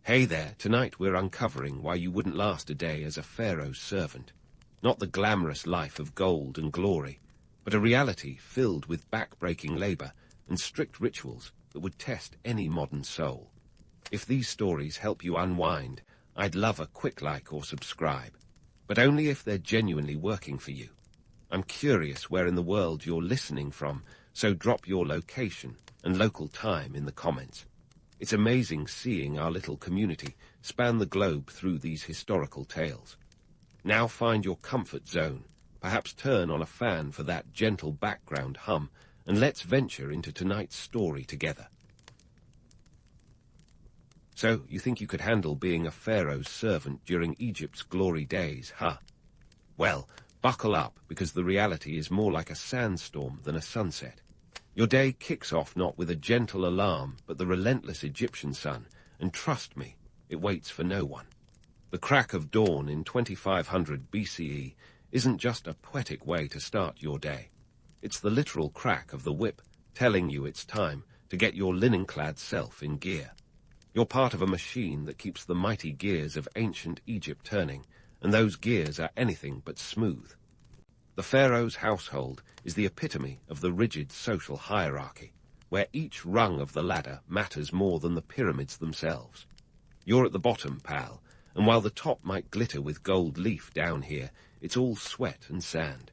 Hey there, tonight we're uncovering why you wouldn't last a day as a pharaoh's servant. Not the glamorous life of gold and glory, but a reality filled with back-breaking labor and strict rituals that would test any modern soul. If these stories help you unwind, I'd love a quick like or subscribe, but only if they're genuinely working for you. I'm curious where in the world you're listening from, so drop your location and local time in the comments. It's amazing seeing our little community span the globe through these historical tales. Now find your comfort zone, perhaps turn on a fan for that gentle background hum, and let's venture into tonight's story together. So, you think you could handle being a pharaoh's servant during Egypt's glory days, huh? Well, buckle up, because the reality is more like a sandstorm than a sunset. Your day kicks off not with a gentle alarm, but the relentless Egyptian sun, and trust me, it waits for no one. The crack of dawn in 2500 BCE isn't just a poetic way to start your day. It's the literal crack of the whip, telling you it's time to get your linen-clad self in gear. You're part of a machine that keeps the mighty gears of ancient Egypt turning, and those gears are anything but smooth. The pharaoh's household is the epitome of the rigid social hierarchy, where each rung of the ladder matters more than the pyramids themselves. You're at the bottom, pal, and while the top might glitter with gold leaf down here, it's all sweat and sand.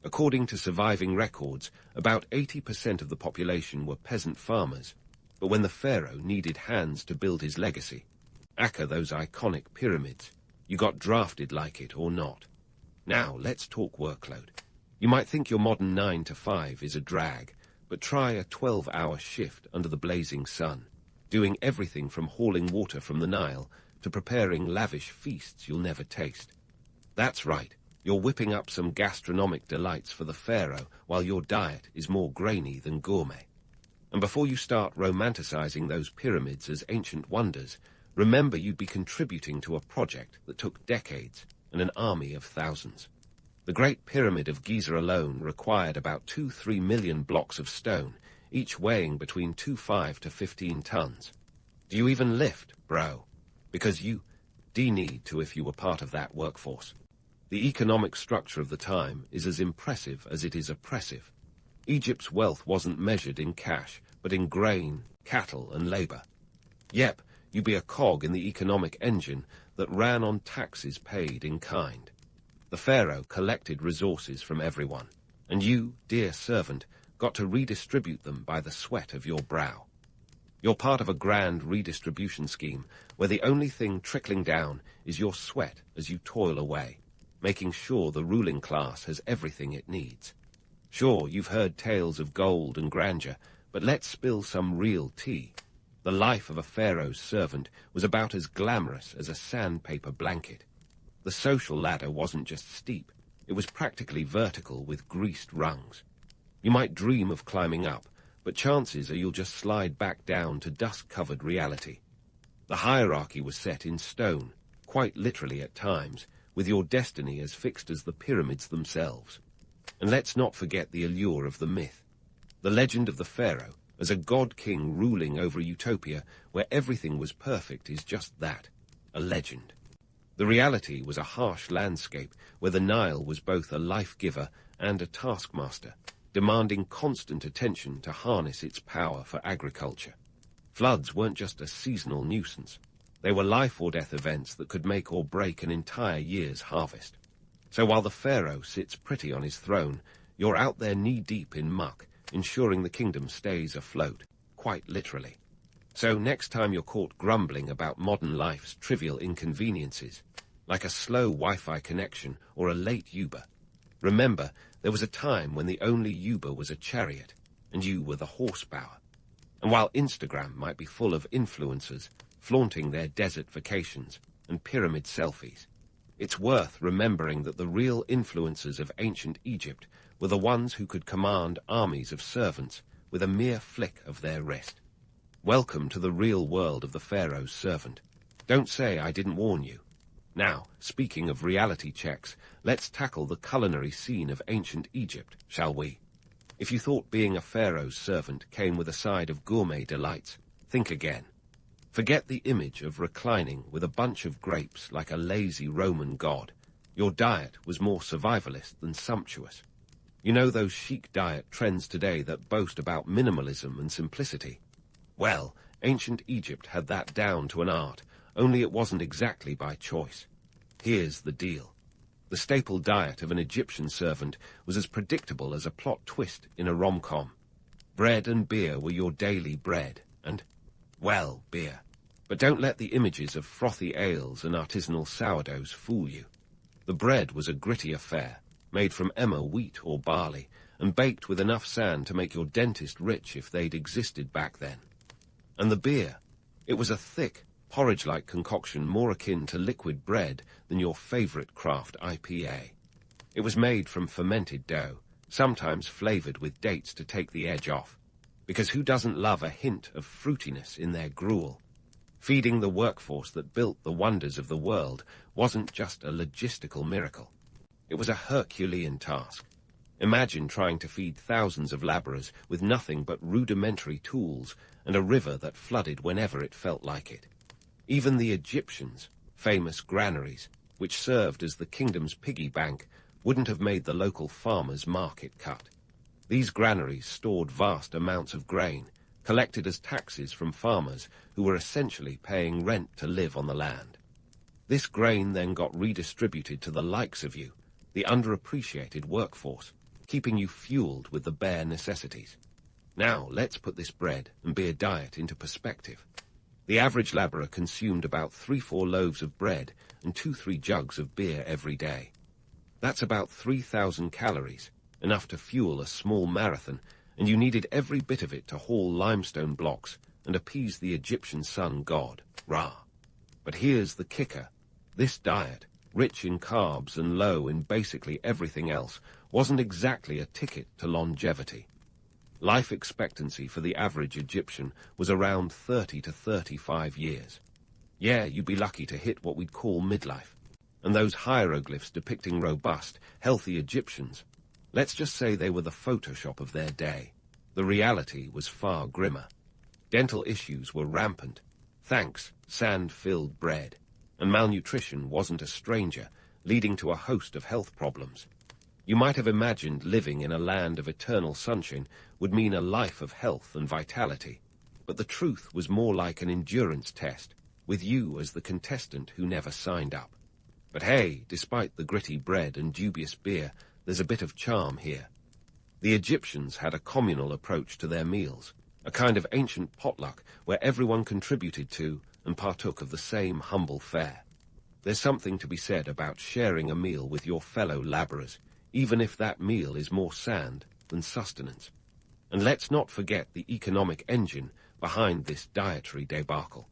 According to surviving records, about 80% of the population were peasant farmers, but when the pharaoh needed hands to build his legacy, aka those iconic pyramids, you got drafted like it or not. Now, let's talk workload. You might think your modern 9 to 5 is a drag, but try a 12-hour shift under the blazing sun, doing everything from hauling water from the Nile to preparing lavish feasts you'll never taste. That's right, you're whipping up some gastronomic delights for the pharaoh while your diet is more grainy than gourmet. And before you start romanticizing those pyramids as ancient wonders, remember you'd be contributing to a project that took decades and an army of thousands. The Great Pyramid of Giza alone required about 2-3 million blocks of stone, each weighing between 5 to 15 tons. Do you even lift, bro? Because you need to if you were part of that workforce. The economic structure of the time is as impressive as it is oppressive. Egypt's wealth wasn't measured in cash, but in grain, cattle, and labor. Yep, you'd be a cog in the economic engine that ran on taxes paid in kind. The pharaoh collected resources from everyone, and you, dear servant, got to redistribute them by the sweat of your brow. You're part of a grand redistribution scheme where the only thing trickling down is your sweat as you toil away, making sure the ruling class has everything it needs. Sure, you've heard tales of gold and grandeur, but let's spill some real tea. The life of a pharaoh's servant was about as glamorous as a sandpaper blanket. The social ladder wasn't just steep, it was practically vertical with greased rungs. You might dream of climbing up, but chances are you'll just slide back down to dust-covered reality. The hierarchy was set in stone, quite literally at times, with your destiny as fixed as the pyramids themselves. And let's not forget the allure of the myth. The legend of the pharaoh as a god-king ruling over a utopia where everything was perfect is just that, a legend. The reality was a harsh landscape where the Nile was both a life-giver and a taskmaster, demanding constant attention to harness its power for agriculture. Floods weren't just a seasonal nuisance. They were life-or-death events that could make or break an entire year's harvest. So while the pharaoh sits pretty on his throne, you're out there knee-deep in muck, ensuring the kingdom stays afloat, quite literally. So next time you're caught grumbling about modern life's trivial inconveniences, like a slow Wi-Fi connection or a late Uber, remember there was a time when the only Uber was a chariot, and you were the horsepower. And while Instagram might be full of influencers flaunting their desert vacations and pyramid selfies, it's worth remembering that the real influencers of ancient Egypt were the ones who could command armies of servants with a mere flick of their wrist. Welcome to the real world of the pharaoh's servant. Don't say I didn't warn you. Now, speaking of reality checks, let's tackle the culinary scene of ancient Egypt, shall we? If you thought being a pharaoh's servant came with a side of gourmet delights, think again. Forget the image of reclining with a bunch of grapes like a lazy Roman god. Your diet was more survivalist than sumptuous. You know those chic diet trends today that boast about minimalism and simplicity? Well, ancient Egypt had that down to an art, only it wasn't exactly by choice. Here's the deal. The staple diet of an Egyptian servant was as predictable as a plot twist in a rom-com. Bread and beer were your daily bread, and, well, beer. But don't let the images of frothy ales and artisanal sourdoughs fool you. The bread was a gritty affair, made from emmer, wheat, or barley, and baked with enough sand to make your dentist rich if they'd existed back then. And the beer, it was a thick, porridge-like concoction more akin to liquid bread than your favorite craft IPA. It was made from fermented dough, sometimes flavored with dates to take the edge off, because who doesn't love a hint of fruitiness in their gruel? Feeding the workforce that built the wonders of the world wasn't just a logistical miracle. It was a Herculean task. Imagine trying to feed thousands of laborers with nothing but rudimentary tools and a river that flooded whenever it felt like it. Even the Egyptians, famous granaries, which served as the kingdom's piggy bank, wouldn't have made the local farmers' market cut. These granaries stored vast amounts of grain, collected as taxes from farmers who were essentially paying rent to live on the land. This grain then got redistributed to the likes of you, the underappreciated workforce, keeping you fueled with the bare necessities. Now, let's put this bread and beer diet into perspective. The average laborer consumed about 3-4 loaves of bread and 2-3 jugs of beer every day. That's about 3,000 calories, enough to fuel a small marathon, and you needed every bit of it to haul limestone blocks and appease the Egyptian sun god, Ra. But here's the kicker. This diet, rich in carbs and low in basically everything else, wasn't exactly a ticket to longevity. Life expectancy for the average Egyptian was around 30 to 35 years. Yeah, you'd be lucky to hit what we'd call midlife. And those hieroglyphs depicting robust, healthy Egyptians, let's just say they were the Photoshop of their day. The reality was far grimmer. Dental issues were rampant, thanks sand-filled bread, and malnutrition wasn't a stranger, leading to a host of health problems. You might have imagined living in a land of eternal sunshine would mean a life of health and vitality, but the truth was more like an endurance test, with you as the contestant who never signed up. But hey, despite the gritty bread and dubious beer, there's a bit of charm here. The Egyptians had a communal approach to their meals, a kind of ancient potluck where everyone contributed to and partook of the same humble fare. There's something to be said about sharing a meal with your fellow laborers, even if that meal is more sand than sustenance. And let's not forget the economic engine behind this dietary debacle.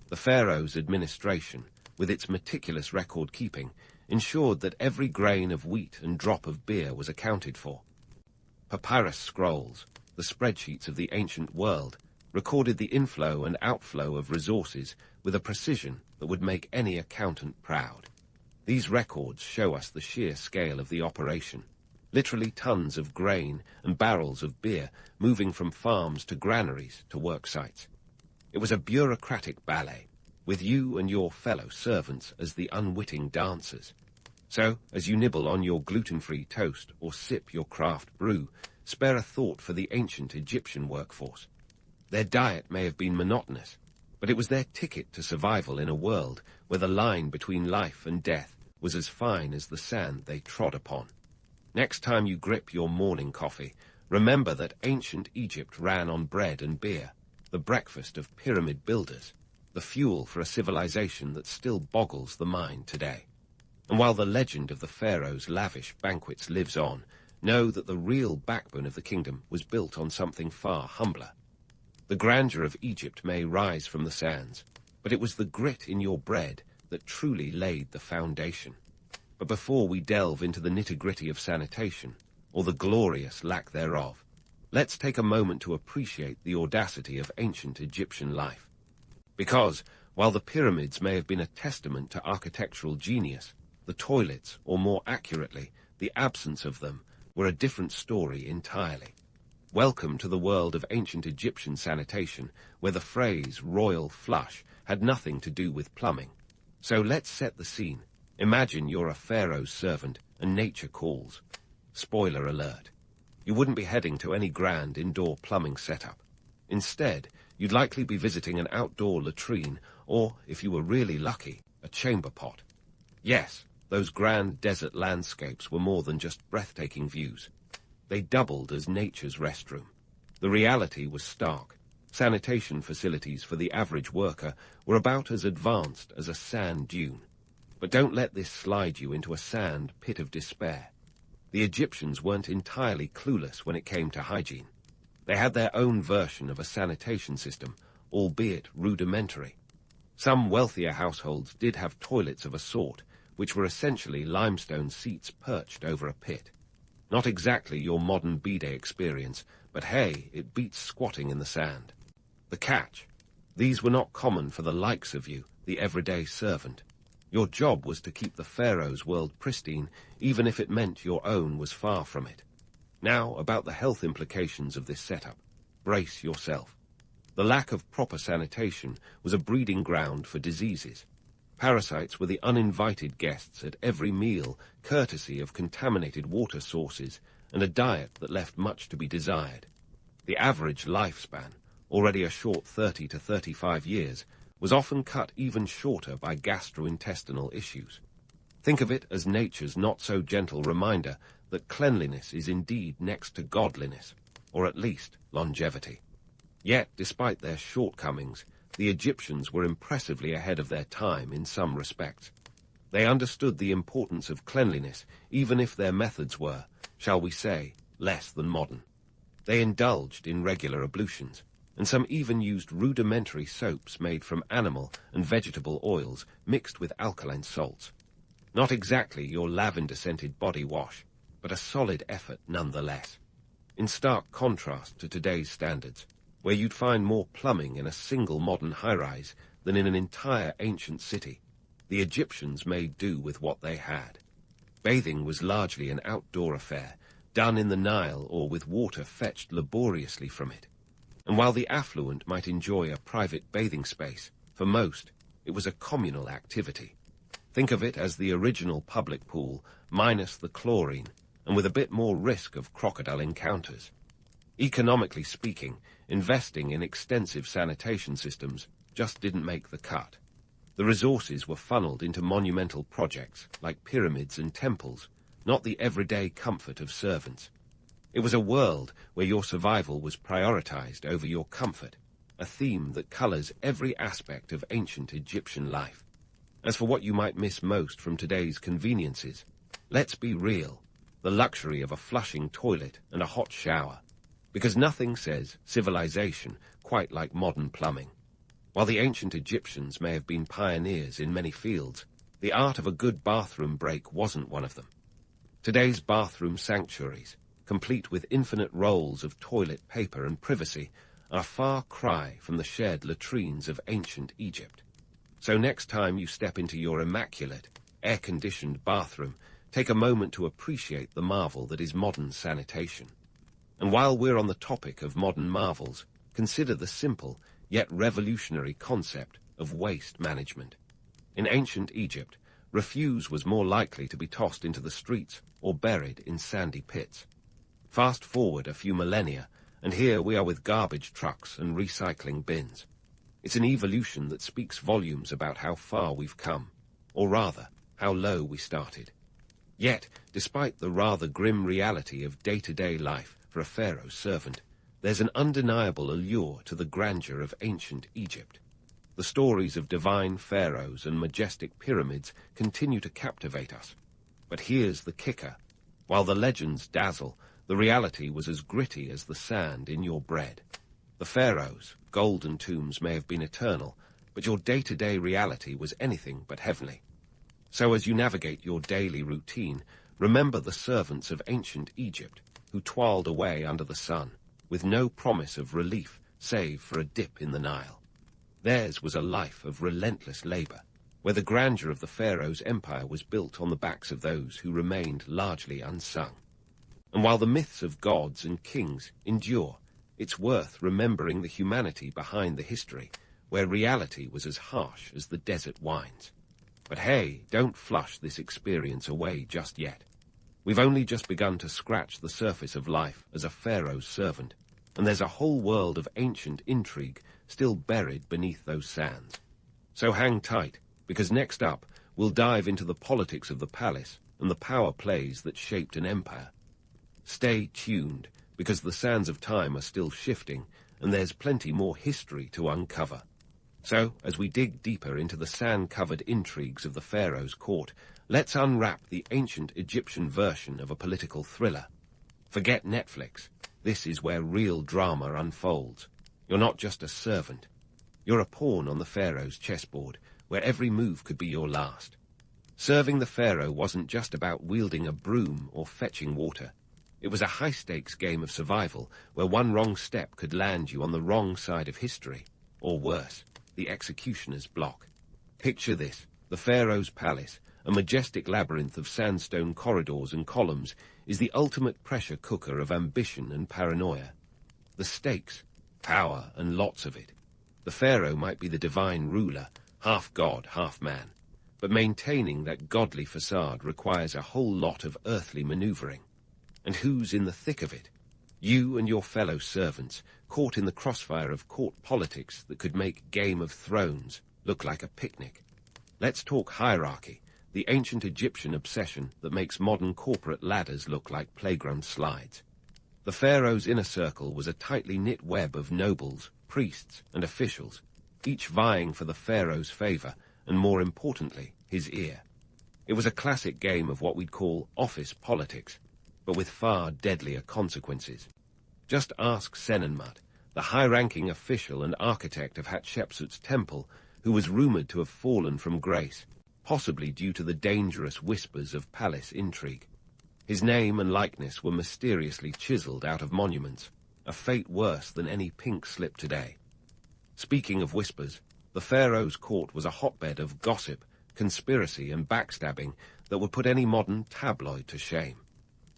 The Pharaoh's administration, with its meticulous record-keeping, ensured that every grain of wheat and drop of beer was accounted for. Papyrus scrolls, the spreadsheets of the ancient world, recorded the inflow and outflow of resources with a precision that would make any accountant proud. These records show us the sheer scale of the operation, literally tons of grain and barrels of beer moving from farms to granaries to work sites. It was a bureaucratic ballet, with you and your fellow servants as the unwitting dancers. So, as you nibble on your gluten-free toast or sip your craft brew, spare a thought for the ancient Egyptian workforce. Their diet may have been monotonous, but it was their ticket to survival in a world where the line between life and death was as fine as the sand they trod upon. Next time you grip your morning coffee, remember that ancient Egypt ran on bread and beer, the breakfast of pyramid builders, the fuel for a civilization that still boggles the mind today. And while the legend of the pharaoh's lavish banquets lives on, know that the real backbone of the kingdom was built on something far humbler. The grandeur of Egypt may rise from the sands, but it was the grit in your bread that truly laid the foundation. But before we delve into the nitty-gritty of sanitation, or the glorious lack thereof, let's take a moment to appreciate the audacity of ancient Egyptian life. Because, while the pyramids may have been a testament to architectural genius, the toilets, or more accurately, the absence of them, were a different story entirely. Welcome to the world of ancient Egyptian sanitation, where the phrase royal flush had nothing to do with plumbing. So let's set the scene. Imagine you're a pharaoh's servant and nature calls. Spoiler alert. You wouldn't be heading to any grand indoor plumbing setup. Instead, you'd likely be visiting an outdoor latrine or, if you were really lucky, a chamber pot. Yes, those grand desert landscapes were more than just breathtaking views. They doubled as nature's restroom. The reality was stark. Sanitation facilities for the average worker were about as advanced as a sand dune. But don't let this slide you into a sand pit of despair. The Egyptians weren't entirely clueless when it came to hygiene. They had their own version of a sanitation system, albeit rudimentary. Some wealthier households did have toilets of a sort, which were essentially limestone seats perched over a pit. Not exactly your modern bidet experience, but hey, it beats squatting in the sand. The catch: these were not common for the likes of you, the everyday servant. Your job was to keep the pharaoh's world pristine, even if it meant your own was far from it. Now, about the health implications of this setup. Brace yourself. The lack of proper sanitation was a breeding ground for diseases. Parasites were the uninvited guests at every meal, courtesy of contaminated water sources and a diet that left much to be desired. The average lifespan, already a short 30 to 35 years, was often cut even shorter by gastrointestinal issues. Think of it as nature's not-so-gentle reminder that cleanliness is indeed next to godliness, or at least longevity. Yet, despite their shortcomings, the Egyptians were impressively ahead of their time in some respects. They understood the importance of cleanliness, even if their methods were, shall we say, less than modern. They indulged in regular ablutions, and some even used rudimentary soaps made from animal and vegetable oils mixed with alkaline salts. Not exactly your lavender-scented body wash, but a solid effort nonetheless. In stark contrast to today's standards, where you'd find more plumbing in a single modern high-rise than in an entire ancient city, the Egyptians made do with what they had. Bathing was largely an outdoor affair, done in the Nile or with water fetched laboriously from it. And while the affluent might enjoy a private bathing space, for most, it was a communal activity. Think of it as the original public pool, minus the chlorine, and with a bit more risk of crocodile encounters. Economically speaking, investing in extensive sanitation systems just didn't make the cut. The resources were funneled into monumental projects like pyramids and temples, not the everyday comfort of servants. It was a world where your survival was prioritized over your comfort, a theme that colors every aspect of ancient Egyptian life. As for what you might miss most from today's conveniences, let's be real, the luxury of a flushing toilet and a hot shower, because nothing says civilization quite like modern plumbing. While the ancient Egyptians may have been pioneers in many fields, the art of a good bathroom break wasn't one of them. Today's bathroom sanctuaries, complete with infinite rolls of toilet paper and privacy, are a far cry from the shared latrines of ancient Egypt. So next time you step into your immaculate, air-conditioned bathroom, take a moment to appreciate the marvel that is modern sanitation. And while we're on the topic of modern marvels, consider the simple yet revolutionary concept of waste management. In ancient Egypt, refuse was more likely to be tossed into the streets or buried in sandy pits. Fast forward a few millennia, and here we are with garbage trucks and recycling bins. It's an evolution that speaks volumes about how far we've come, or rather, how low we started. Yet, despite the rather grim reality of day-to-day life for a pharaoh's servant, there's an undeniable allure to the grandeur of ancient Egypt. The stories of divine pharaohs and majestic pyramids continue to captivate us. But here's the kicker. While the legends dazzle, the reality was as gritty as the sand in your bread. The pharaohs' golden tombs may have been eternal, but your day-to-day reality was anything but heavenly. So as you navigate your daily routine, remember the servants of ancient Egypt who toiled away under the sun, with no promise of relief save for a dip in the Nile. Theirs was a life of relentless labor, where the grandeur of the pharaoh's empire was built on the backs of those who remained largely unsung. And while the myths of gods and kings endure, it's worth remembering the humanity behind the history, where reality was as harsh as the desert winds. But hey, don't flush this experience away just yet. We've only just begun to scratch the surface of life as a pharaoh's servant, and there's a whole world of ancient intrigue still buried beneath those sands. So hang tight, because next up, we'll dive into the politics of the palace and the power plays that shaped an empire. Stay tuned, because the sands of time are still shifting, and there's plenty more history to uncover. So, as we dig deeper into the sand-covered intrigues of the pharaoh's court, let's unwrap the ancient Egyptian version of a political thriller. Forget Netflix. This is where real drama unfolds. You're not just a servant. You're a pawn on the pharaoh's chessboard, where every move could be your last. Serving the pharaoh wasn't just about wielding a broom or fetching water. It was a high-stakes game of survival, where one wrong step could land you on the wrong side of history, or worse, the executioner's block. Picture this: the pharaoh's palace, a majestic labyrinth of sandstone corridors and columns, is the ultimate pressure cooker of ambition and paranoia. The stakes, power, and lots of it. The pharaoh might be the divine ruler, half god, half man, but maintaining that godly facade requires a whole lot of earthly maneuvering. And who's in the thick of it? You and your fellow servants, caught in the crossfire of court politics that could make Game of Thrones look like a picnic. Let's talk hierarchy, the ancient Egyptian obsession that makes modern corporate ladders look like playground slides. The pharaoh's inner circle was a tightly knit web of nobles, priests, and officials, each vying for the pharaoh's favor, and more importantly, his ear. It was a classic game of what we'd call office politics, but with far deadlier consequences. Just ask Senenmut, the high-ranking official and architect of Hatshepsut's temple, who was rumored to have fallen from grace, possibly due to the dangerous whispers of palace intrigue. His name and likeness were mysteriously chiseled out of monuments, a fate worse than any pink slip today. Speaking of whispers, the pharaoh's court was a hotbed of gossip, conspiracy, and backstabbing that would put any modern tabloid to shame.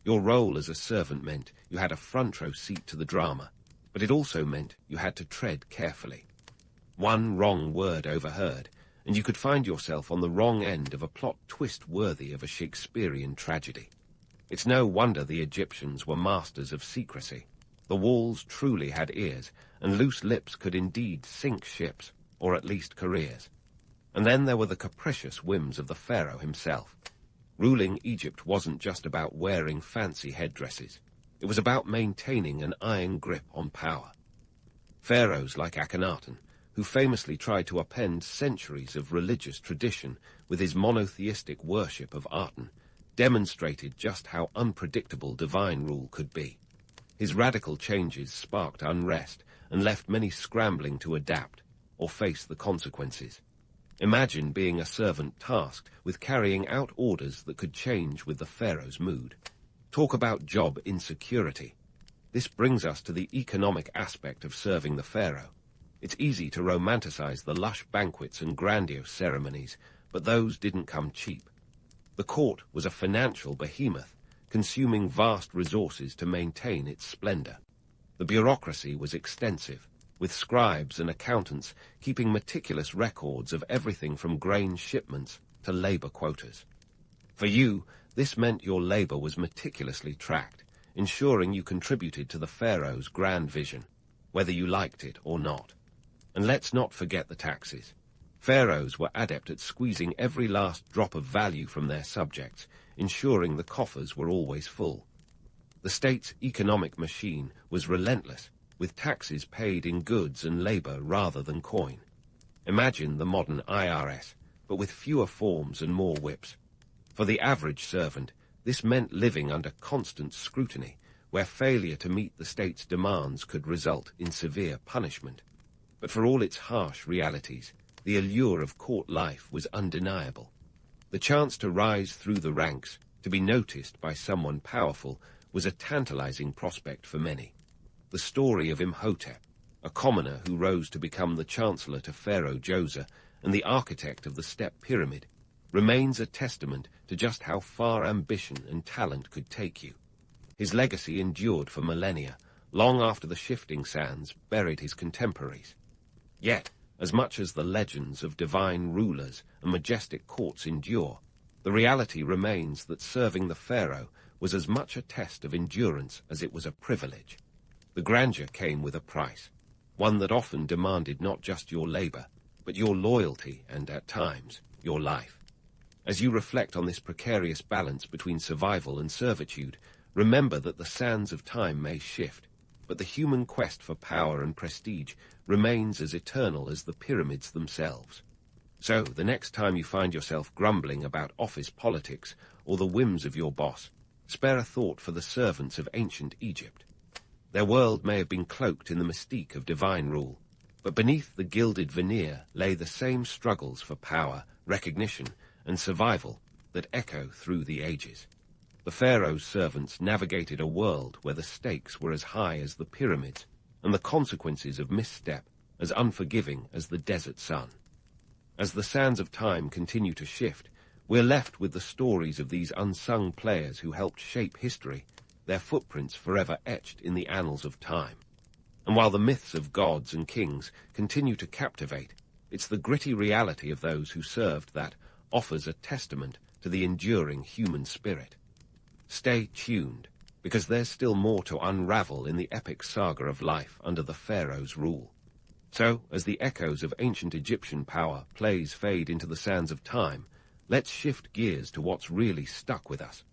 Your role as a servant meant you had a front-row seat to the drama, but it also meant you had to tread carefully. One wrong word overheard, and you could find yourself on the wrong end of a plot twist worthy of a Shakespearean tragedy. It's no wonder the Egyptians were masters of secrecy. The walls truly had ears, and loose lips could indeed sink ships, or at least careers. And then there were the capricious whims of the pharaoh himself. Ruling Egypt wasn't just about wearing fancy headdresses. It was about maintaining an iron grip on power. Pharaohs like Akhenaten, who famously tried to append centuries of religious tradition with his monotheistic worship of Aten, demonstrated just how unpredictable divine rule could be. His radical changes sparked unrest and left many scrambling to adapt or face the consequences. Imagine being a servant tasked with carrying out orders that could change with the pharaoh's mood. Talk about job insecurity. This brings us to the economic aspect of serving the pharaoh. It's easy to romanticize the lush banquets and grandiose ceremonies, but those didn't come cheap. The court was a financial behemoth, consuming vast resources to maintain its splendor. The bureaucracy was extensive, with scribes and accountants keeping meticulous records of everything from grain shipments to labor quotas. For you, this meant your labor was meticulously tracked, ensuring you contributed to the pharaoh's grand vision, whether you liked it or not. And let's not forget the taxes. Pharaohs were adept at squeezing every last drop of value from their subjects, ensuring the coffers were always full. The state's economic machine was relentless, with taxes paid in goods and labor rather than coin. Imagine the modern IRS, but with fewer forms and more whips. For the average servant, this meant living under constant scrutiny, where failure to meet the state's demands could result in severe punishment. But for all its harsh realities, the allure of court life was undeniable. The chance to rise through the ranks, to be noticed by someone powerful, was a tantalizing prospect for many. The story of Imhotep, a commoner who rose to become the chancellor to Pharaoh Djoser and the architect of the Step Pyramid, remains a testament to just how far ambition and talent could take you. His legacy endured for millennia, long after the shifting sands buried his contemporaries. Yet, As much as the legends of divine rulers and majestic courts endure, the reality remains that serving the pharaoh was as much a test of endurance as it was a privilege. The grandeur came with a price, one that often demanded not just your labor, but your loyalty and, at times, your life. As you reflect on this precarious balance between survival and servitude, remember that the sands of time may shift, but the human quest for power and prestige remains as eternal as the pyramids themselves. So, the next time you find yourself grumbling about office politics or the whims of your boss, spare a thought for the servants of ancient Egypt. Their world may have been cloaked in the mystique of divine rule, but beneath the gilded veneer lay the same struggles for power, recognition, and survival that echo through the ages. The pharaoh's servants navigated a world where the stakes were as high as the pyramids, and the consequences of misstep as unforgiving as the desert sun. As the sands of time continue to shift, we're left with the stories of these unsung players who helped shape history, their footprints forever etched in the annals of time. And while the myths of gods and kings continue to captivate, it's the gritty reality of those who served that offers a testament to the enduring human spirit. Stay tuned, because there's still more to unravel in the epic saga of life under the pharaoh's rule. So, as the echoes of ancient Egyptian power plays fade into the sands of time, let's shift gears to what's really stuck with us: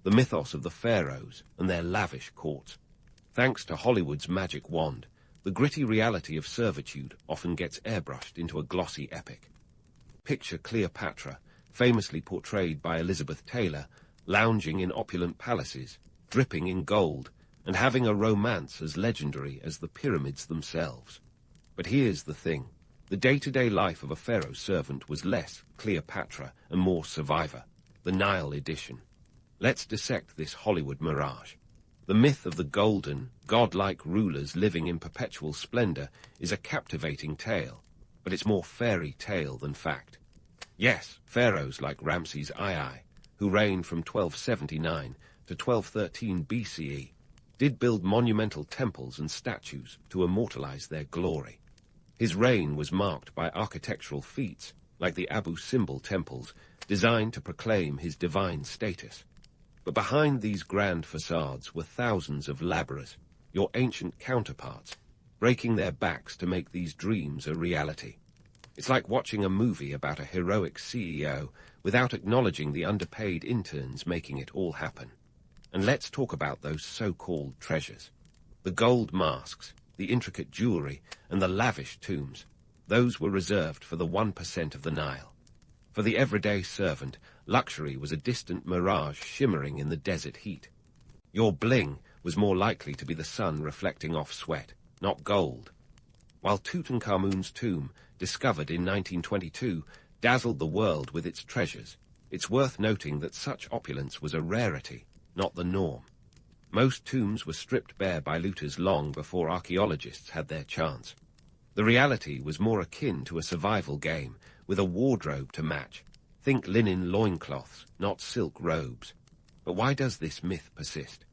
the mythos of the pharaohs and their lavish courts. Thanks to Hollywood's magic wand, the gritty reality of servitude often gets airbrushed into a glossy epic. Picture Cleopatra, famously portrayed by Elizabeth Taylor, lounging in opulent palaces, dripping in gold, and having a romance as legendary as the pyramids themselves. But here's the thing: the day-to-day life of a pharaoh's servant was less Cleopatra and more Survivor, the Nile edition. Let's dissect this Hollywood mirage. The myth of the golden, godlike rulers living in perpetual splendor is a captivating tale, but it's more fairy tale than fact. Yes, pharaohs like Ramses II, who reigned from 1279 to 1213 BCE, did build monumental temples and statues to immortalize their glory. His reign was marked by architectural feats, like the Abu Simbel temples, designed to proclaim his divine status. But behind these grand facades were thousands of laborers, your ancient counterparts, breaking their backs to make these dreams a reality. It's like watching a movie about a heroic CEO without acknowledging the underpaid interns making it all happen. And let's talk about those so-called treasures. The gold masks, the intricate jewelry, and the lavish tombs. Those were reserved for the 1% of the Nile. For the everyday servant, luxury was a distant mirage shimmering in the desert heat. Your bling was more likely to be the sun reflecting off sweat, not gold. While Tutankhamun's tomb, discovered in 1922, dazzled the world with its treasures, it's worth noting that such opulence was a rarity, not the norm. Most tombs were stripped bare by looters long before archaeologists had their chance. The reality was more akin to a survival game, with a wardrobe to match. Think linen loincloths, not silk robes. But why does this myth persist?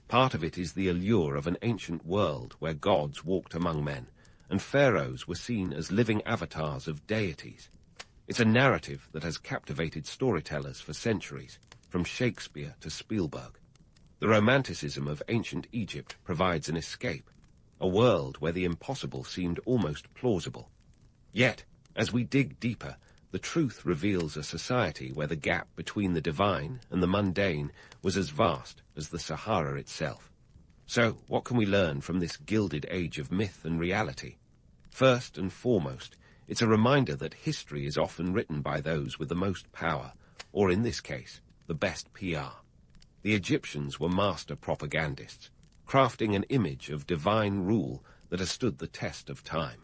Part of it is the allure of an ancient world where gods walked among men, and pharaohs were seen as living avatars of deities. It's a narrative that has captivated storytellers for centuries, from Shakespeare to Spielberg. The romanticism of ancient Egypt provides an escape, a world where the impossible seemed almost plausible. Yet, as we dig deeper, the truth reveals a society where the gap between the divine and the mundane was as vast as the Sahara itself. So, what can we learn from this gilded age of myth and reality? First and foremost, it's a reminder that history is often written by those with the most power, or in this case, the best PR. The Egyptians were master propagandists, crafting an image of divine rule that has stood the test of time.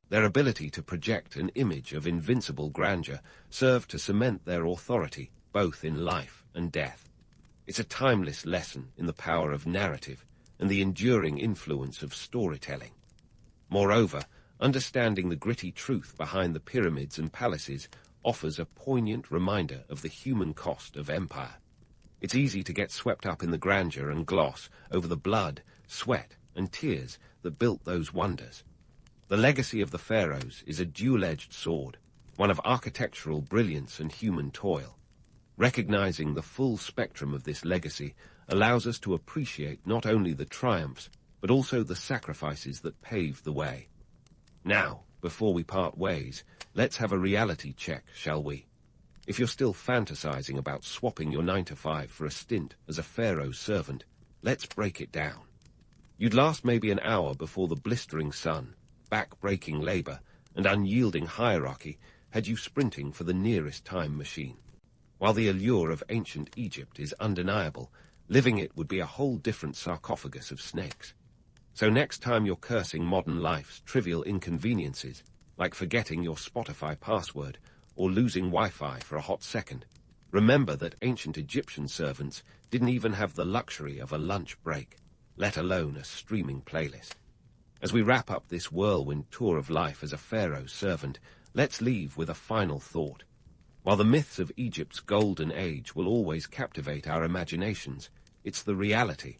Their ability to project an image of invincible grandeur served to cement their authority both in life and death. It's a timeless lesson in the power of narrative and the enduring influence of storytelling. Moreover, understanding the gritty truth behind the pyramids and palaces offers a poignant reminder of the human cost of empire. It's easy to get swept up in the grandeur and gloss over the blood, sweat, and tears that built those wonders. The legacy of the pharaohs is a dual-edged sword, one of architectural brilliance and human toil. Recognizing the full spectrum of this legacy allows us to appreciate not only the triumphs, but also the sacrifices that paved the way. Now, before we part ways, let's have a reality check, shall we? If you're still fantasizing about swapping your 9-to-5 for a stint as a pharaoh's servant, let's break it down. You'd last maybe an hour before the blistering sun, back-breaking labor, and unyielding hierarchy had you sprinting for the nearest time machine. While the allure of ancient Egypt is undeniable, living it would be a whole different sarcophagus of snakes. So next time you're cursing modern life's trivial inconveniences, like forgetting your Spotify password or losing Wi-Fi for a hot second, remember that ancient Egyptian servants didn't even have the luxury of a lunch break, let alone a streaming playlist. As we wrap up this whirlwind tour of life as a pharaoh's servant, let's leave with a final thought. While the myths of Egypt's golden age will always captivate our imaginations, it's the reality,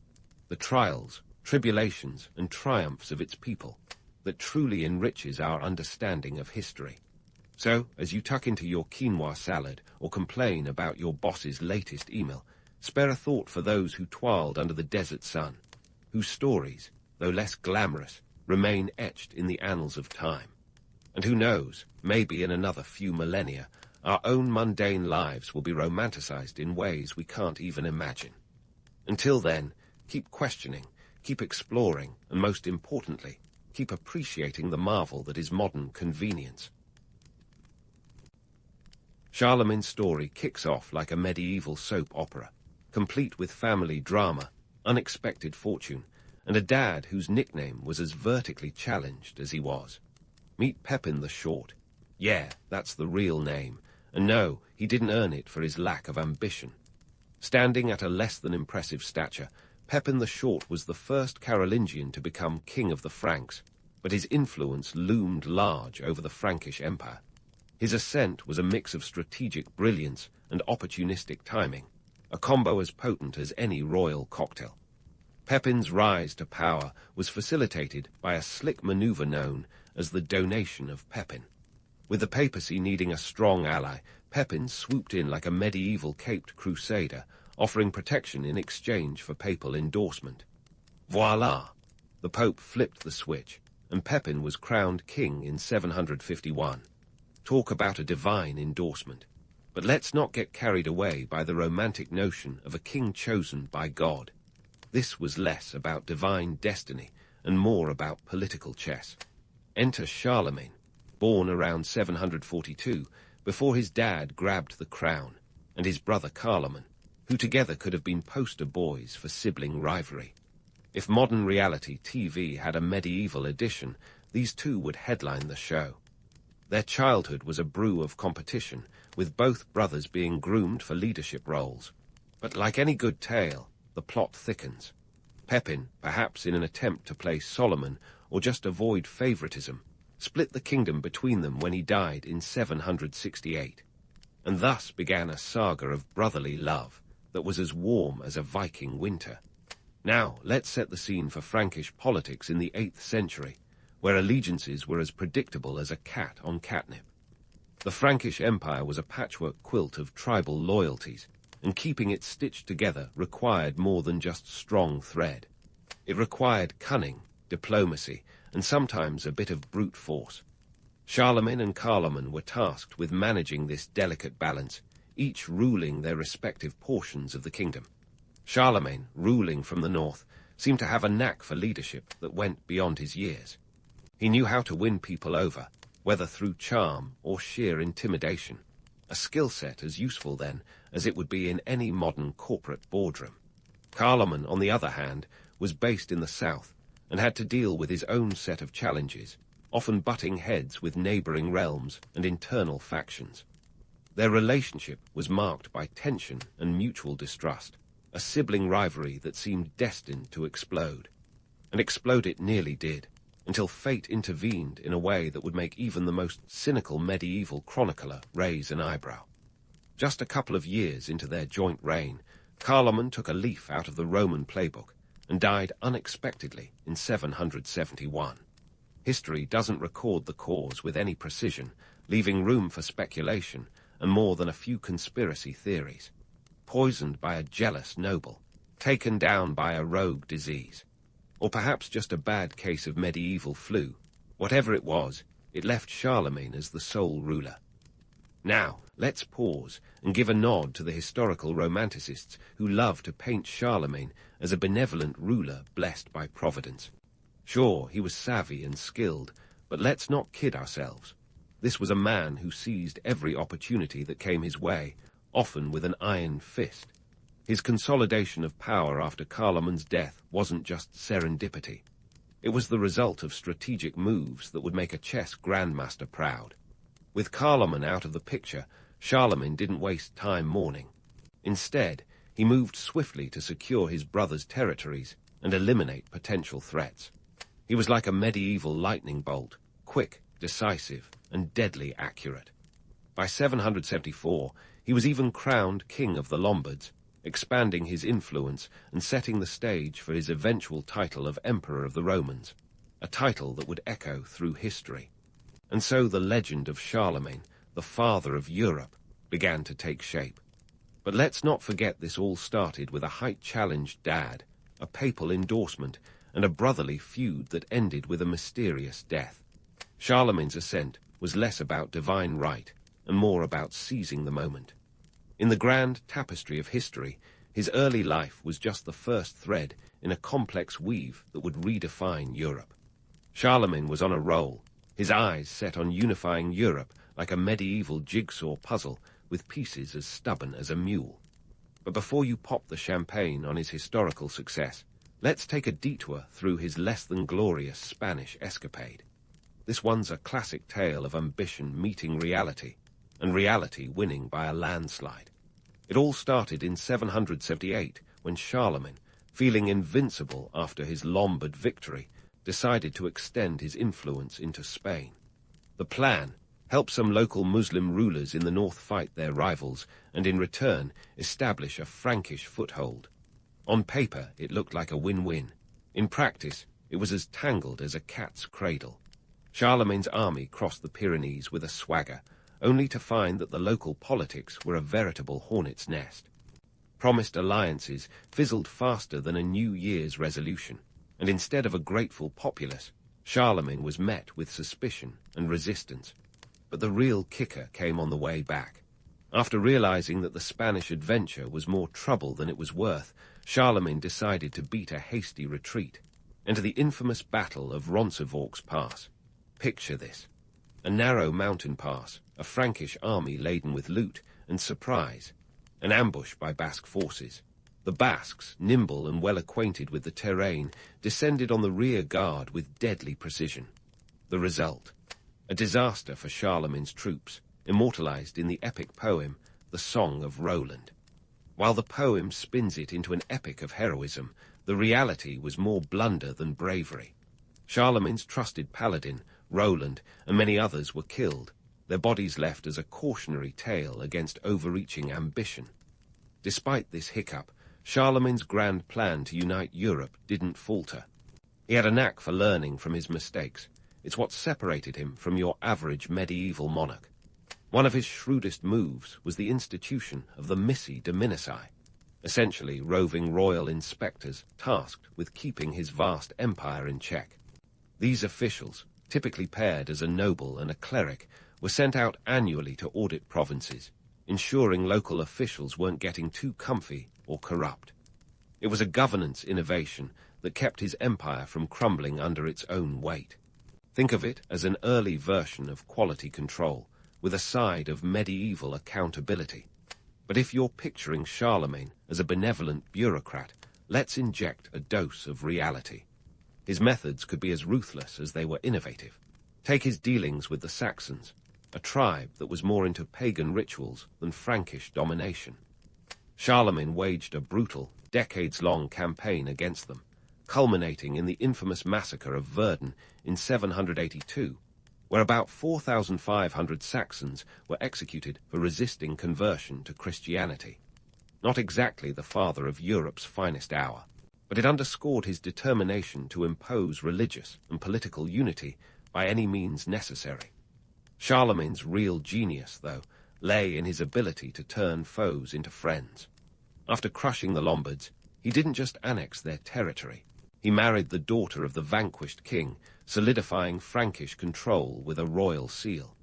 the trials, tribulations, and triumphs of its people that truly enriches our understanding of history. So, as you tuck into your quinoa salad or complain about your boss's latest email, spare a thought for those who toiled under the desert sun, whose stories, though less glamorous, remain etched in the annals of time. And who knows, maybe in another few millennia, our own mundane lives will be romanticized in ways we can't even imagine. Until then, keep questioning, keep exploring, and most importantly, keep appreciating the marvel that is modern convenience. Charlemagne's story kicks off like a medieval soap opera, complete with family drama, unexpected fortune, and a dad whose nickname was as vertically challenged as he was. Meet Pepin the Short. Yeah, that's the real name, and no, he didn't earn it for his lack of ambition. Standing at a less than impressive stature, Pepin the Short was the first Carolingian to become king of the Franks, but his influence loomed large over the Frankish Empire. His ascent was a mix of strategic brilliance and opportunistic timing, a combo as potent as any royal cocktail. Pepin's rise to power was facilitated by a slick maneuver known as the donation of Pepin. With the papacy needing a strong ally, Pepin swooped in like a medieval caped crusader, offering protection in exchange for papal endorsement. Voila! The Pope flipped the switch, and Pepin was crowned king in 751. Talk about a divine endorsement. But let's not get carried away by the romantic notion of a king chosen by God. This was less about divine destiny and more about political chess. Enter Charlemagne, born around 742, before his dad grabbed the crown, and his brother Carloman, who together could have been poster boys for sibling rivalry. If modern reality TV had a medieval edition, these two would headline the show. Their childhood was a brew of competition, with both brothers being groomed for leadership roles. But like any good tale, the plot thickens. Pepin, perhaps in an attempt to play Solomon or just avoid favoritism, split the kingdom between them when he died in 768. And thus began a saga of brotherly love that was as warm as a Viking winter. Now, let's set the scene for Frankish politics in the 8th century, where allegiances were as predictable as a cat on catnip. The Frankish Empire was a patchwork quilt of tribal loyalties, and keeping it stitched together required more than just strong thread. It required cunning, diplomacy, and sometimes a bit of brute force. Charlemagne and Carloman were tasked with managing this delicate balance, each ruling their respective portions of the kingdom. Charlemagne, ruling from the north, seemed to have a knack for leadership that went beyond his years. He knew how to win people over, whether through charm or sheer intimidation, a skill set as useful then as it would be in any modern corporate boardroom. Carloman, on the other hand, was based in the south and had to deal with his own set of challenges, often butting heads with neighboring realms and internal factions. Their relationship was marked by tension and mutual distrust, a sibling rivalry that seemed destined to explode. And explode it nearly did, until fate intervened in a way that would make even the most cynical medieval chronicler raise an eyebrow. Just a couple of years into their joint reign, Carloman took a leaf out of the Roman playbook and died unexpectedly in 771. History doesn't record the cause with any precision, leaving room for speculation and more than a few conspiracy theories. Poisoned by a jealous noble, taken down by a rogue disease, or perhaps just a bad case of medieval flu. Whatever it was, it left Charlemagne as the sole ruler. Now, let's pause and give a nod to the historical romanticists who love to paint Charlemagne as a benevolent ruler blessed by providence. Sure, he was savvy and skilled, but let's not kid ourselves. This was a man who seized every opportunity that came his way, often with an iron fist. His consolidation of power after Carloman's death wasn't just serendipity. It was the result of strategic moves that would make a chess grandmaster proud. With Carloman out of the picture, Charlemagne didn't waste time mourning. Instead, he moved swiftly to secure his brother's territories and eliminate potential threats. He was like a medieval lightning bolt, quick, decisive, and deadly accurate. By 774, he was even crowned king of the Lombards, expanding his influence and setting the stage for his eventual title of Emperor of the Romans, a title that would echo through history. And so the legend of Charlemagne, the father of Europe, began to take shape. But let's not forget this all started with a height-challenged dad, a papal endorsement, and a brotherly feud that ended with a mysterious death. Charlemagne's ascent was less about divine right and more about seizing the moment. In the grand tapestry of history, his early life was just the first thread in a complex weave that would redefine Europe. Charlemagne was on a roll, his eyes set on unifying Europe like a medieval jigsaw puzzle with pieces as stubborn as a mule. But before you pop the champagne on his historical success, let's take a detour through his less-than-glorious Spanish escapade. This one's a classic tale of ambition meeting reality, and reality winning by a landslide. It all started in 778, when Charlemagne, feeling invincible after his Lombard victory, decided to extend his influence into Spain. The plan: help some local Muslim rulers in the north fight their rivals, and in return establish a Frankish foothold. On paper, it looked like a win-win. In practice, it was as tangled as a cat's cradle. Charlemagne's army crossed the Pyrenees with a swagger, only to find that the local politics were a veritable hornet's nest. Promised alliances fizzled faster than a New Year's resolution, and instead of a grateful populace, Charlemagne was met with suspicion and resistance. But the real kicker came on the way back. After realizing that the Spanish adventure was more trouble than it was worth, Charlemagne decided to beat a hasty retreat, into the infamous Battle of Roncesvalles Pass. Picture this: a narrow mountain pass, a Frankish army laden with loot and supplies, an ambush by Basque forces. The Basques, nimble and well acquainted with the terrain, descended on the rear guard with deadly precision. The result: a disaster for Charlemagne's troops, immortalized in the epic poem, The Song of Roland. While the poem spins it into an epic of heroism, the reality was more blunder than bravery. Charlemagne's trusted paladin, Roland, and many others were killed, their bodies left as a cautionary tale against overreaching ambition. Despite this hiccup, Charlemagne's grand plan to unite Europe didn't falter. He had a knack for learning from his mistakes. It's what separated him from your average medieval monarch. One of his shrewdest moves was the institution of the Missi Dominici, essentially roving royal inspectors tasked with keeping his vast empire in check. These officials, typically paired as a noble and a cleric, were sent out annually to audit provinces, ensuring local officials weren't getting too comfy or corrupt. It was a governance innovation that kept his empire from crumbling under its own weight. Think of it as an early version of quality control, with a side of medieval accountability. But if you're picturing Charlemagne as a benevolent bureaucrat, let's inject a dose of reality. His methods could be as ruthless as they were innovative. Take his dealings with the Saxons, a tribe that was more into pagan rituals than Frankish domination. Charlemagne waged a brutal, decades-long campaign against them, culminating in the infamous massacre of Verdun in 782, where about 4,500 Saxons were executed for resisting conversion to Christianity. Not exactly the father of Europe's finest hour. but it underscored his determination to impose religious and political unity by any means necessary. Charlemagne's real genius, though, lay in his ability to turn foes into friends. After crushing the Lombards, he didn't just annex their territory. He married the daughter of the vanquished king, solidifying Frankish control with a royal seal.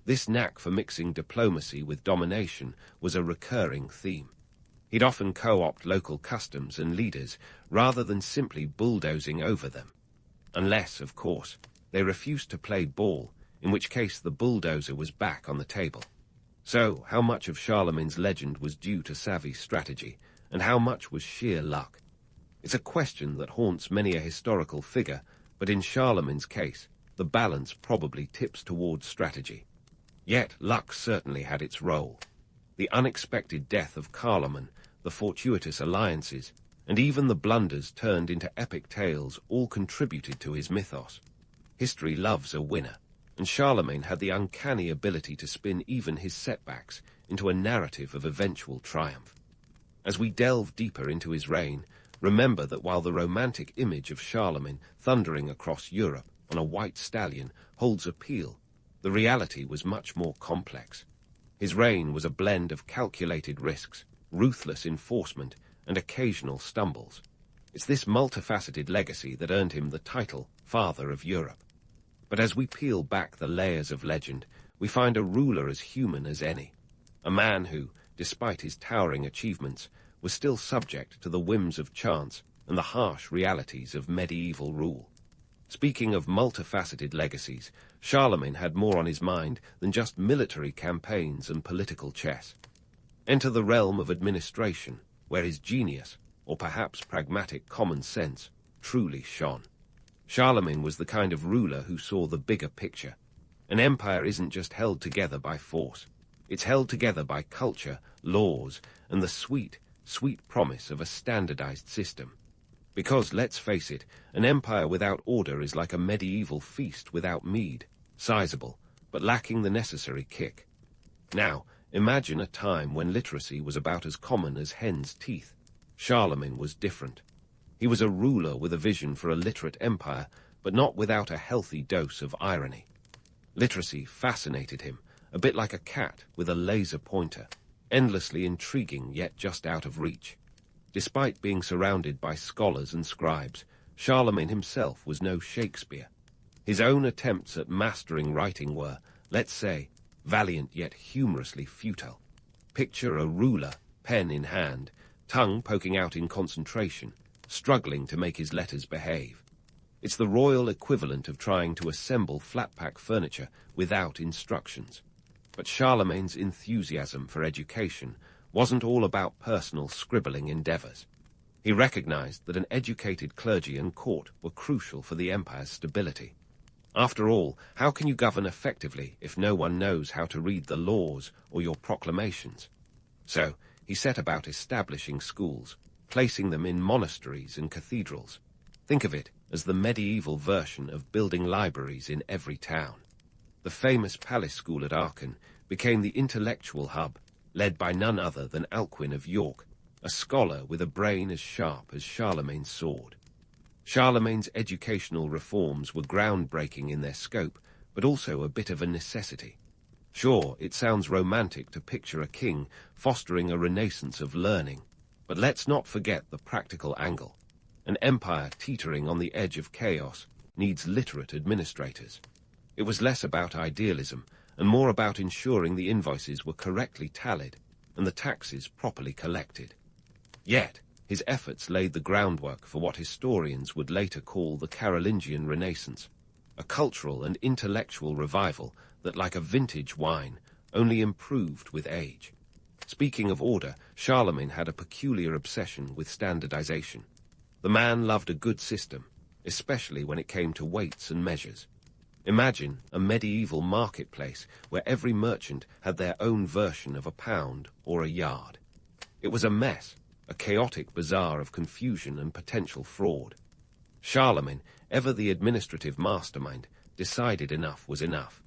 This knack for mixing diplomacy with domination was a recurring theme. He'd often co-opt local customs and leaders rather than simply bulldozing over them. Unless, of course, they refused to play ball, in which case the bulldozer was back on the table. So, how much of Charlemagne's legend was due to savvy strategy, and how much was sheer luck? It's a question that haunts many a historical figure, but in Charlemagne's case, the balance probably tips towards strategy. Yet luck certainly had its role. The unexpected death of Carloman, the fortuitous alliances, and even the blunders turned into epic tales all contributed to his mythos. History loves a winner, and Charlemagne had the uncanny ability to spin even his setbacks into a narrative of eventual triumph. As we delve deeper into his reign, remember that while the romantic image of Charlemagne thundering across Europe on a white stallion holds appeal, the reality was much more complex. His reign was a blend of calculated risks, ruthless enforcement, and occasional stumbles. It's this multifaceted legacy that earned him the title Father of Europe. But as we peel back the layers of legend, we find a ruler as human as any. A man who, despite his towering achievements, was still subject to the whims of chance and the harsh realities of medieval rule. Speaking of multifaceted legacies, Charlemagne had more on his mind than just military campaigns and political chess. Enter the realm of administration, where his genius, or perhaps pragmatic common sense, truly shone. Charlemagne was the kind of ruler who saw the bigger picture. An empire isn't just held together by force. It's held together by culture, laws, and the sweet promise of a standardized system. Because, let's face it, an empire without order is like a medieval feast without mead, sizable, but lacking the necessary kick. Now, imagine a time when literacy was about as common as hen's teeth. Charlemagne was different. He was a ruler with a vision for a literate empire, but not without a healthy dose of irony. Literacy fascinated him, a bit like a cat with a laser pointer, endlessly intriguing yet just out of reach. Despite being surrounded by scholars and scribes, Charlemagne himself was no Shakespeare. His own attempts at mastering writing were, let's say, valiant yet humorously futile. Picture a ruler, pen in hand, tongue poking out in concentration, struggling to make his letters behave. It's the royal equivalent of trying to assemble flat-pack furniture without instructions. But Charlemagne's enthusiasm for education wasn't all about personal scribbling endeavors. He recognized that an educated clergy and court were crucial for the empire's stability. After all, how can you govern effectively if no one knows how to read the laws or your proclamations? So, he set about establishing schools, placing them in monasteries and cathedrals. Think of it as the medieval version of building libraries in every town. The famous palace school at Aachen became the intellectual hub, led by none other than Alcuin of York, a scholar with a brain as sharp as Charlemagne's sword. Charlemagne's educational reforms were groundbreaking in their scope, but also a bit of a necessity. Sure, it sounds romantic to picture a king fostering a renaissance of learning, but let's not forget the practical angle. An empire teetering on the edge of chaos needs literate administrators. It was less about idealism and more about ensuring the invoices were correctly tallied and the taxes properly collected. Yet, his efforts laid the groundwork for what historians would later call the Carolingian Renaissance, a cultural and intellectual revival that, like a vintage wine, only improved with age. Speaking of order, Charlemagne had a peculiar obsession with standardization. The man loved a good system, especially when it came to weights and measures. Imagine a medieval marketplace where every merchant had their own version of a pound or a yard. It was a mess, a chaotic bazaar of confusion and potential fraud. Charlemagne, ever the administrative mastermind, decided enough was enough.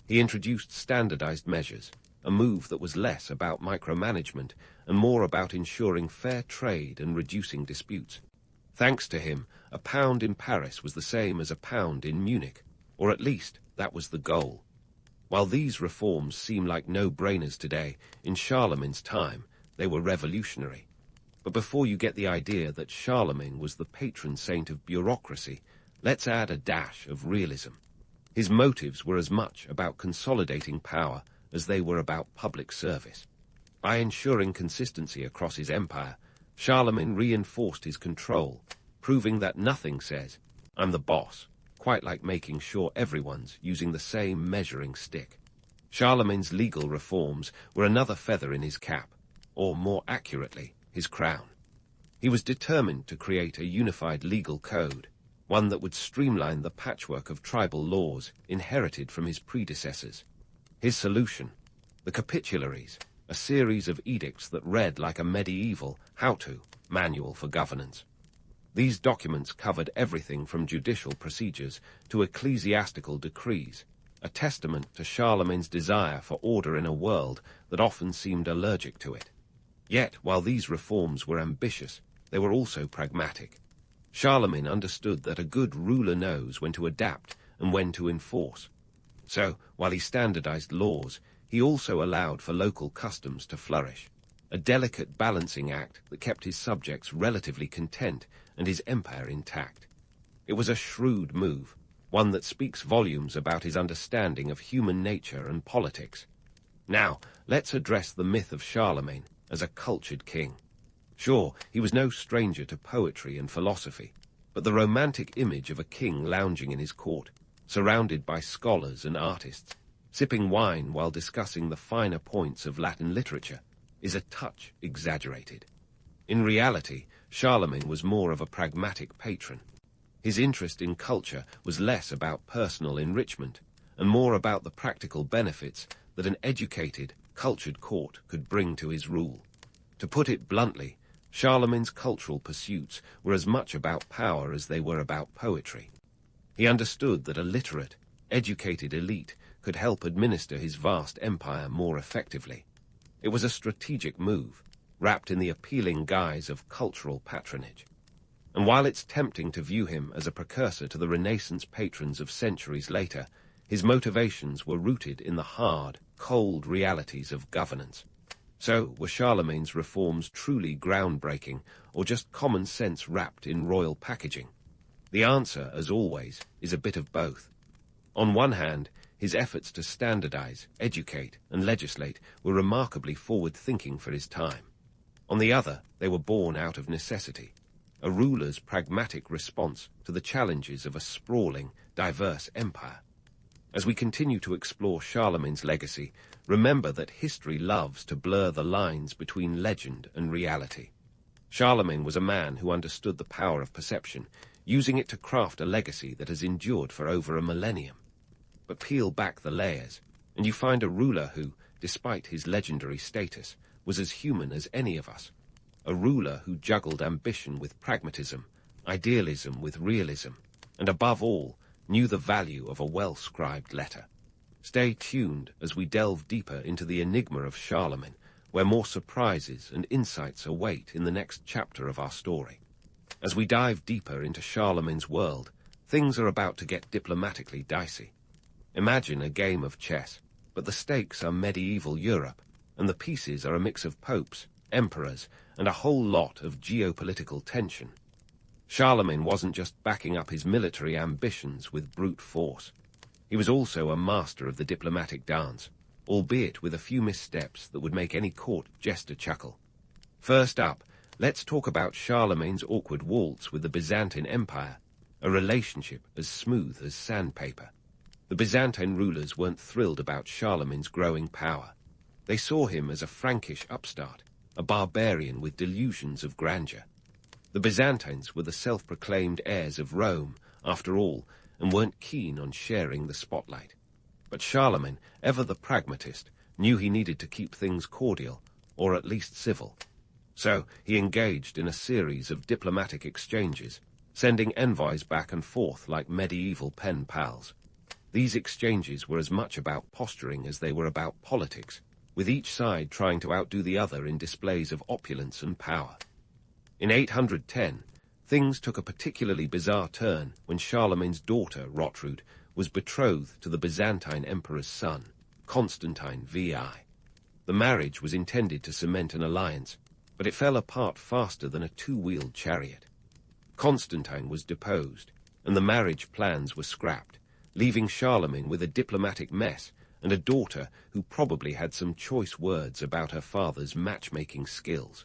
He introduced standardized measures, a move that was less about micromanagement and more about ensuring fair trade and reducing disputes. Thanks to him, a pound in Paris was the same as a pound in Munich, or at least that was the goal. While these reforms seem like no-brainers today, in Charlemagne's time, they were revolutionary. But before you get the idea that Charlemagne was the patron saint of bureaucracy, let's add a dash of realism. His motives were as much about consolidating power as they were about public service. By ensuring consistency across his empire, Charlemagne reinforced his control, proving that nothing says, "I'm the boss," quite like making sure everyone's using the same measuring stick. Charlemagne's legal reforms were another feather in his cap, or more accurately, his crown. He was determined to create a unified legal code, one that would streamline the patchwork of tribal laws inherited from his predecessors. His solution, the Capitularies, a series of edicts that read like a medieval how-to manual for governance. These documents covered everything from judicial procedures to ecclesiastical decrees, a testament to Charlemagne's desire for order in a world that often seemed allergic to it. Yet, while these reforms were ambitious, they were also pragmatic. Charlemagne understood that a good ruler knows when to adapt and when to enforce. So, while he standardized laws, he also allowed for local customs to flourish, a delicate balancing act that kept his subjects relatively content and his empire intact. It was a shrewd move, one that speaks volumes about his understanding of human nature and politics. Now, let's address the myth of Charlemagne as a cultured king. Sure, he was no stranger to poetry and philosophy, but the romantic image of a king lounging in his court, surrounded by scholars and artists, sipping wine while discussing the finer points of Latin literature, is a touch exaggerated. In reality, Charlemagne was more of a pragmatic patron. His interest in culture was less about personal enrichment and more about the practical benefits that an educated, cultured court could bring to his rule. To put it bluntly, Charlemagne's cultural pursuits were as much about power as they were about poetry. He understood that a literate, educated elite could help administer his vast empire more effectively. It was a strategic move, wrapped in the appealing guise of cultural patronage. And while it's tempting to view him as a precursor to the Renaissance patrons of centuries later, his motivations were rooted in the hard, cold realities of governance. So, were Charlemagne's reforms truly groundbreaking, or just common sense wrapped in royal packaging? The answer, as always, is a bit of both. On one hand, his efforts to standardize, educate, and legislate were remarkably forward-thinking for his time. On the other, they were born out of necessity, a ruler's pragmatic response to the challenges of a sprawling, diverse empire. As we continue to explore Charlemagne's legacy, remember that history loves to blur the lines between legend and reality. Charlemagne was a man who understood the power of perception, using it to craft a legacy that has endured for over a millennium. But peel back the layers, and you find a ruler who, despite his legendary status, was as human as any of us. A ruler who juggled ambition with pragmatism, idealism with realism, and above all, knew the value of a well-scribed letter. Stay tuned as we delve deeper into the enigma of Charlemagne, where more surprises and insights await in the next chapter of our story. As we dive deeper into Charlemagne's world, things are about to get diplomatically dicey. Imagine a game of chess, but the stakes are medieval Europe, and the pieces are a mix of popes, emperors, and a whole lot of geopolitical tension. Charlemagne wasn't just backing up his military ambitions with brute force. He was also a master of the diplomatic dance, albeit with a few missteps that would make any court jester chuckle. First up, let's talk about Charlemagne's awkward waltz with the Byzantine Empire, a relationship as smooth as sandpaper. The Byzantine rulers weren't thrilled about Charlemagne's growing power. They saw him as a Frankish upstart, a barbarian with delusions of grandeur. The Byzantines were the self-proclaimed heirs of Rome, after all, and weren't keen on sharing the spotlight. But Charlemagne, ever the pragmatist, knew he needed to keep things cordial, or at least civil. So he engaged in a series of diplomatic exchanges, sending envoys back and forth like medieval pen pals. These exchanges were as much about posturing as they were about politics, with each side trying to outdo the other in displays of opulence and power. In 810, Things took a particularly bizarre turn when Charlemagne's daughter, Rotrud, was betrothed to the Byzantine emperor's son, Constantine VI. The marriage was intended to cement an alliance, but it fell apart faster than a two-wheeled chariot. Constantine was deposed, and the marriage plans were scrapped, leaving Charlemagne with a diplomatic mess and a daughter who probably had some choice words about her father's matchmaking skills.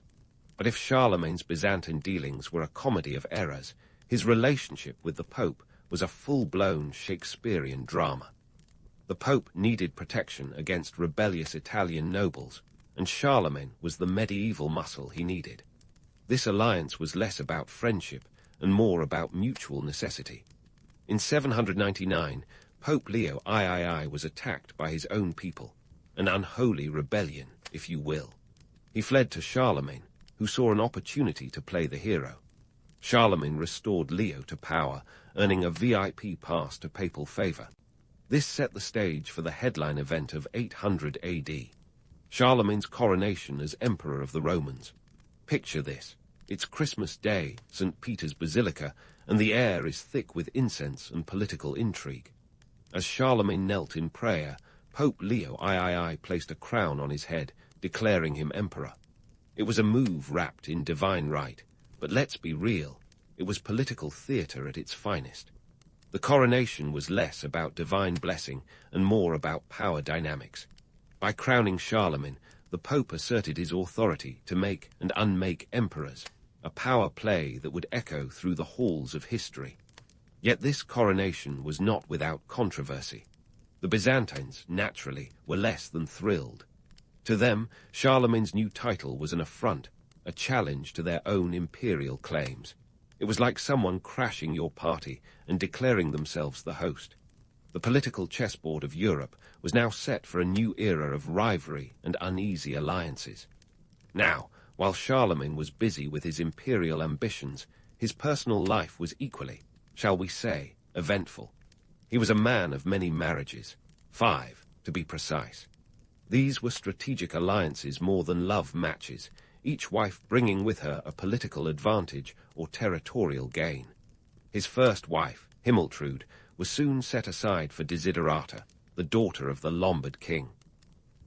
But if Charlemagne's Byzantine dealings were a comedy of errors, his relationship with the Pope was a full-blown Shakespearean drama. The Pope needed protection against rebellious Italian nobles, and Charlemagne was the medieval muscle he needed. This alliance was less about friendship and more about mutual necessity. In 799, Pope Leo III was attacked by his own people, an unholy rebellion, if you will. He fled to Charlemagne, who saw an opportunity to play the hero. Charlemagne restored Leo to power, earning a VIP pass to papal favor. This set the stage for the headline event of 800 AD, Charlemagne's coronation as Emperor of the Romans. Picture this. It's Christmas Day, St. Peter's Basilica, and the air is thick with incense and political intrigue. As Charlemagne knelt in prayer, Pope Leo III placed a crown on his head, declaring him emperor. It was a move wrapped in divine right, but let's be real, it was political theater at its finest. The coronation was less about divine blessing and more about power dynamics. By crowning Charlemagne, the Pope asserted his authority to make and unmake emperors, a power play that would echo through the halls of history. Yet this coronation was not without controversy. The Byzantines, naturally, were less than thrilled. To them, Charlemagne's new title was an affront, a challenge to their own imperial claims. It was like someone crashing your party and declaring themselves the host. The political chessboard of Europe was now set for a new era of rivalry and uneasy alliances. Now, while Charlemagne was busy with his imperial ambitions, his personal life was equally, shall we say, eventful. He was a man of many marriages, 5, to be precise. These were strategic alliances more than love matches, each wife bringing with her a political advantage or territorial gain. His first wife, Himiltrud, was soon set aside for Desiderata, the daughter of the Lombard king.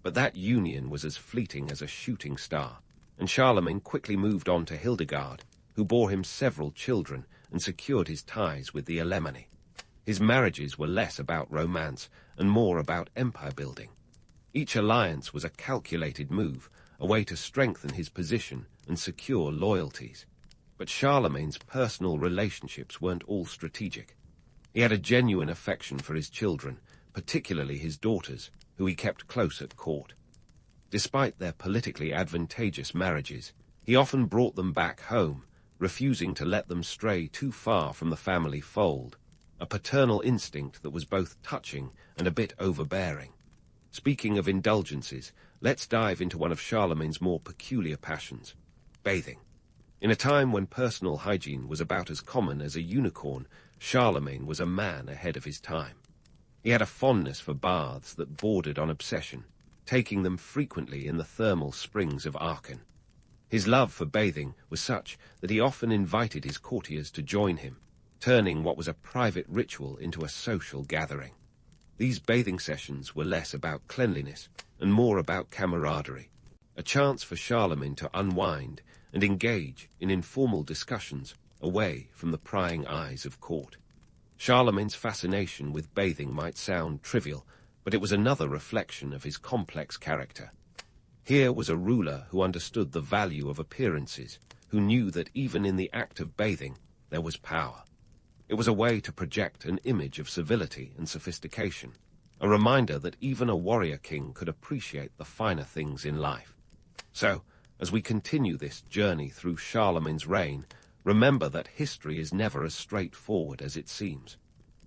But that union was as fleeting as a shooting star, and Charlemagne quickly moved on to Hildegard, who bore him several children and secured his ties with the Alemanni. His marriages were less about romance and more about empire building. Each alliance was a calculated move, a way to strengthen his position and secure loyalties. But Charlemagne's personal relationships weren't all strategic. He had a genuine affection for his children, particularly his daughters, who he kept close at court. Despite their politically advantageous marriages, he often brought them back home, refusing to let them stray too far from the family fold, a paternal instinct that was both touching and a bit overbearing. Speaking of indulgences, let's dive into one of Charlemagne's more peculiar passions, bathing. In a time when personal hygiene was about as common as a unicorn, Charlemagne was a man ahead of his time. He had a fondness for baths that bordered on obsession, taking them frequently in the thermal springs of Aachen. His love for bathing was such that he often invited his courtiers to join him, turning what was a private ritual into a social gathering. These bathing sessions were less about cleanliness and more about camaraderie, a chance for Charlemagne to unwind and engage in informal discussions away from the prying eyes of court. Charlemagne's fascination with bathing might sound trivial, but it was another reflection of his complex character. Here was a ruler who understood the value of appearances, who knew that even in the act of bathing there was power. It was a way to project an image of civility and sophistication, a reminder that even a warrior king could appreciate the finer things in life. So, as we continue this journey through Charlemagne's reign, remember that history is never as straightforward as it seems.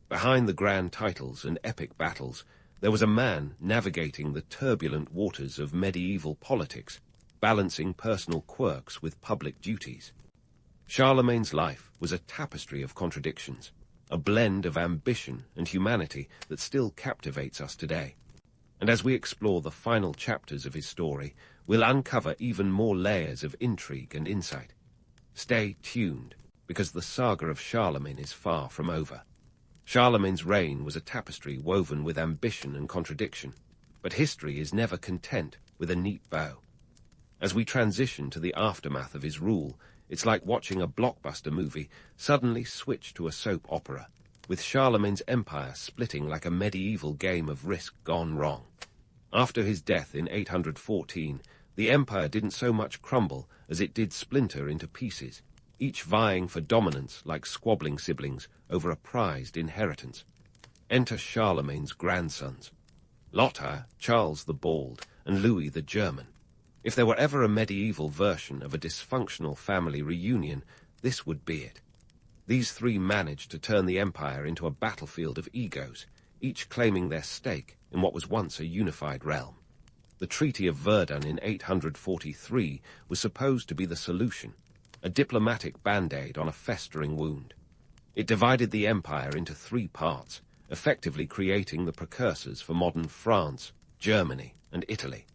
Behind the grand titles and epic battles, there was a man navigating the turbulent waters of medieval politics, balancing personal quirks with public duties. Charlemagne's life was a tapestry of contradictions, a blend of ambition and humanity that still captivates us today. And as we explore the final chapters of his story, we'll uncover even more layers of intrigue and insight. Stay tuned, because the saga of Charlemagne is far from over. Charlemagne's reign was a tapestry woven with ambition and contradiction, but history is never content with a neat bow. As we transition to the aftermath of his rule, it's like watching a blockbuster movie suddenly switch to a soap opera, with Charlemagne's empire splitting like a medieval game of Risk gone wrong. After his death in 814, the empire didn't so much crumble as it did splinter into pieces, each vying for dominance like squabbling siblings over a prized inheritance. Enter Charlemagne's grandsons, Lothair, Charles the Bald, and Louis the German. If there were ever a medieval version of a dysfunctional family reunion, this would be it. These three managed to turn the empire into a battlefield of egos, each claiming their stake in what was once a unified realm. The Treaty of Verdun in 843 was supposed to be the solution, a diplomatic band-aid on a festering wound. It divided the empire into three parts, effectively creating the precursors for modern France, Germany, and Italy.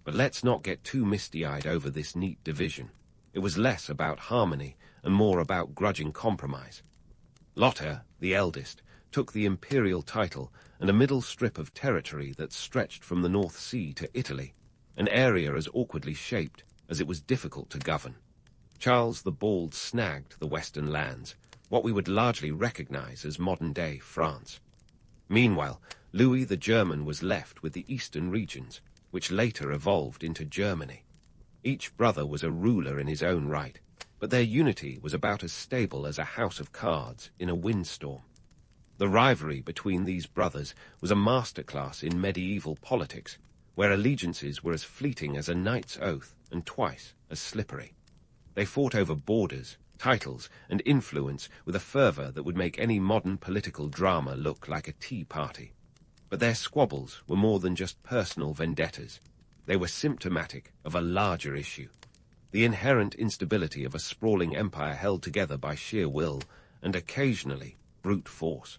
But let's not get too misty-eyed over this neat division. It was less about harmony and more about grudging compromise. Lothair, the eldest, took the imperial title and a middle strip of territory that stretched from the North Sea to Italy, an area as awkwardly shaped as it was difficult to govern. Charles the Bald snagged the western lands, what we would largely recognize as modern-day France. Meanwhile, Louis the German was left with the eastern regions, which later evolved into Germany. Each brother was a ruler in his own right, but their unity was about as stable as a house of cards in a windstorm. The rivalry between these brothers was a masterclass in medieval politics, where allegiances were as fleeting as a knight's oath and twice as slippery. They fought over borders, titles, and influence with a fervor that would make any modern political drama look like a tea party. But their squabbles were more than just personal vendettas. They were symptomatic of a larger issue, the inherent instability of a sprawling empire held together by sheer will and occasionally brute force.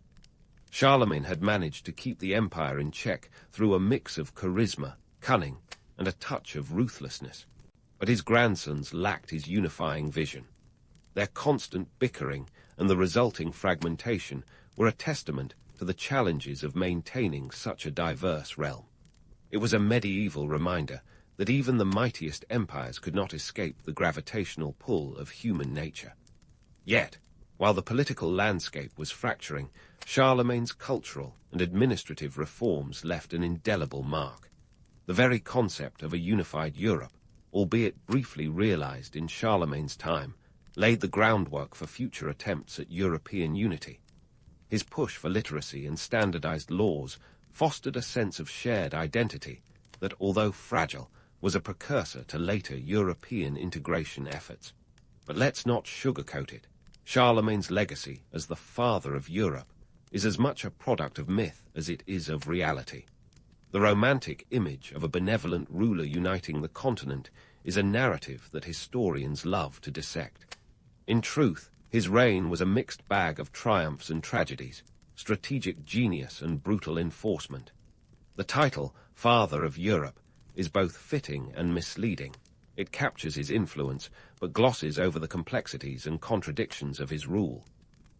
Charlemagne had managed to keep the empire in check through a mix of charisma, cunning, and a touch of ruthlessness. But his grandsons lacked his unifying vision. Their constant bickering and the resulting fragmentation were a testament to the challenges of maintaining such a diverse realm. It was a medieval reminder that even the mightiest empires could not escape the gravitational pull of human nature. Yet, while the political landscape was fracturing, Charlemagne's cultural and administrative reforms left an indelible mark. The very concept of a unified Europe, albeit briefly realized in Charlemagne's time, laid the groundwork for future attempts at European unity. His push for literacy and standardized laws fostered a sense of shared identity that, although fragile, was a precursor to later European integration efforts. But let's not sugarcoat it. Charlemagne's legacy as the father of Europe is as much a product of myth as it is of reality. The romantic image of a benevolent ruler uniting the continent is a narrative that historians love to dissect. In truth, his reign was a mixed bag of triumphs and tragedies, strategic genius and brutal enforcement. The title, Father of Europe, is both fitting and misleading. It captures his influence, but glosses over the complexities and contradictions of his rule.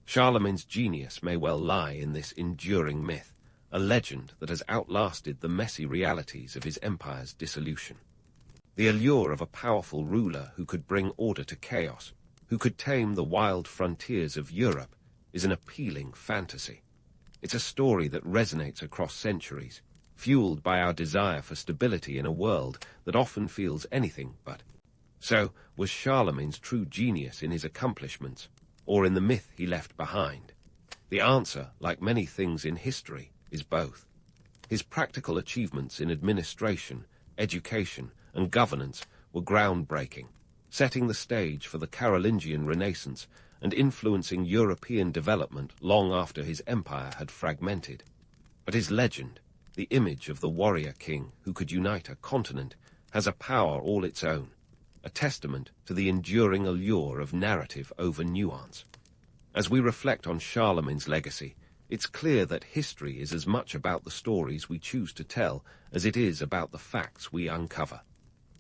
Charlemagne's genius may well lie in this enduring myth, a legend that has outlasted the messy realities of his empire's dissolution. The allure of a powerful ruler who could bring order to chaos, who could tame the wild frontiers of Europe, is an appealing fantasy. It's a story that resonates across centuries, fueled by our desire for stability in a world that often feels anything but. So, was Charlemagne's true genius in his accomplishments, or in the myth he left behind? The answer, like many things in history, is both. His practical achievements in administration, education, and governance were groundbreaking, setting the stage for the Carolingian Renaissance and influencing European development long after his empire had fragmented. But his legend, the image of the warrior king who could unite a continent, has a power all its own, a testament to the enduring allure of narrative over nuance. As we reflect on Charlemagne's legacy, it's clear that history is as much about the stories we choose to tell as it is about the facts we uncover.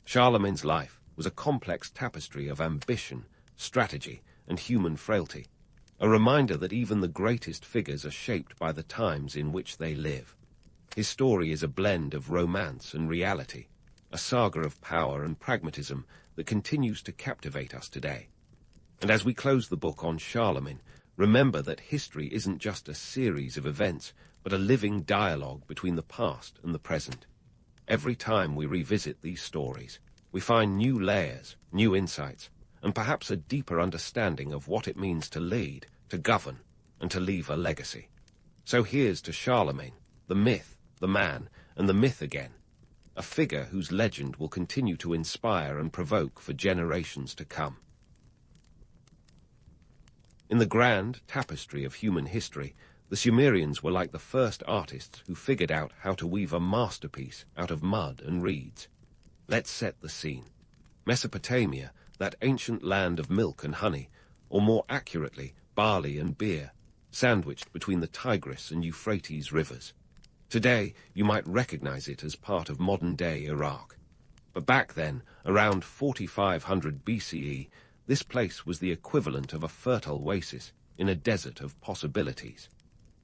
Charlemagne's life was a complex tapestry of ambition, strategy, and human frailty, a reminder that even the greatest figures are shaped by the times in which they live. His story is a blend of romance and reality, a saga of power and pragmatism that continues to captivate us today. And as we close the book on Charlemagne, remember that history isn't just a series of events, but a living dialogue between the past and the present. Every time we revisit these stories, we find new layers, new insights, and perhaps a deeper understanding of what it means to lead, to govern, and to leave a legacy. So here's to Charlemagne, the myth, the man, and the myth again, a figure whose legend will continue to inspire and provoke for generations to come. In the grand tapestry of human history, the Sumerians were like the first artists who figured out how to weave a masterpiece out of mud and reeds. Let's set the scene. Mesopotamia, that ancient land of milk and honey, or more accurately, barley and beer, sandwiched between the Tigris and Euphrates rivers. Today, you might recognize it as part of modern-day Iraq. But back then, around 4500 BCE, this place was the equivalent of a fertile oasis in a desert of possibilities.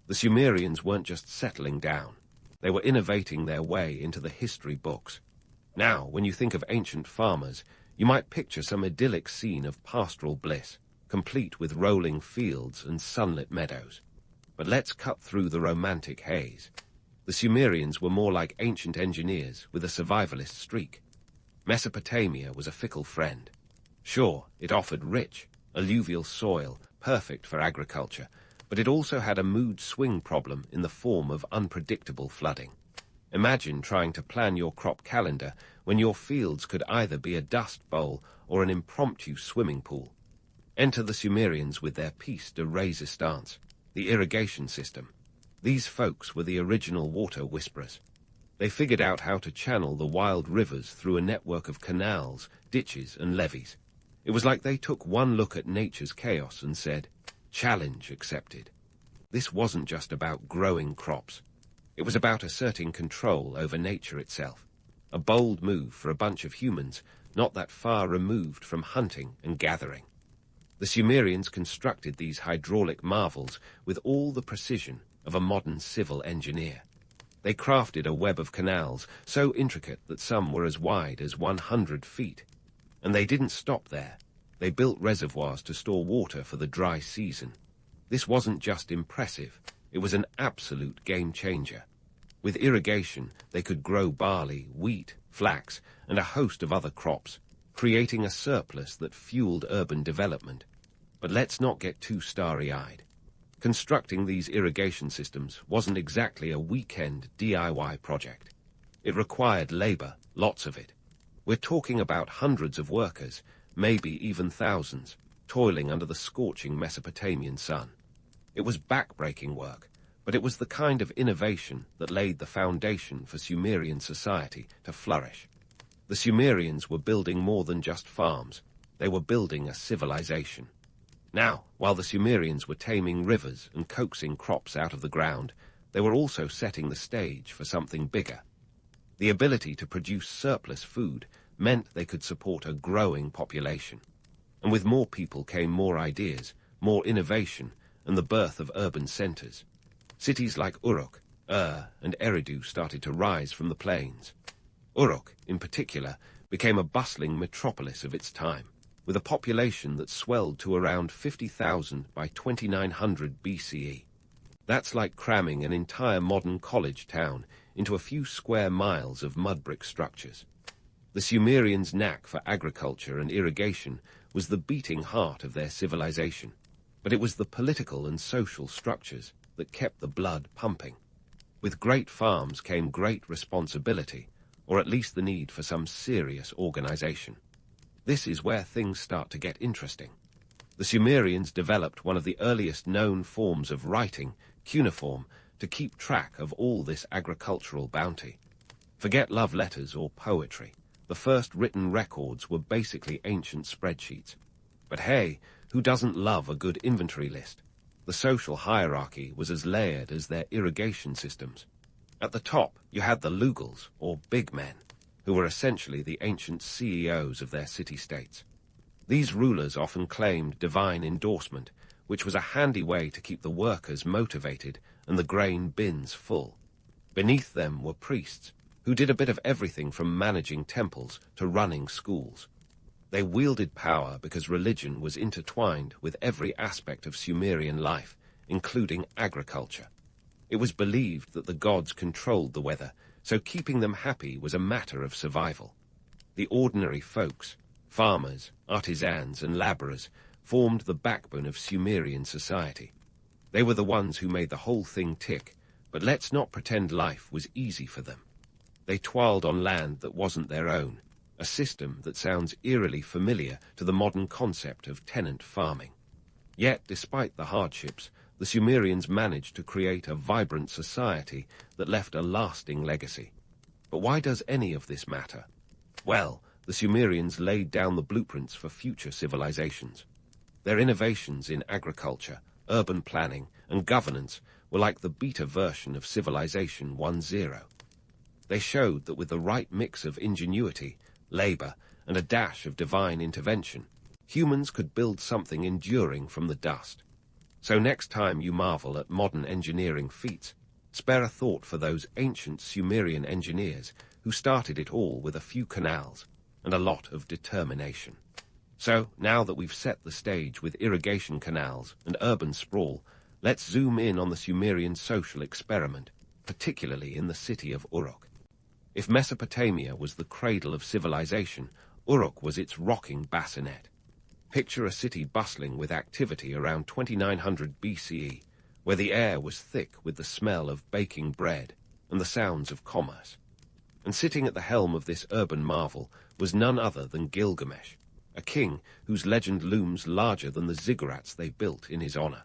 The Sumerians weren't just settling down. They were innovating their way into the history books. Now, when you think of ancient farmers, you might picture some idyllic scene of pastoral bliss, complete with rolling fields and sunlit meadows. But let's cut through the romantic haze. The Sumerians were more like ancient engineers with a survivalist streak. Mesopotamia was a fickle friend. Sure, it offered rich, alluvial soil, perfect for agriculture, but it also had a mood swing problem in the form of unpredictable flooding. Imagine trying to plan your crop calendar when your fields could either be a dust bowl or an impromptu swimming pool. Enter the Sumerians with their piece de resistance, the irrigation system. These folks were the original water whisperers. They figured out how to channel the wild rivers through a network of canals, ditches, and levees. It was like they took one look at nature's chaos and said, "Challenge accepted." This wasn't just about growing crops. It was about asserting control over nature itself. A bold move for a bunch of humans not that far removed from hunting and gathering. The Sumerians constructed these hydraulic marvels with all the precision of a modern civil engineer. They crafted a web of canals so intricate that some were as wide as 100 feet. And they didn't stop there. They built reservoirs to store water for the dry season. This wasn't just impressive, it was an absolute game changer. With irrigation, they could grow barley, wheat, flax, and a host of other crops, creating a surplus that fueled urban development. But let's not get too starry-eyed. Constructing these irrigation systems wasn't exactly a weekend DIY project. It required labor, lots of it. We're talking about hundreds of workers, maybe even thousands, toiling under the scorching Mesopotamian sun. It was back-breaking work, but it was the kind of innovation that laid the foundation for Sumerian society to flourish. The Sumerians were building more than just farms. They were building a civilization. Now, while the Sumerians were taming rivers and coaxing crops out of the ground, they were also setting the stage for something bigger. The ability to produce surplus food meant they could support a growing population. And with more people came more ideas, more innovation, and the birth of urban centers. Cities like Uruk, and Eridu started to rise from the plains. Uruk, in particular, became a bustling metropolis of its time, with a population that swelled to around 50,000 by 2900 BCE. That's like cramming an entire modern college town into a few square miles of mud brick structures. The Sumerians' knack for agriculture and irrigation was the beating heart of their civilization, but it was the political and social structures that kept the blood pumping. With great farms came great responsibility, or at least the need for some serious organization. This is where things start to get interesting. The Sumerians developed one of the earliest known forms of writing, cuneiform, to keep track of all this agricultural bounty. Forget love letters or poetry. The first written records were basically ancient spreadsheets. But hey, who doesn't love a good inventory list? The social hierarchy was as layered as their irrigation systems. At the top, you had the Lugals, or big men, who were essentially the ancient CEOs of their city-states. These rulers often claimed divine endorsement, which was a handy way to keep the workers motivated and the grain bins full. Beneath them were priests, who did a bit of everything from managing temples to running schools. They wielded power because religion was intertwined with every aspect of Sumerian life, including agriculture. It was believed that the gods controlled the weather, so keeping them happy was a matter of survival. The ordinary folks, farmers, artisans, and laborers, formed the backbone of Sumerian society. They were the ones who made the whole thing tick, but let's not pretend life was easy for them. They toiled on land that wasn't their own, a system that sounds eerily familiar to the modern concept of tenant farming. Yet, despite the hardships, the Sumerians managed to create a vibrant society that left a lasting legacy. But why does any of this matter? Well, the Sumerians laid down the blueprints for future civilizations. Their innovations in agriculture, urban planning, and governance were like the beta version of Civilization 1.0. They showed that with the right mix of ingenuity, labor, and a dash of divine intervention, humans could build something enduring from the dust. So next time you marvel at modern engineering feats, spare a thought for those ancient Sumerian engineers who started it all with a few canals and a lot of determination. So, now that we've set the stage with irrigation canals and urban sprawl, let's zoom in on the Sumerian social experiment, particularly in the city of Uruk. If Mesopotamia was the cradle of civilization, Uruk was its rocking bassinet. Picture a city bustling with activity around 2900 BCE, where the air was thick with the smell of baking bread and the sounds of commerce. And sitting at the helm of this urban marvel was none other than Gilgamesh, a king whose legend looms larger than the ziggurats they built in his honor.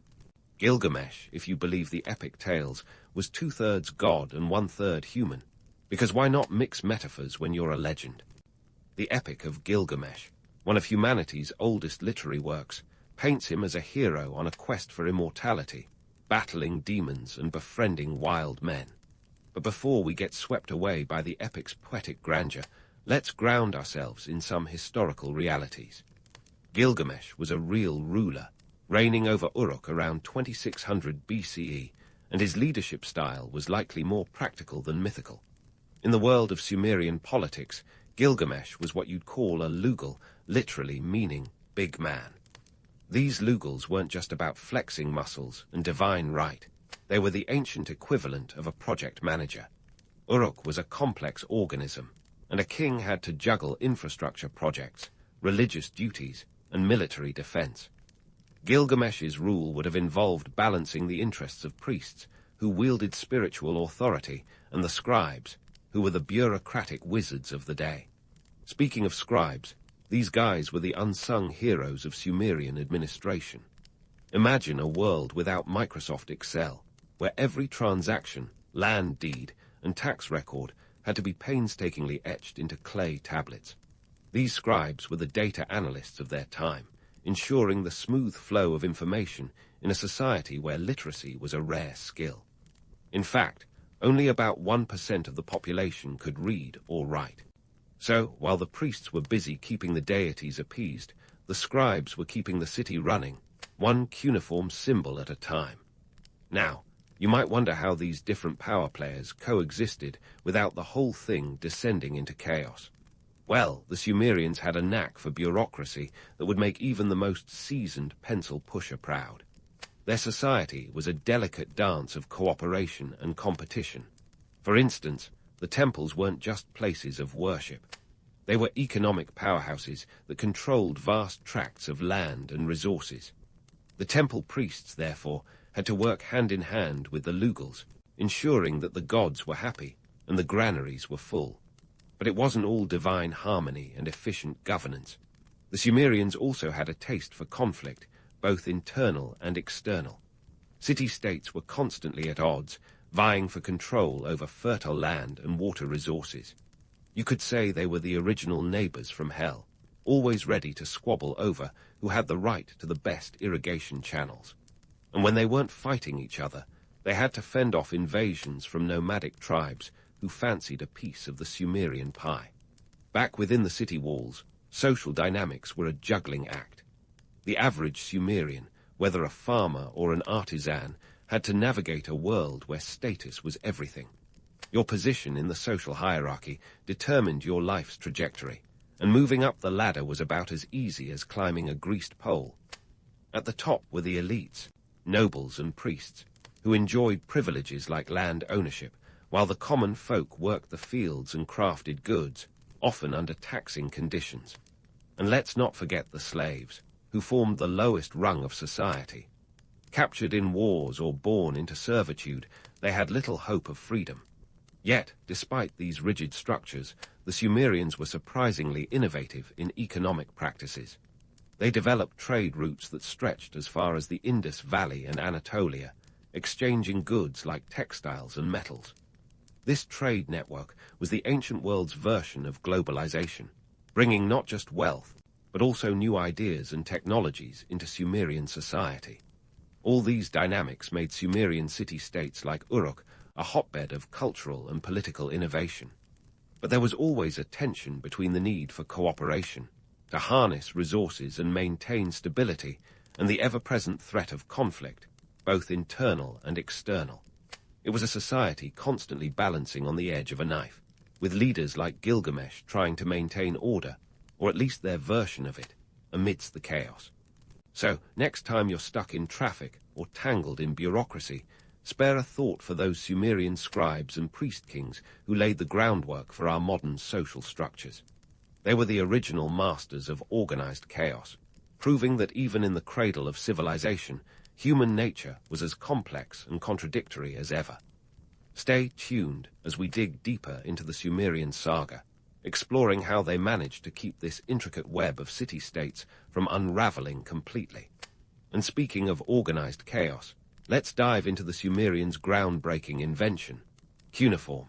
Gilgamesh, if you believe the epic tales, was 2/3 god and 1/3 human, because why not mix metaphors when you're a legend? The Epic of Gilgamesh, one of humanity's oldest literary works, paints him as a hero on a quest for immortality, battling demons and befriending wild men. But before we get swept away by the epic's poetic grandeur, let's ground ourselves in some historical realities. Gilgamesh was a real ruler, reigning over Uruk around 2600 BCE, and his leadership style was likely more practical than mythical. In the world of Sumerian politics, Gilgamesh was what you'd call a lugal, literally meaning big man. These lugals weren't just about flexing muscles and divine right. They were the ancient equivalent of a project manager. Uruk was a complex organism, and a king had to juggle infrastructure projects, religious duties, and military defense. Gilgamesh's rule would have involved balancing the interests of priests, who wielded spiritual authority, and the scribes, who were the bureaucratic wizards of the day. Speaking of scribes, these guys were the unsung heroes of Sumerian administration. Imagine a world without Microsoft Excel, where every transaction, land deed, and tax record had to be painstakingly etched into clay tablets. These scribes were the data analysts of their time, ensuring the smooth flow of information in a society where literacy was a rare skill. In fact, only about 1% of the population could read or write. So, while the priests were busy keeping the deities appeased, the scribes were keeping the city running, one cuneiform symbol at a time. Now, you might wonder how these different power players coexisted without the whole thing descending into chaos. Well, the Sumerians had a knack for bureaucracy that would make even the most seasoned pencil pusher proud. Their society was a delicate dance of cooperation and competition. For instance, the temples weren't just places of worship. They were economic powerhouses that controlled vast tracts of land and resources. The temple priests, therefore, had to work hand in hand with the lugals, ensuring that the gods were happy and the granaries were full. But it wasn't all divine harmony and efficient governance. The Sumerians also had a taste for conflict, both internal and external. City-states were constantly at odds, vying for control over fertile land and water resources. You could say they were the original neighbors from hell, always ready to squabble over who had the right to the best irrigation channels. And when they weren't fighting each other, they had to fend off invasions from nomadic tribes who fancied a piece of the Sumerian pie. Back within the city walls, Social dynamics were a juggling act. The average Sumerian, whether a farmer or an artisan, had to navigate a world where status was everything. Your position in the social hierarchy determined your life's trajectory, and moving up the ladder was about as easy as climbing a greased pole. At the top were the elites, nobles and priests, who enjoyed privileges like land ownership, while the common folk worked the fields and crafted goods, often under taxing conditions. And let's not forget the slaves, who formed the lowest rung of society. Captured in wars or born into servitude, they had little hope of freedom. Yet, despite these rigid structures, the Sumerians were surprisingly innovative in economic practices. They developed trade routes that stretched as far as the Indus Valley and Anatolia, exchanging goods like textiles and metals. This trade network was the ancient world's version of globalization, bringing not just wealth, but also new ideas and technologies into Sumerian society. All these dynamics made Sumerian city-states like Uruk a hotbed of cultural and political innovation. But there was always a tension between the need for cooperation, to harness resources and maintain stability, and the ever-present threat of conflict, both internal and external. It was a society constantly balancing on the edge of a knife, with leaders like Gilgamesh trying to maintain order, or at least their version of it, amidst the chaos. So, next time you're stuck in traffic or tangled in bureaucracy, spare a thought for those Sumerian scribes and priest kings who laid the groundwork for our modern social structures. They were the original masters of organized chaos, proving that even in the cradle of civilization, human nature was as complex and contradictory as ever. Stay tuned as we dig deeper into the Sumerian saga, exploring how they managed to keep this intricate web of city-states from unraveling completely. And speaking of organized chaos, let's dive into the Sumerians' groundbreaking invention, cuneiform.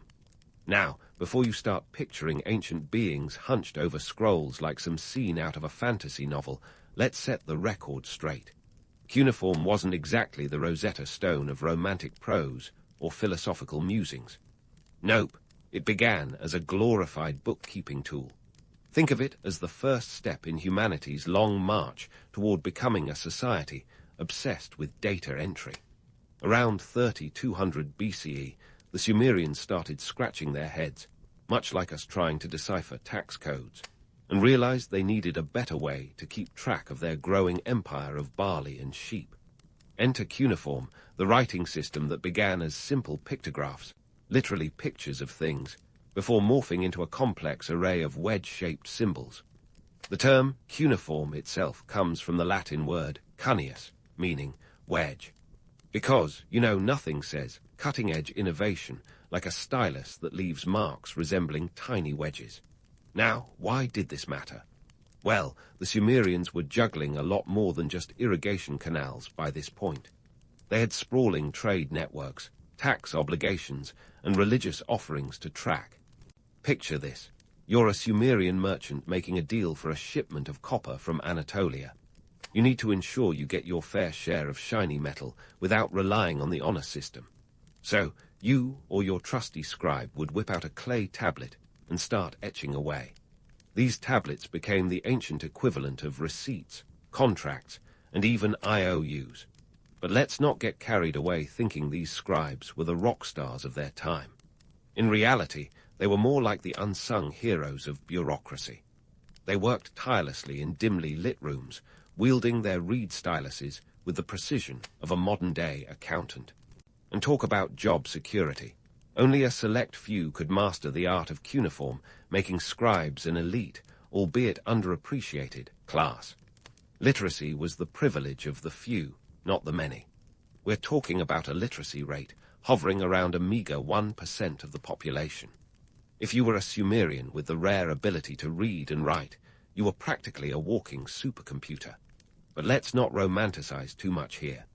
Now, before you start picturing ancient beings hunched over scrolls like some scene out of a fantasy novel, let's set the record straight. Cuneiform wasn't exactly the Rosetta Stone of romantic prose or philosophical musings. Nope, it began as a glorified bookkeeping tool. Think of it as the first step in humanity's long march toward becoming a society obsessed with data entry. Around 3200 BCE, the Sumerians started scratching their heads, much like us trying to decipher tax codes, and realized they needed a better way to keep track of their growing empire of barley and sheep. Enter cuneiform, the writing system that began as simple pictographs, literally pictures of things, before morphing into a complex array of wedge-shaped symbols. The term cuneiform itself comes from the Latin word cuneus, meaning wedge. Because, nothing says cutting-edge innovation like a stylus that leaves marks resembling tiny wedges. Now, why did this matter? Well, the Sumerians were juggling a lot more than just irrigation canals by this point. They had sprawling trade networks, tax obligations, and religious offerings to track. Picture this. You're a Sumerian merchant making a deal for a shipment of copper from Anatolia. You need to ensure you get your fair share of shiny metal without relying on the honor system. So, you or your trusty scribe would whip out a clay tablet and start etching away. These tablets became the ancient equivalent of receipts, contracts, and even IOUs. But let's not get carried away thinking these scribes were the rock stars of their time. In reality, they were more like the unsung heroes of bureaucracy. They worked tirelessly in dimly lit rooms, wielding their reed styluses with the precision of a modern-day accountant. And talk about job security. Only a select few could master the art of cuneiform, making scribes an elite, albeit underappreciated, class. Literacy was the privilege of the few, not the many. We're talking about a literacy rate hovering around a meager 1% of the population. If you were a Sumerian with the rare ability to read and write, you were practically a walking supercomputer. But let's not romanticize too much here.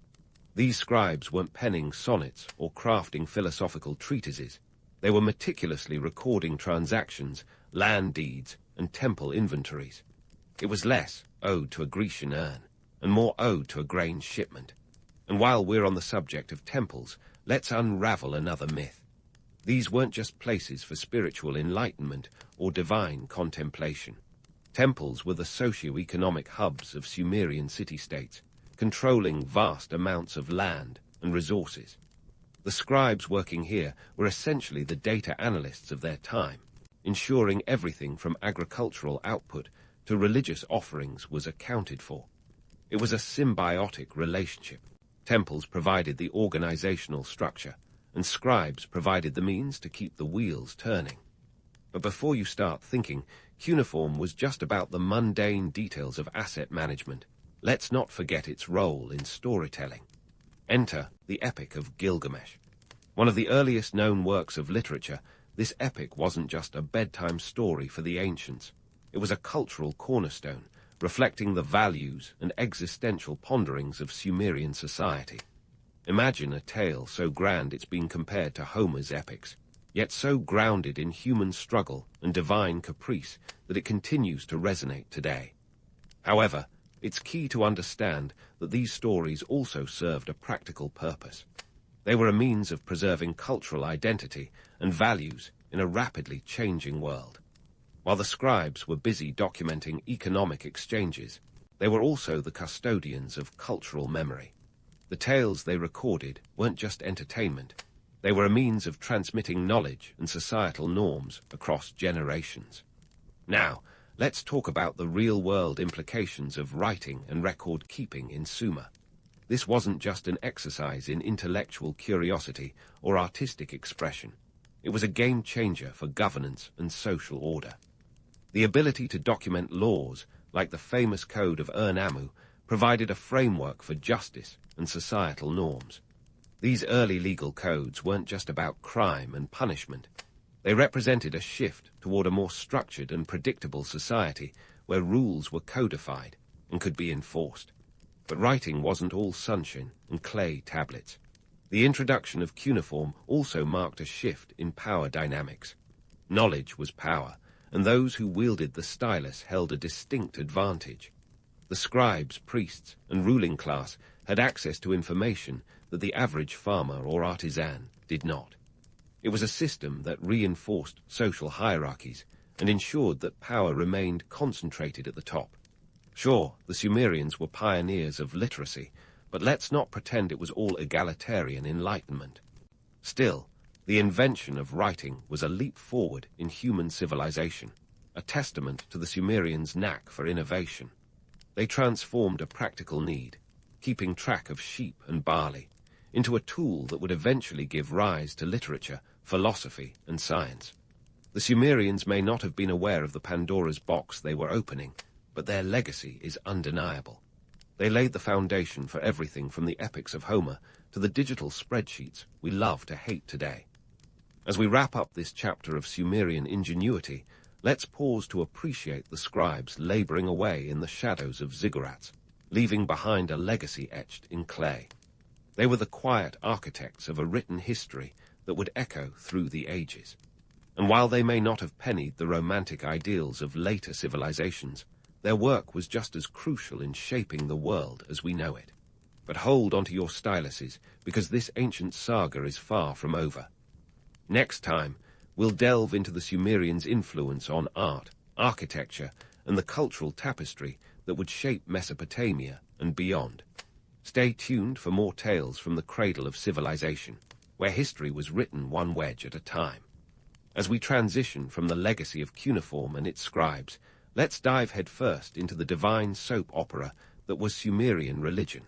These scribes weren't penning sonnets or crafting philosophical treatises. They were meticulously recording transactions, land deeds, and temple inventories. It was less owed to a Grecian urn, and more owed to a grain shipment. And while we're on the subject of temples, let's unravel another myth. These weren't just places for spiritual enlightenment or divine contemplation. Temples were the socio-economic hubs of Sumerian city-states, controlling vast amounts of land and resources. The scribes working here were essentially the data analysts of their time, ensuring everything from agricultural output to religious offerings was accounted for. It was a symbiotic relationship. Temples provided the organizational structure, and scribes provided the means to keep the wheels turning. But before you start thinking cuneiform was just about the mundane details of asset management, let's not forget its role in storytelling. Enter the Epic of Gilgamesh. One of the earliest known works of literature, this epic wasn't just a bedtime story for the ancients. It was a cultural cornerstone, reflecting the values and existential ponderings of Sumerian society. Imagine a tale so grand it's been compared to Homer's epics, yet so grounded in human struggle and divine caprice that it continues to resonate today. However, it's key to understand that these stories also served a practical purpose. They were a means of preserving cultural identity and values in a rapidly changing world. While the scribes were busy documenting economic exchanges, they were also the custodians of cultural memory. The tales they recorded weren't just entertainment. They were a means of transmitting knowledge and societal norms across generations. Now, let's talk about the real-world implications of writing and record-keeping in Sumer. This wasn't just an exercise in intellectual curiosity or artistic expression. It was a game-changer for governance and social order. The ability to document laws, like the famous Code of Ur-Nammu, provided a framework for justice and societal norms. These early legal codes weren't just about crime and punishment. They represented a shift toward a more structured and predictable society where rules were codified and could be enforced. But writing wasn't all sunshine and clay tablets. The introduction of cuneiform also marked a shift in power dynamics. Knowledge was power, and those who wielded the stylus held a distinct advantage. The scribes, priests, and ruling class had access to information that the average farmer or artisan did not. It was a system that reinforced social hierarchies and ensured that power remained concentrated at the top. Sure, the Sumerians were pioneers of literacy, but let's not pretend it was all egalitarian enlightenment. Still, the invention of writing was a leap forward in human civilization, a testament to the Sumerians' knack for innovation. They transformed a practical need, keeping track of sheep and barley, into a tool that would eventually give rise to literature, philosophy, and science. The Sumerians may not have been aware of the Pandora's box they were opening, but their legacy is undeniable. They laid the foundation for everything from the epics of Homer to the digital spreadsheets we love to hate today. As we wrap up this chapter of Sumerian ingenuity, let's pause to appreciate the scribes laboring away in the shadows of ziggurats, leaving behind a legacy etched in clay. They were the quiet architects of a written history that would echo through the ages. And while they may not have pennied the romantic ideals of later civilizations, their work was just as crucial in shaping the world as we know it. But hold onto your styluses, because this ancient saga is far from over. Next time, we'll delve into the Sumerians' influence on art, architecture, and the cultural tapestry that would shape Mesopotamia and beyond. Stay tuned for more tales from the cradle of civilization, where history was written one wedge at a time. As we transition from the legacy of cuneiform and its scribes, let's dive headfirst into the divine soap opera that was Sumerian religion,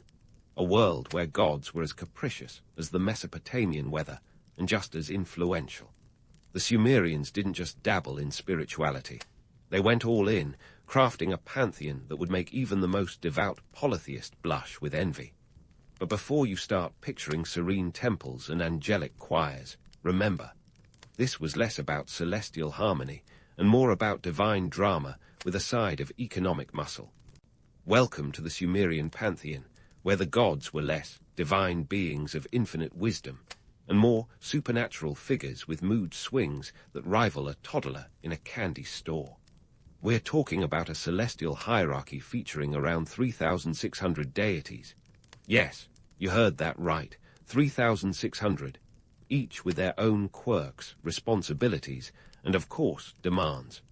a world where gods were as capricious as the Mesopotamian weather and just as influential. The Sumerians didn't just dabble in spirituality. They went all in, crafting a pantheon that would make even the most devout polytheist blush with envy. But before you start picturing serene temples and angelic choirs, remember, this was less about celestial harmony and more about divine drama with a side of economic muscle. Welcome to the Sumerian pantheon, where the gods were less divine beings of infinite wisdom and more supernatural figures with mood swings that rival a toddler in a candy store. We're talking about a celestial hierarchy featuring around 3,600 deities. Yes, you heard that right, 3,600, each with their own quirks, responsibilities, and of course, demands.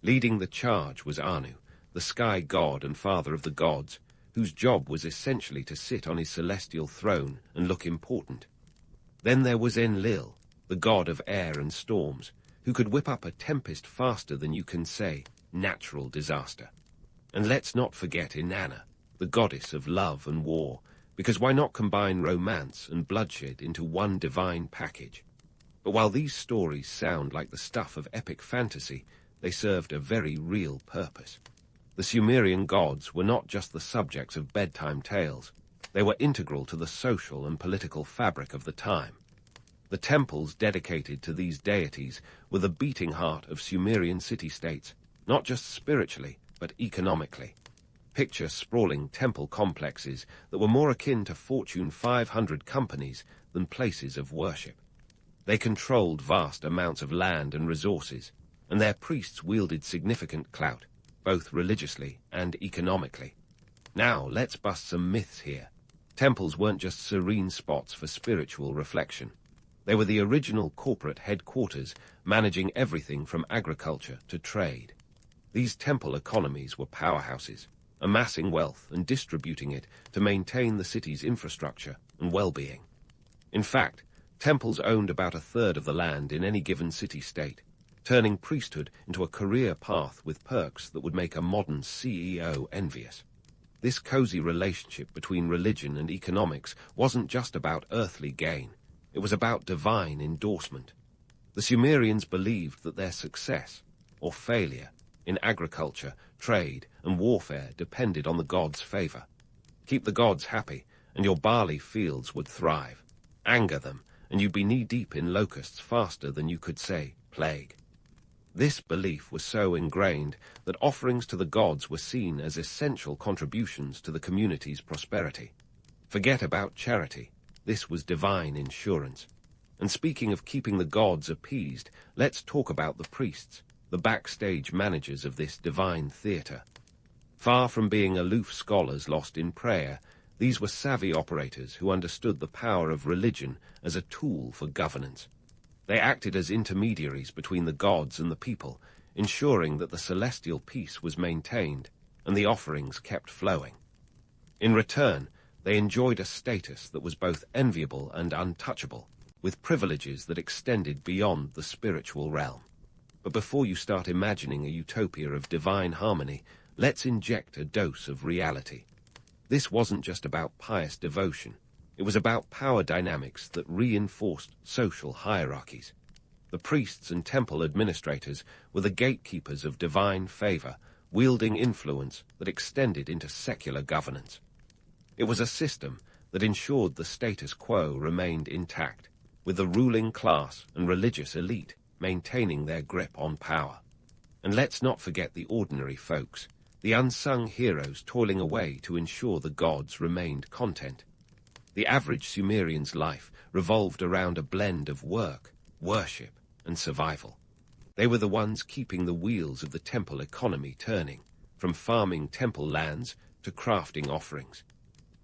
Leading the charge was Anu, the sky god and father of the gods, whose job was essentially to sit on his celestial throne and look important. Then there was Enlil, the god of air and storms, who could whip up a tempest faster than you can say natural disaster. And let's not forget Inanna, the goddess of love and war, because why not combine romance and bloodshed into one divine package? But while these stories sound like the stuff of epic fantasy, they served a very real purpose. The Sumerian gods were not just the subjects of bedtime tales. They were integral to the social and political fabric of the time. The temples dedicated to these deities were the beating heart of Sumerian city-states, not just spiritually, but economically. Picture sprawling temple complexes that were more akin to Fortune 500 companies than places of worship. They controlled vast amounts of land and resources, and their priests wielded significant clout, both religiously and economically. Now, let's bust some myths here. Temples weren't just serene spots for spiritual reflection. They were the original corporate headquarters, managing everything from agriculture to trade. These temple economies were powerhouses, amassing wealth and distributing it to maintain the city's infrastructure and well-being. In fact, temples owned about a third of the land in any given city-state, turning priesthood into a career path with perks that would make a modern CEO envious. This cozy relationship between religion and economics wasn't just about earthly gain. It was about divine endorsement. The Sumerians believed that their success, or failure, in agriculture, trade, and warfare depended on the gods' favor. Keep the gods happy, and your barley fields would thrive. Anger them, and you'd be knee-deep in locusts faster than you could say plague. This belief was so ingrained that offerings to the gods were seen as essential contributions to the community's prosperity. Forget about charity. This was divine insurance. And speaking of keeping the gods appeased, let's talk about the priests, the backstage managers of this divine theater. Far from being aloof scholars lost in prayer, these were savvy operators who understood the power of religion as a tool for governance. They acted as intermediaries between the gods and the people, ensuring that the celestial peace was maintained and the offerings kept flowing. In return, they enjoyed a status that was both enviable and untouchable, with privileges that extended beyond the spiritual realm. But before you start imagining a utopia of divine harmony, let's inject a dose of reality. This wasn't just about pious devotion. It was about power dynamics that reinforced social hierarchies. The priests and temple administrators were the gatekeepers of divine favor, wielding influence that extended into secular governance. It was a system that ensured the status quo remained intact, with the ruling class and religious elite maintaining their grip on power. And let's not forget the ordinary folks, the unsung heroes toiling away to ensure the gods remained content. The average Sumerian's life revolved around a blend of work, worship, and survival. They were the ones keeping the wheels of the temple economy turning, from farming temple lands to crafting offerings.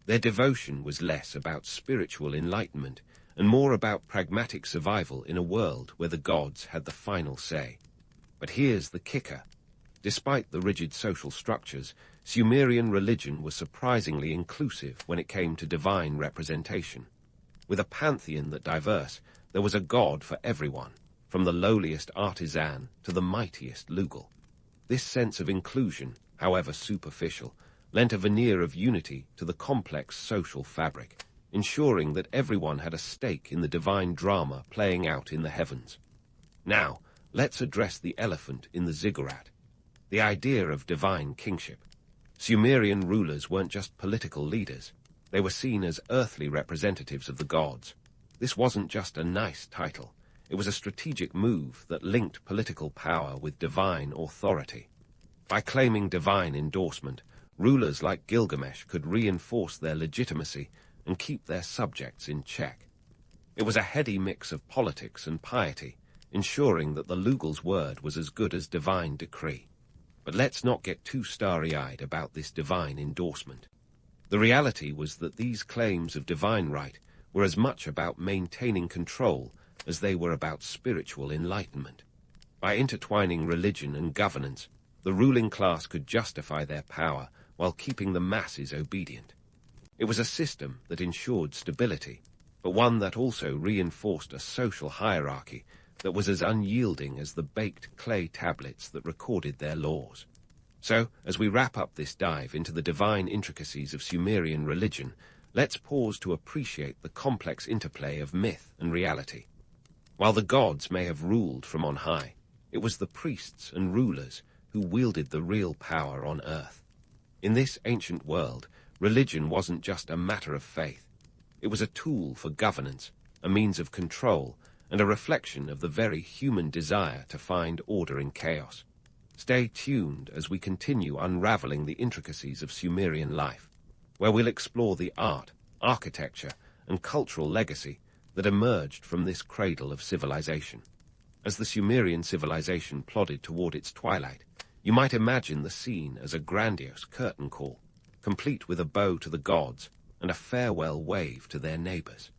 Their devotion was less about spiritual enlightenment and more about pragmatic survival in a world where the gods had the final say. But here's the kicker. Despite the rigid social structures, Sumerian religion was surprisingly inclusive when it came to divine representation. With a pantheon that diverse, there was a god for everyone, from the lowliest artisan to the mightiest lugal. This sense of inclusion, however superficial, lent a veneer of unity to the complex social fabric, ensuring that everyone had a stake in the divine drama playing out in the heavens. Now, let's address the elephant in the ziggurat, the idea of divine kingship. Sumerian rulers weren't just political leaders. They were seen as earthly representatives of the gods. This wasn't just a nice title. It was a strategic move that linked political power with divine authority. By claiming divine endorsement, rulers like Gilgamesh could reinforce their legitimacy and keep their subjects in check. It was a heady mix of politics and piety, ensuring that the lugal's word was as good as divine decree. But let's not get too starry-eyed about this divine endorsement. The reality was that these claims of divine right were as much about maintaining control as they were about spiritual enlightenment. By intertwining religion and governance, the ruling class could justify their power while keeping the masses obedient. It was a system that ensured stability, but one that also reinforced a social hierarchy that was as unyielding as the baked clay tablets that recorded their laws. So, as we wrap up this dive into the divine intricacies of Sumerian religion, let's pause to appreciate the complex interplay of myth and reality. While the gods may have ruled from on high, it was the priests and rulers who wielded the real power on earth. In this ancient world, religion wasn't just a matter of faith. It was a tool for governance, a means of control, and a reflection of the very human desire to find order in chaos. Stay tuned as we continue unraveling the intricacies of Sumerian life, where we'll explore the art, architecture, and cultural legacy that emerged from this cradle of civilization. As the Sumerian civilization plodded toward its twilight, you might imagine the scene as a grandiose curtain call, complete with a bow to the gods and a farewell wave to their neighbors.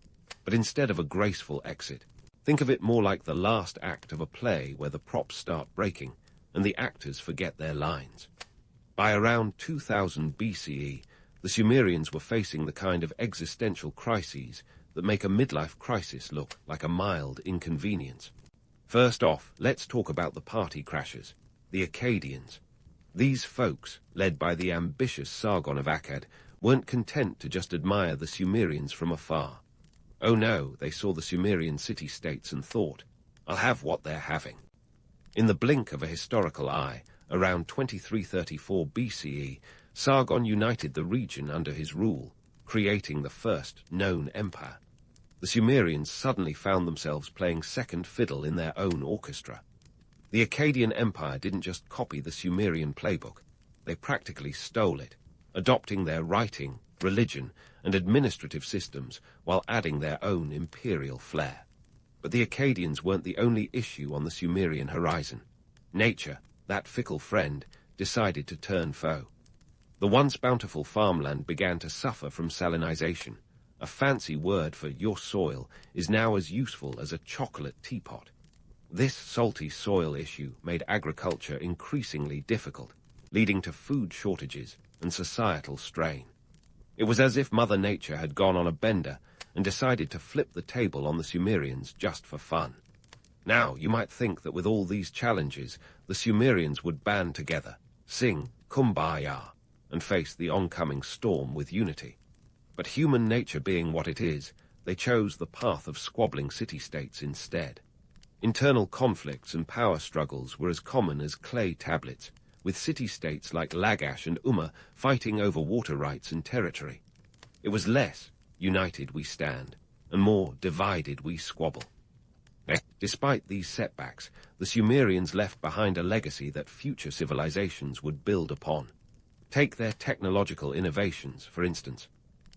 But instead of a graceful exit, think of it more like the last act of a play where the props start breaking and the actors forget their lines. By around 2000 BCE, the Sumerians were facing the kind of existential crises that make a midlife crisis look like a mild inconvenience. First off, let's talk about the party crashers, the Akkadians. These folks, led by the ambitious Sargon of Akkad, weren't content to just admire the Sumerians from afar. Oh no, they saw the Sumerian city-states and thought, I'll have what they're having. In the blink of a historical eye, around 2334 BCE, Sargon united the region under his rule, creating the first known empire. The Sumerians suddenly found themselves playing second fiddle in their own orchestra. The Akkadian Empire didn't just copy the Sumerian playbook, they practically stole it, adopting their writing, religion, and administrative systems while adding their own imperial flair. But the Akkadians weren't the only issue on the Sumerian horizon. Nature, that fickle friend, decided to turn foe. The once bountiful farmland began to suffer from salinization. A fancy word for your soil is now as useful as a chocolate teapot. This salty soil issue made agriculture increasingly difficult, leading to food shortages and societal strain. It was as if Mother Nature had gone on a bender and decided to flip the table on the Sumerians just for fun. Now, you might think that with all these challenges, the Sumerians would band together, sing Kumbaya, and face the oncoming storm with unity. But human nature being what it is, they chose the path of squabbling city-states instead. Internal conflicts and power struggles were as common as clay tablets, with city-states like Lagash and Umma fighting over water rights and territory. It was less united we stand, and more divided we squabble. Despite these setbacks, the Sumerians left behind a legacy that future civilizations would build upon. Take their technological innovations, for instance.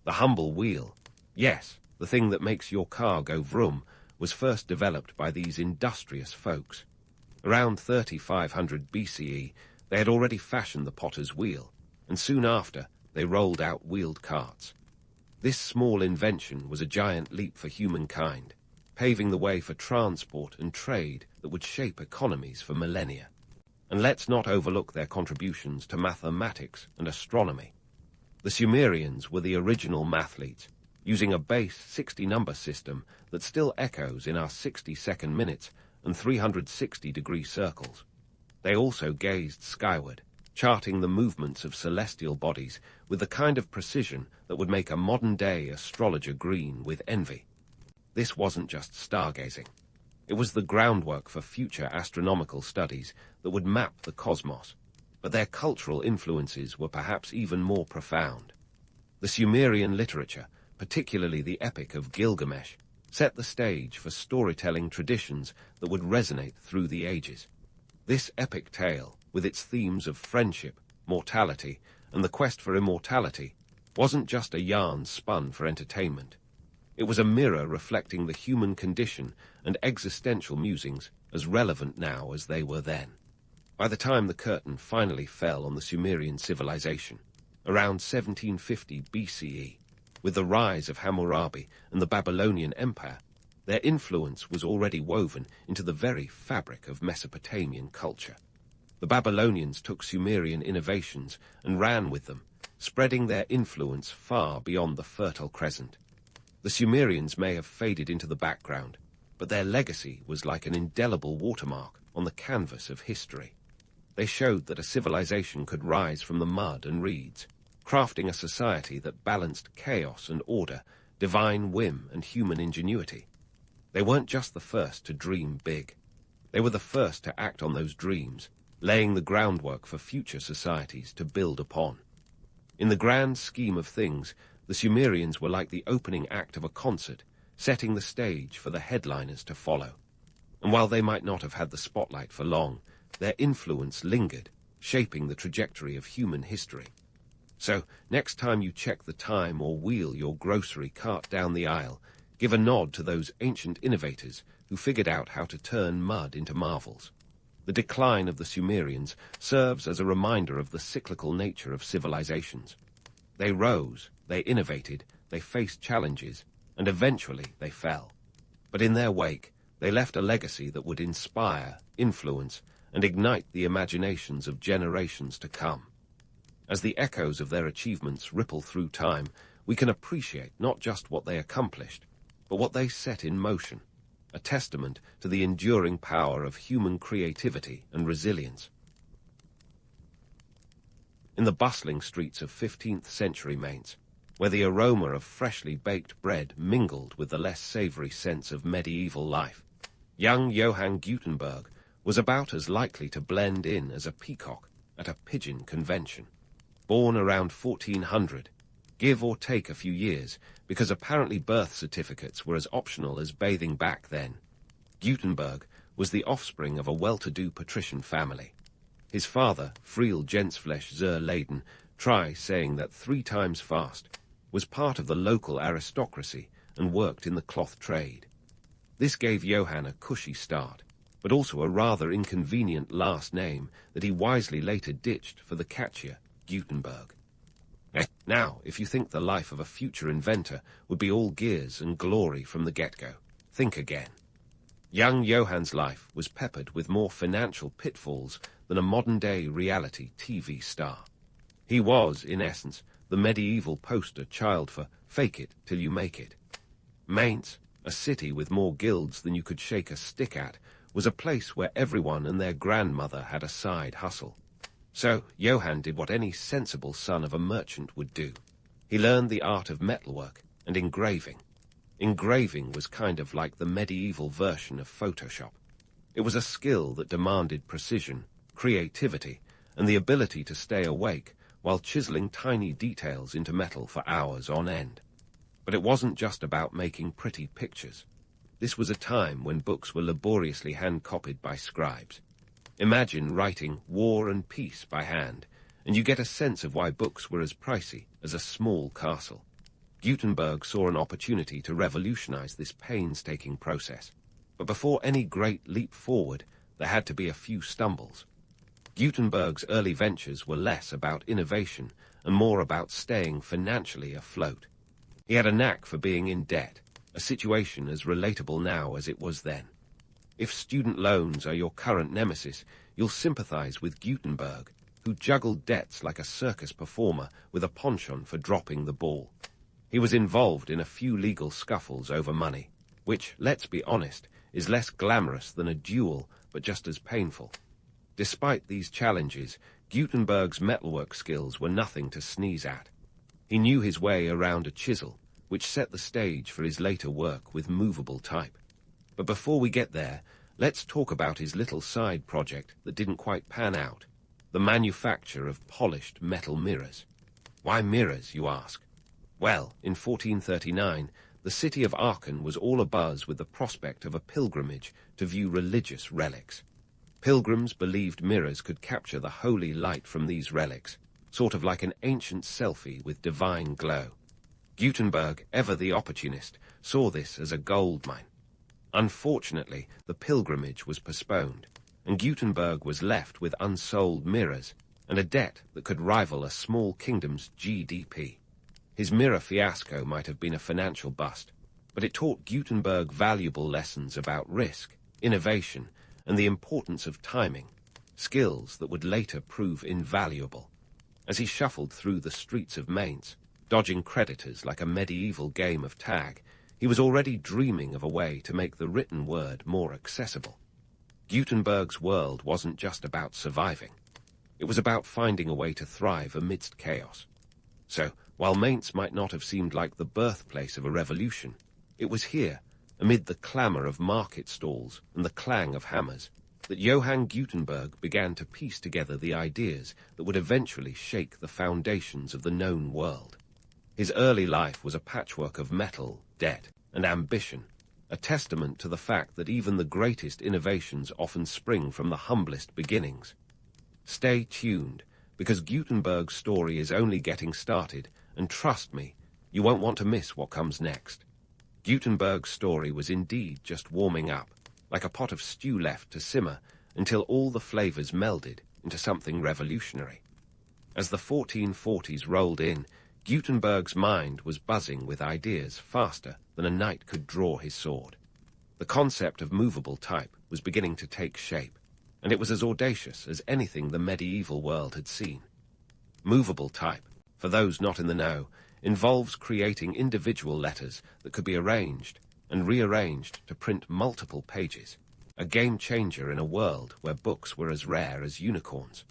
The humble wheel, yes, the thing that makes your car go vroom, was first developed by these industrious folks. Around 3500 BCE, they had already fashioned the potter's wheel, and soon after, they rolled out wheeled carts. This small invention was a giant leap for humankind, paving the way for transport and trade that would shape economies for millennia. And let's not overlook their contributions to mathematics and astronomy. The Sumerians were the original mathletes, using a base 60-number system that still echoes in our 60-second minutes and 360-degree circles. They also gazed skyward, charting the movements of celestial bodies with the kind of precision that would make a modern-day astrologer green with envy. This wasn't just stargazing. It was the groundwork for future astronomical studies that would map the cosmos, but their cultural influences were perhaps even more profound. The Sumerian literature, particularly the Epic of Gilgamesh, set the stage for storytelling traditions that would resonate through the ages. This epic tale, with its themes of friendship, mortality, and the quest for immortality, wasn't just a yarn spun for entertainment. It was a mirror reflecting the human condition and existential musings as relevant now as they were then. By the time the curtain finally fell on the Sumerian civilization, around 1750 BCE, with the rise of Hammurabi and the Babylonian Empire, Their influence was already woven into the very fabric of Mesopotamian culture. The Babylonians took Sumerian innovations and ran with them, spreading their influence far beyond the Fertile Crescent. The Sumerians may have faded into the background, but their legacy was like an indelible watermark on the canvas of history. They showed that a civilization could rise from the mud and reeds, crafting a society that balanced chaos and order, divine whim and human ingenuity. They weren't just the first to dream big. They were the first to act on those dreams, laying the groundwork for future societies to build upon. In the grand scheme of things, the Sumerians were like the opening act of a concert, setting the stage for the headliners to follow. And while they might not have had the spotlight for long, their influence lingered, shaping the trajectory of human history. So, next time you check the time or wheel your grocery cart down the aisle, give a nod to those ancient innovators who figured out how to turn mud into marvels. The decline of the Sumerians serves as a reminder of the cyclical nature of civilizations. They rose, they innovated, they faced challenges, and eventually they fell. But in their wake, they left a legacy that would inspire, influence, and ignite the imaginations of generations to come. As the echoes of their achievements ripple through time, we can appreciate not just what they accomplished, but what they set in motion, a testament to the enduring power of human creativity and resilience. In the bustling streets of 15th century Mainz, where the aroma of freshly baked bread mingled with the less savory sense of medieval life, young Johann Gutenberg was about as likely to blend in as a peacock at a pigeon convention. Born around 1400, give or take a few years, because apparently birth certificates were as optional as bathing back then, Gutenberg was the offspring of a well-to-do patrician family. His father, Friel Gensfleisch zur Leyden, try saying that 3 times fast, was part of the local aristocracy and worked in the cloth trade. This gave Johann a cushy start, but also a rather inconvenient last name that he wisely later ditched for the catchier Gutenberg. Now, if you think the life of a future inventor would be all gears and glory from the get-go, think again. Young Johann's life was peppered with more financial pitfalls than a modern-day reality TV star. He was, in essence, the medieval poster child for fake it till you make it. Mainz, a city with more guilds than you could shake a stick at, was a place where everyone and their grandmother had a side hustle. So Johann did what any sensible son of a merchant would do. He learned the art of metalwork and engraving. Engraving was kind of like the medieval version of Photoshop. It was a skill that demanded precision, creativity, and the ability to stay awake while chiseling tiny details into metal for hours on end. But it wasn't just about making pretty pictures. This was a time when books were laboriously hand-copied by scribes. Imagine writing War and Peace by hand, and you get a sense of why books were as pricey as a small castle. Gutenberg saw an opportunity to revolutionize this painstaking process. But before any great leap forward, there had to be a few stumbles. Gutenberg's early ventures were less about innovation and more about staying financially afloat. He had a knack for being in debt, a situation as relatable now as it was then. If student loans are your current nemesis, you'll sympathize with Gutenberg, who juggled debts like a circus performer with a penchant for dropping the ball. He was involved in a few legal scuffles over money, which, let's be honest, is less glamorous than a duel, but just as painful. Despite these challenges, Gutenberg's metalwork skills were nothing to sneeze at. He knew his way around a chisel, which set the stage for his later work with movable type. But before we get there, let's talk about his little side project that didn't quite pan out, the manufacture of polished metal mirrors. Why mirrors, you ask? Well, in 1439, the city of Aachen was all abuzz with the prospect of a pilgrimage to view religious relics. Pilgrims believed mirrors could capture the holy light from these relics, sort of like an ancient selfie with divine glow. Gutenberg, ever the opportunist, saw this as a gold mine. Unfortunately, the pilgrimage was postponed, and Gutenberg was left with unsold mirrors and a debt that could rival a small kingdom's GDP. His mirror fiasco might have been a financial bust, but it taught Gutenberg valuable lessons about risk, innovation, and the importance of timing, skills that would later prove invaluable. As he shuffled through the streets of Mainz, dodging creditors like a medieval game of tag, he was already dreaming of a way to make the written word more accessible. Gutenberg's world wasn't just about surviving. It was about finding a way to thrive amidst chaos. So, while Mainz might not have seemed like the birthplace of a revolution, it was here, amid the clamour of market stalls and the clang of hammers, that Johann Gutenberg began to piece together the ideas that would eventually shake the foundations of the known world. His early life was a patchwork of metal, debt, and ambition, a testament to the fact that even the greatest innovations often spring from the humblest beginnings. Stay tuned, because Gutenberg's story is only getting started, and trust me, you won't want to miss what comes next. Gutenberg's story was indeed just warming up, like a pot of stew left to simmer until all the flavors melded into something revolutionary. As the 1440s rolled in, Gutenberg's mind was buzzing with ideas faster than a knight could draw his sword. The concept of movable type was beginning to take shape, and it was as audacious as anything the medieval world had seen. Movable type, for those not in the know, involves creating individual letters that could be arranged and rearranged to print multiple pages, a game-changer in a world where books were as rare as unicorns.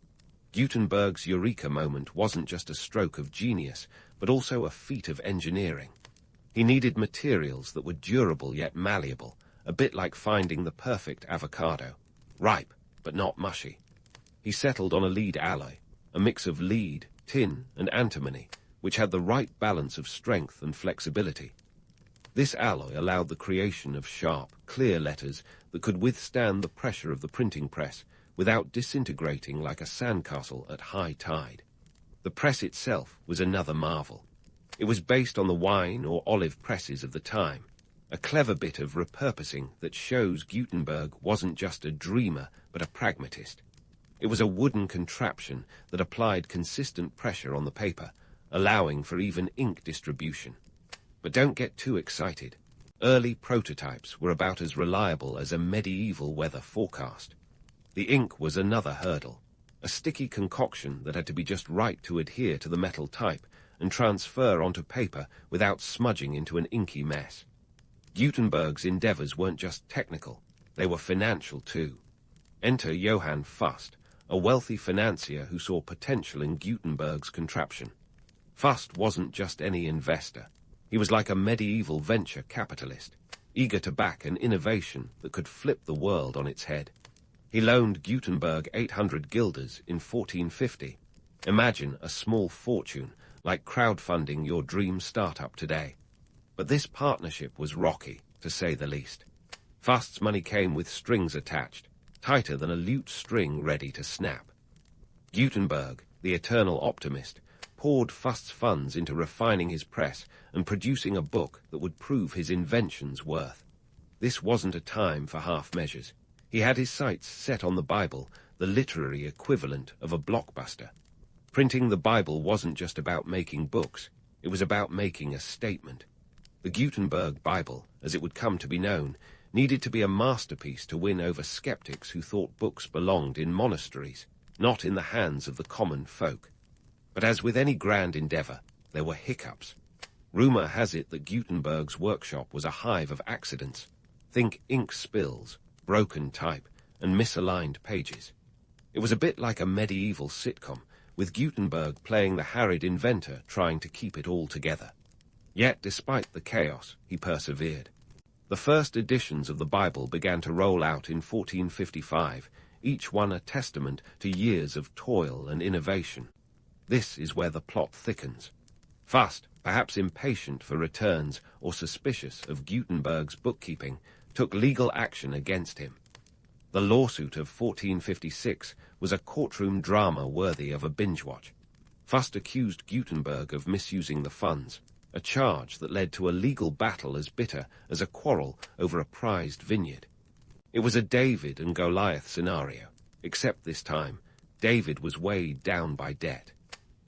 Gutenberg's eureka moment wasn't just a stroke of genius, but also a feat of engineering. He needed materials that were durable yet malleable, a bit like finding the perfect avocado, ripe but not mushy. He settled on a lead alloy, a mix of lead, tin, and antimony, which had the right balance of strength and flexibility. This alloy allowed the creation of sharp, clear letters that could withstand the pressure of the printing press without disintegrating like a sandcastle at high tide. The press itself was another marvel. It was based on the wine or olive presses of the time, a clever bit of repurposing that shows Gutenberg wasn't just a dreamer but a pragmatist. It was a wooden contraption that applied consistent pressure on the paper, allowing for even ink distribution. But don't get too excited. Early prototypes were about as reliable as a medieval weather forecast. The ink was another hurdle, a sticky concoction that had to be just right to adhere to the metal type and transfer onto paper without smudging into an inky mess. Gutenberg's endeavors weren't just technical, they were financial too. Enter Johann Fust, a wealthy financier who saw potential in Gutenberg's contraption. Fust wasn't just any investor. He was like a medieval venture capitalist, eager to back an innovation that could flip the world on its head. He loaned Gutenberg 800 guilders in 1450. Imagine a small fortune, like crowdfunding your dream startup today. But this partnership was rocky, to say the least. Fust's money came with strings attached, tighter than a lute string ready to snap. Gutenberg, the eternal optimist, poured Fust's funds into refining his press and producing a book that would prove his invention's worth. This wasn't a time for half measures. He had his sights set on the Bible, the literary equivalent of a blockbuster. Printing the Bible wasn't just about making books, it was about making a statement. The Gutenberg Bible, as it would come to be known, needed to be a masterpiece to win over skeptics who thought books belonged in monasteries, not in the hands of the common folk. But as with any grand endeavor, there were hiccups. Rumor has it that Gutenberg's workshop was a hive of accidents. Think ink spills, broken type, and misaligned pages. It was a bit like a medieval sitcom, with Gutenberg playing the harried inventor trying to keep it all together. Yet, despite the chaos, he persevered. The first editions of the Bible began to roll out in 1455, each one a testament to years of toil and innovation. This is where the plot thickens. Fust, perhaps impatient for returns or suspicious of Gutenberg's bookkeeping, took legal action against him. The lawsuit of 1456 was a courtroom drama worthy of a binge-watch. Fust accused Gutenberg of misusing the funds, a charge that led to a legal battle as bitter as a quarrel over a prized vineyard. It was a David and Goliath scenario, except this time, David was weighed down by debt.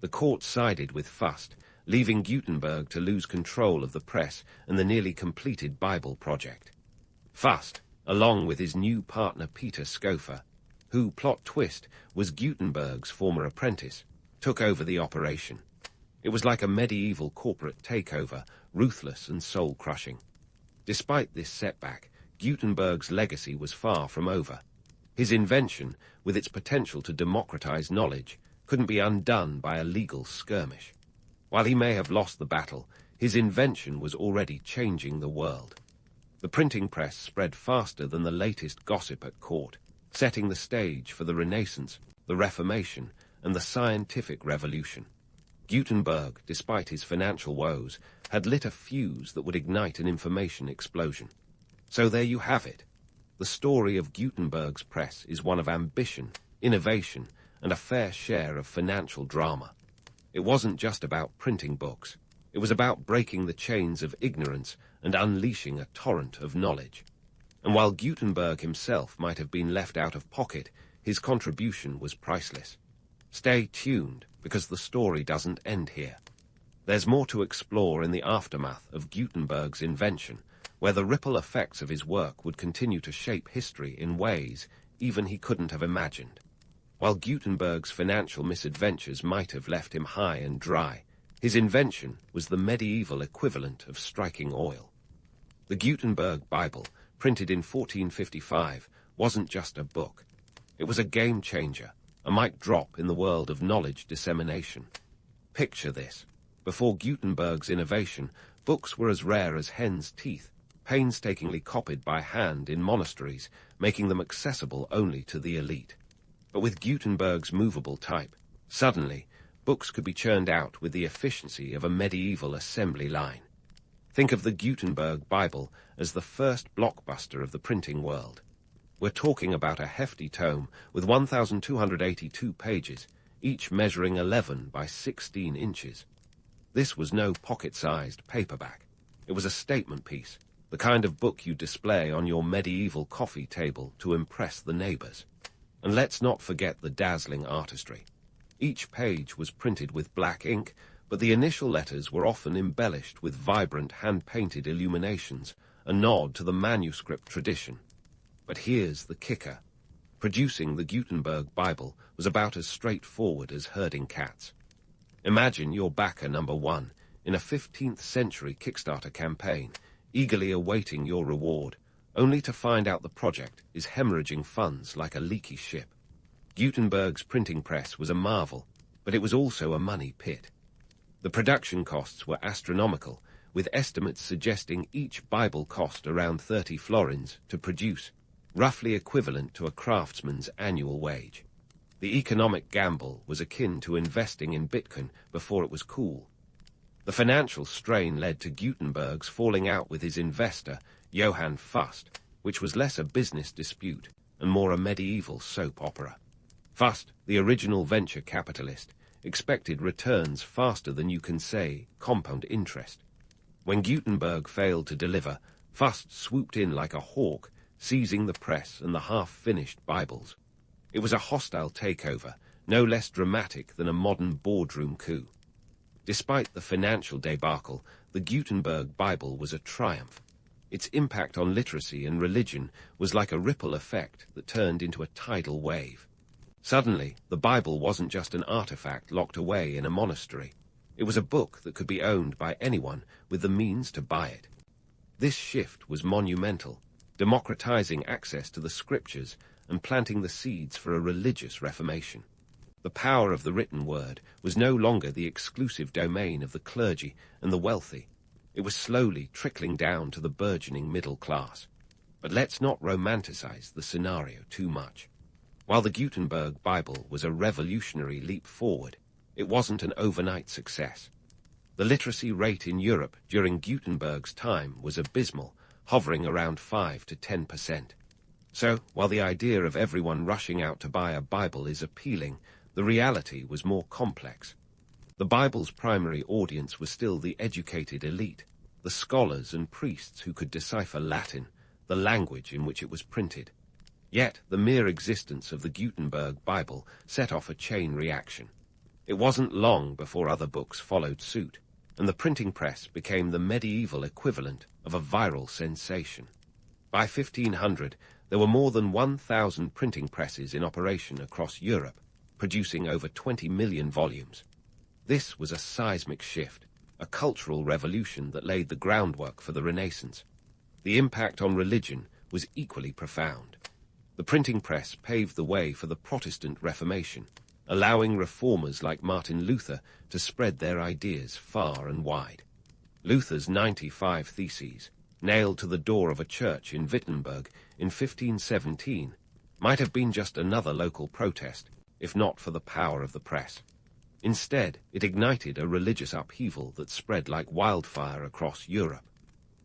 The court sided with Fust, leaving Gutenberg to lose control of the press and the nearly completed Bible project. Fust, along with his new partner Peter Schoeffer, who, plot twist, was Gutenberg's former apprentice, took over the operation. It was like a medieval corporate takeover, ruthless and soul-crushing. Despite this setback, Gutenberg's legacy was far from over. His invention, with its potential to democratize knowledge, couldn't be undone by a legal skirmish. While he may have lost the battle, his invention was already changing the world. The printing press spread faster than the latest gossip at court, setting the stage for the Renaissance, the Reformation, and the scientific revolution. Gutenberg, despite his financial woes, had lit a fuse that would ignite an information explosion. So there you have it. The story of Gutenberg's press is one of ambition, innovation, and a fair share of financial drama. It wasn't just about printing books. It was about breaking the chains of ignorance and unleashing a torrent of knowledge. And while Gutenberg himself might have been left out of pocket, his contribution was priceless. Stay tuned, because the story doesn't end here. There's more to explore in the aftermath of Gutenberg's invention, where the ripple effects of his work would continue to shape history in ways even he couldn't have imagined. While Gutenberg's financial misadventures might have left him high and dry, his invention was the medieval equivalent of striking oil. The Gutenberg Bible, printed in 1455, wasn't just a book. It was a game-changer, a mic drop in the world of knowledge dissemination. Picture this. Before Gutenberg's innovation, books were as rare as hen's teeth, painstakingly copied by hand in monasteries, making them accessible only to the elite. But with Gutenberg's movable type, suddenly, books could be churned out with the efficiency of a medieval assembly line. Think of the Gutenberg Bible as the first blockbuster of the printing world. We're talking about a hefty tome with 1,282 pages, each measuring 11 by 16 inches. This was no pocket-sized paperback. It was a statement piece, the kind of book you display on your medieval coffee table to impress the neighbors. And let's not forget the dazzling artistry. Each page was printed with black ink, but the initial letters were often embellished with vibrant hand-painted illuminations, a nod to the manuscript tradition. But here's the kicker. Producing the Gutenberg Bible was about as straightforward as herding cats. Imagine you're backer number one in a 15th century Kickstarter campaign, eagerly awaiting your reward, only to find out the project is hemorrhaging funds like a leaky ship. Gutenberg's printing press was a marvel, but it was also a money pit. The production costs were astronomical, with estimates suggesting each Bible cost around 30 florins to produce, roughly equivalent to a craftsman's annual wage. The economic gamble was akin to investing in Bitcoin before it was cool. The financial strain led to Gutenberg's falling out with his investor, Johann Fust, which was less a business dispute and more a medieval soap opera. Fust, the original venture capitalist, expected returns faster than you can say compound interest. When Gutenberg failed to deliver, Fust swooped in like a hawk, seizing the press and the half-finished Bibles. It was a hostile takeover, no less dramatic than a modern boardroom coup. Despite the financial debacle, the Gutenberg Bible was a triumph. Its impact on literacy and religion was like a ripple effect that turned into a tidal wave. Suddenly, the Bible wasn't just an artifact locked away in a monastery. It was a book that could be owned by anyone with the means to buy it. This shift was monumental, democratizing access to the scriptures and planting the seeds for a religious reformation. The power of the written word was no longer the exclusive domain of the clergy and the wealthy. It was slowly trickling down to the burgeoning middle class. But let's not romanticize the scenario too much. While the Gutenberg Bible was a revolutionary leap forward, it wasn't an overnight success. The literacy rate in Europe during Gutenberg's time was abysmal, hovering around 5 to 10%. So, while the idea of everyone rushing out to buy a Bible is appealing, the reality was more complex. The Bible's primary audience was still the educated elite, the scholars and priests who could decipher Latin, the language in which it was printed. Yet, the mere existence of the Gutenberg Bible set off a chain reaction. It wasn't long before other books followed suit. and the printing press became the medieval equivalent of a viral sensation. By 1500, there were more than 1,000 printing presses in operation across Europe, producing over 20 million volumes. This was a seismic shift, a cultural revolution that laid the groundwork for the Renaissance. The impact on religion was equally profound. The printing press paved the way for the Protestant Reformation, allowing reformers like Martin Luther to spread their ideas far and wide. Luther's 95 Theses, nailed to the door of a church in Wittenberg in 1517, might have been just another local protest, if not for the power of the press. Instead, it ignited a religious upheaval that spread like wildfire across Europe.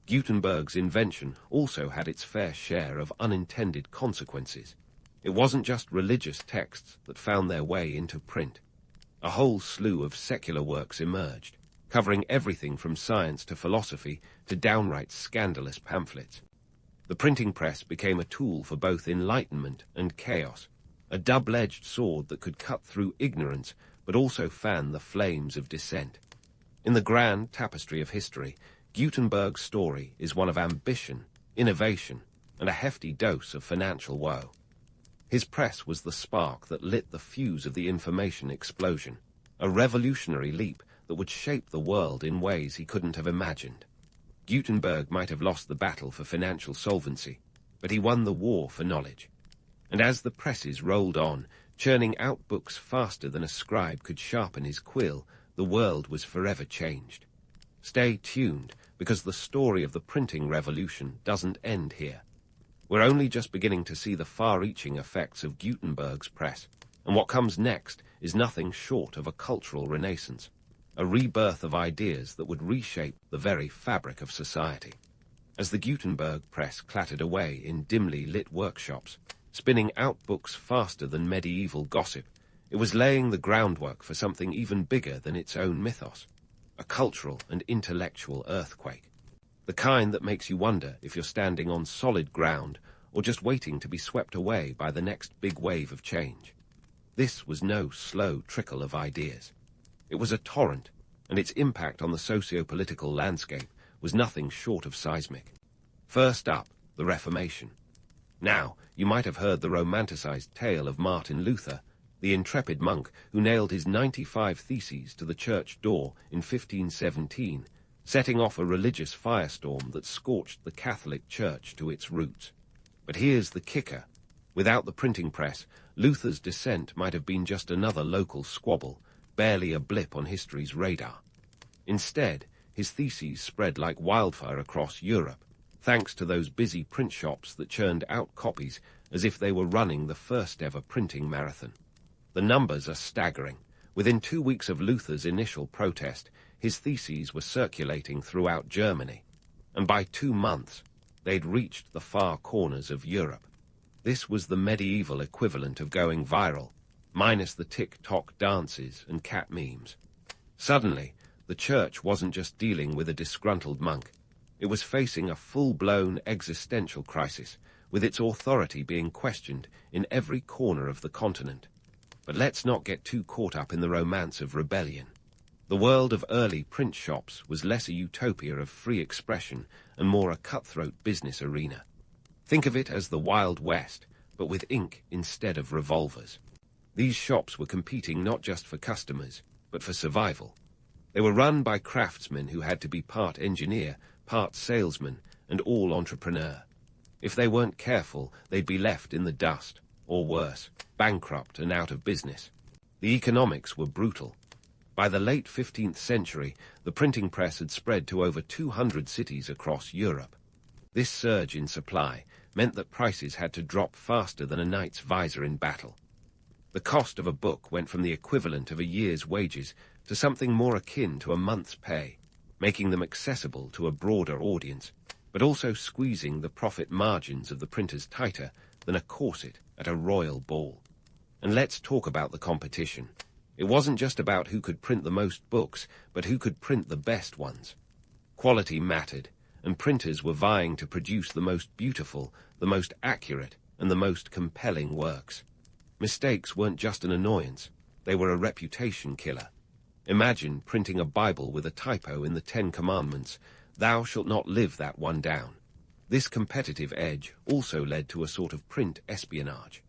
Gutenberg's invention also had its fair share of unintended consequences. It wasn't just religious texts that found their way into print. A whole slew of secular works emerged, covering everything from science to philosophy to downright scandalous pamphlets. The printing press became a tool for both enlightenment and chaos, a double-edged sword that could cut through ignorance but also fan the flames of dissent. In the grand tapestry of history, Gutenberg's story is one of ambition, innovation, and a hefty dose of financial woe. His press was the spark that lit the fuse of the information explosion, a revolutionary leap that would shape the world in ways he couldn't have imagined. Gutenberg might have lost the battle for financial solvency, but he won the war for knowledge. And as the presses rolled on, churning out books faster than a scribe could sharpen his quill, the world was forever changed. Stay tuned, because the story of the printing revolution doesn't end here. We're only just beginning to see the far-reaching effects of Gutenberg's press, and what comes next is nothing short of a cultural renaissance, a rebirth of ideas that would reshape the very fabric of society. As the Gutenberg press clattered away in dimly lit workshops, spinning out books faster than medieval gossip, it was laying the groundwork for something even bigger than its own mythos, a cultural and intellectual earthquake, the kind that makes you wonder if you're standing on solid ground or just waiting to be swept away by the next big wave of change. This was no slow trickle of ideas. It was a torrent, and its impact on the socio-political landscape was nothing short of seismic. First up, the Reformation. Now, you might have heard the romanticized tale of Martin Luther, the intrepid monk who nailed his 95 Theses to the church door in 1517, setting off a religious firestorm that scorched the Catholic Church to its roots. But here's the kicker. Without the printing press, Luther's dissent might have been just another local squabble, barely a blip on history's radar. Instead, his theses spread like wildfire across Europe, thanks to those busy print shops that churned out copies as if they were running the first-ever printing marathon. The numbers are staggering. Within 2 weeks of Luther's initial protest, his theses were circulating throughout Germany, and by 2 months, they'd reached the far corners of Europe. This was the medieval equivalent of going viral, minus the tick-tock dances and cat memes. Suddenly, the church wasn't just dealing with a disgruntled monk. It was facing a full-blown existential crisis, with its authority being questioned in every corner of the continent. But let's not get too caught up in the romance of rebellion. The world of early print shops was less a utopia of free expression and more a cutthroat business arena. Think of it as the Wild West, but with ink instead of revolvers. These shops were competing not just for customers, but for survival. They were run by craftsmen who had to be part engineer, part salesman, and all entrepreneur. If they weren't careful, they'd be left in the dust, or worse, bankrupt and out of business. The economics were brutal. By the late 15th century, the printing press had spread to over 200 cities across Europe. This surge in supply meant that prices had to drop faster than a knight's visor in battle. The cost of a book went from the equivalent of a year's wages to something more akin to a month's pay, making them accessible to a broader audience, but also squeezing the profit margins of the printers tighter than a corset at a royal ball. And let's talk about the competition. It wasn't just about who could print the most books, but who could print the best ones. Quality mattered, and printers were vying to produce the most beautiful, the most accurate, and the most compelling works. Mistakes weren't just an annoyance, they were a reputation killer. Imagine printing a Bible with a typo in the Ten Commandments, "Thou shalt not live that one down." This competitive edge also led to a sort of print espionage.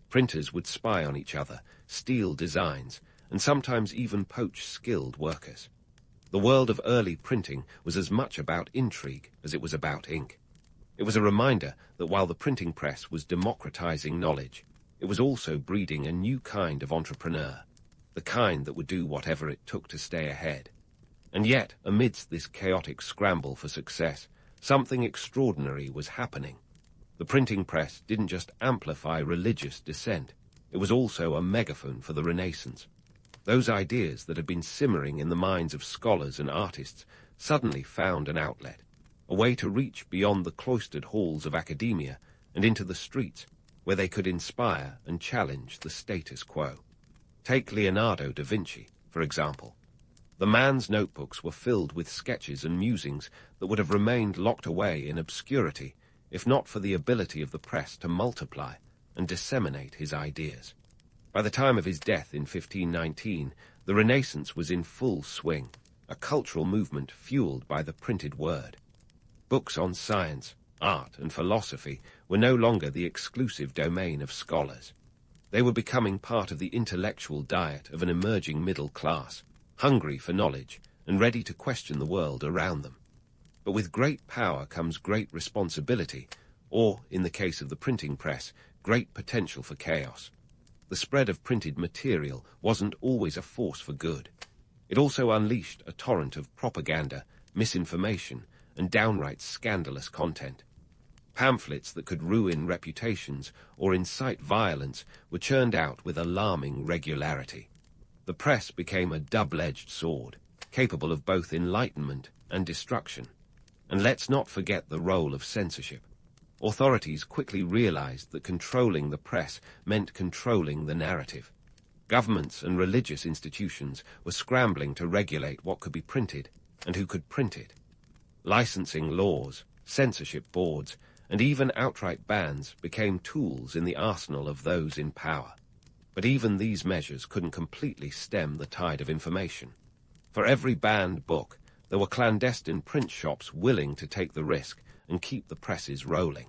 Printers would spy on each other, steal designs, and sometimes even poach skilled workers. The world of early printing was as much about intrigue as it was about ink. It was a reminder that while the printing press was democratizing knowledge, it was also breeding a new kind of entrepreneur, the kind that would do whatever it took to stay ahead. And yet, amidst this chaotic scramble for success, something extraordinary was happening. The printing press didn't just amplify religious dissent, it was also a megaphone for the Renaissance. Those ideas that had been simmering in the minds of scholars and artists suddenly found an outlet, a way to reach beyond the cloistered halls of academia and into the streets, where they could inspire and challenge the status quo. Take Leonardo da Vinci, for example. The man's notebooks were filled with sketches and musings that would have remained locked away in obscurity if not for the ability of the press to multiply and disseminate his ideas. By the time of his death in 1519, the Renaissance was in full swing, a cultural movement fueled by the printed word. Books on science, art, and philosophy were no longer the exclusive domain of scholars. They were becoming part of the intellectual diet of an emerging middle class, hungry for knowledge and ready to question the world around them. But with great power comes great responsibility, or, in the case of the printing press, great potential for chaos. The spread of printed material wasn't always a force for good. It also unleashed a torrent of propaganda, misinformation, and downright scandalous content. Pamphlets that could ruin reputations or incite violence were churned out with alarming regularity. The press became a double-edged sword, capable of both enlightenment and destruction. And let's not forget the role of censorship. Authorities quickly realized that controlling the press meant controlling the narrative. Governments and religious institutions were scrambling to regulate what could be printed and who could print it. Licensing laws, censorship boards, and even outright bans became tools in the arsenal of those in power. But even these measures couldn't completely stem the tide of information. For every banned book, there were clandestine print shops willing to take the risk and keep the presses rolling.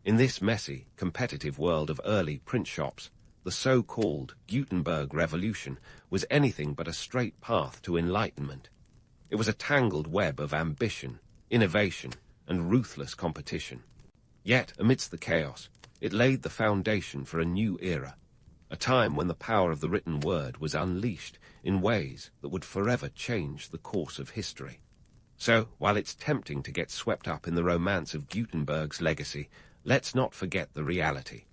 In this messy, competitive world of early print shops, the so-called Gutenberg revolution was anything but a straight path to enlightenment. It was a tangled web of ambition, innovation, and ruthless competition. Yet, amidst the chaos, it laid the foundation for a new era, a time when the power of the written word was unleashed in ways that would forever change the course of history. So, while it's tempting to get swept up in the romance of Gutenberg's legacy, let's not forget the reality.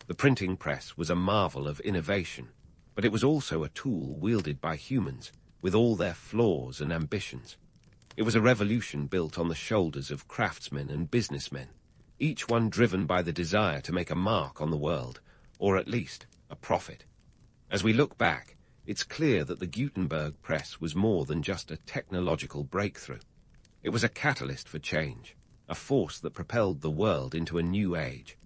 The printing press was a marvel of innovation, but it was also a tool wielded by humans, with all their flaws and ambitions. It was a revolution built on the shoulders of craftsmen and businessmen, each one driven by the desire to make a mark on the world, or at least a profit. As we look back, it's clear that the Gutenberg press was more than just a technological breakthrough. It was a catalyst for change, a force that propelled the world into a new age.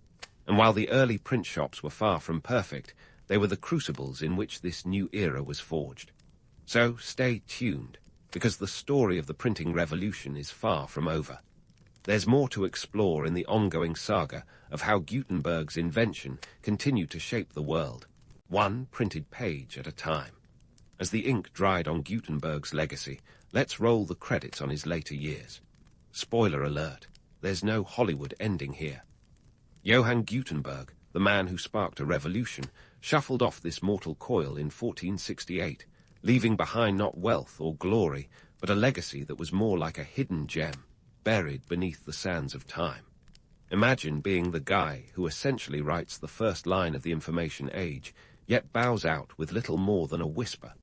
And while the early print shops were far from perfect, they were the crucibles in which this new era was forged. So stay tuned, because the story of the printing revolution is far from over. There's more to explore in the ongoing saga of how Gutenberg's invention continued to shape the world, one printed page at a time. As the ink dried on Gutenberg's legacy, let's roll the credits on his later years. Spoiler alert, there's no Hollywood ending here. Johann Gutenberg, the man who sparked a revolution, shuffled off this mortal coil in 1468, leaving behind not wealth or glory, but a legacy that was more like a hidden gem, buried beneath the sands of time. Imagine being the guy who essentially writes the first line of the information age, yet bows out with little more than a whisper.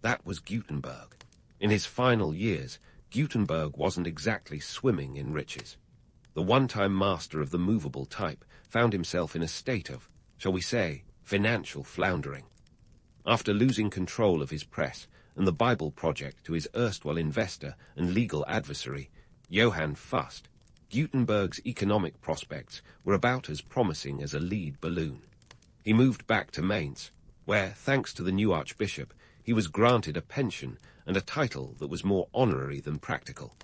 That was Gutenberg. In his final years, Gutenberg wasn't exactly swimming in riches. The one-time master of the movable type found himself in a state of, shall we say, financial floundering. After losing control of his press and the Bible project to his erstwhile investor and legal adversary, Johann Fust, Gutenberg's economic prospects were about as promising as a lead balloon. He moved back to Mainz, where, thanks to the new archbishop, he was granted a pension and a title that was more honorary than practical.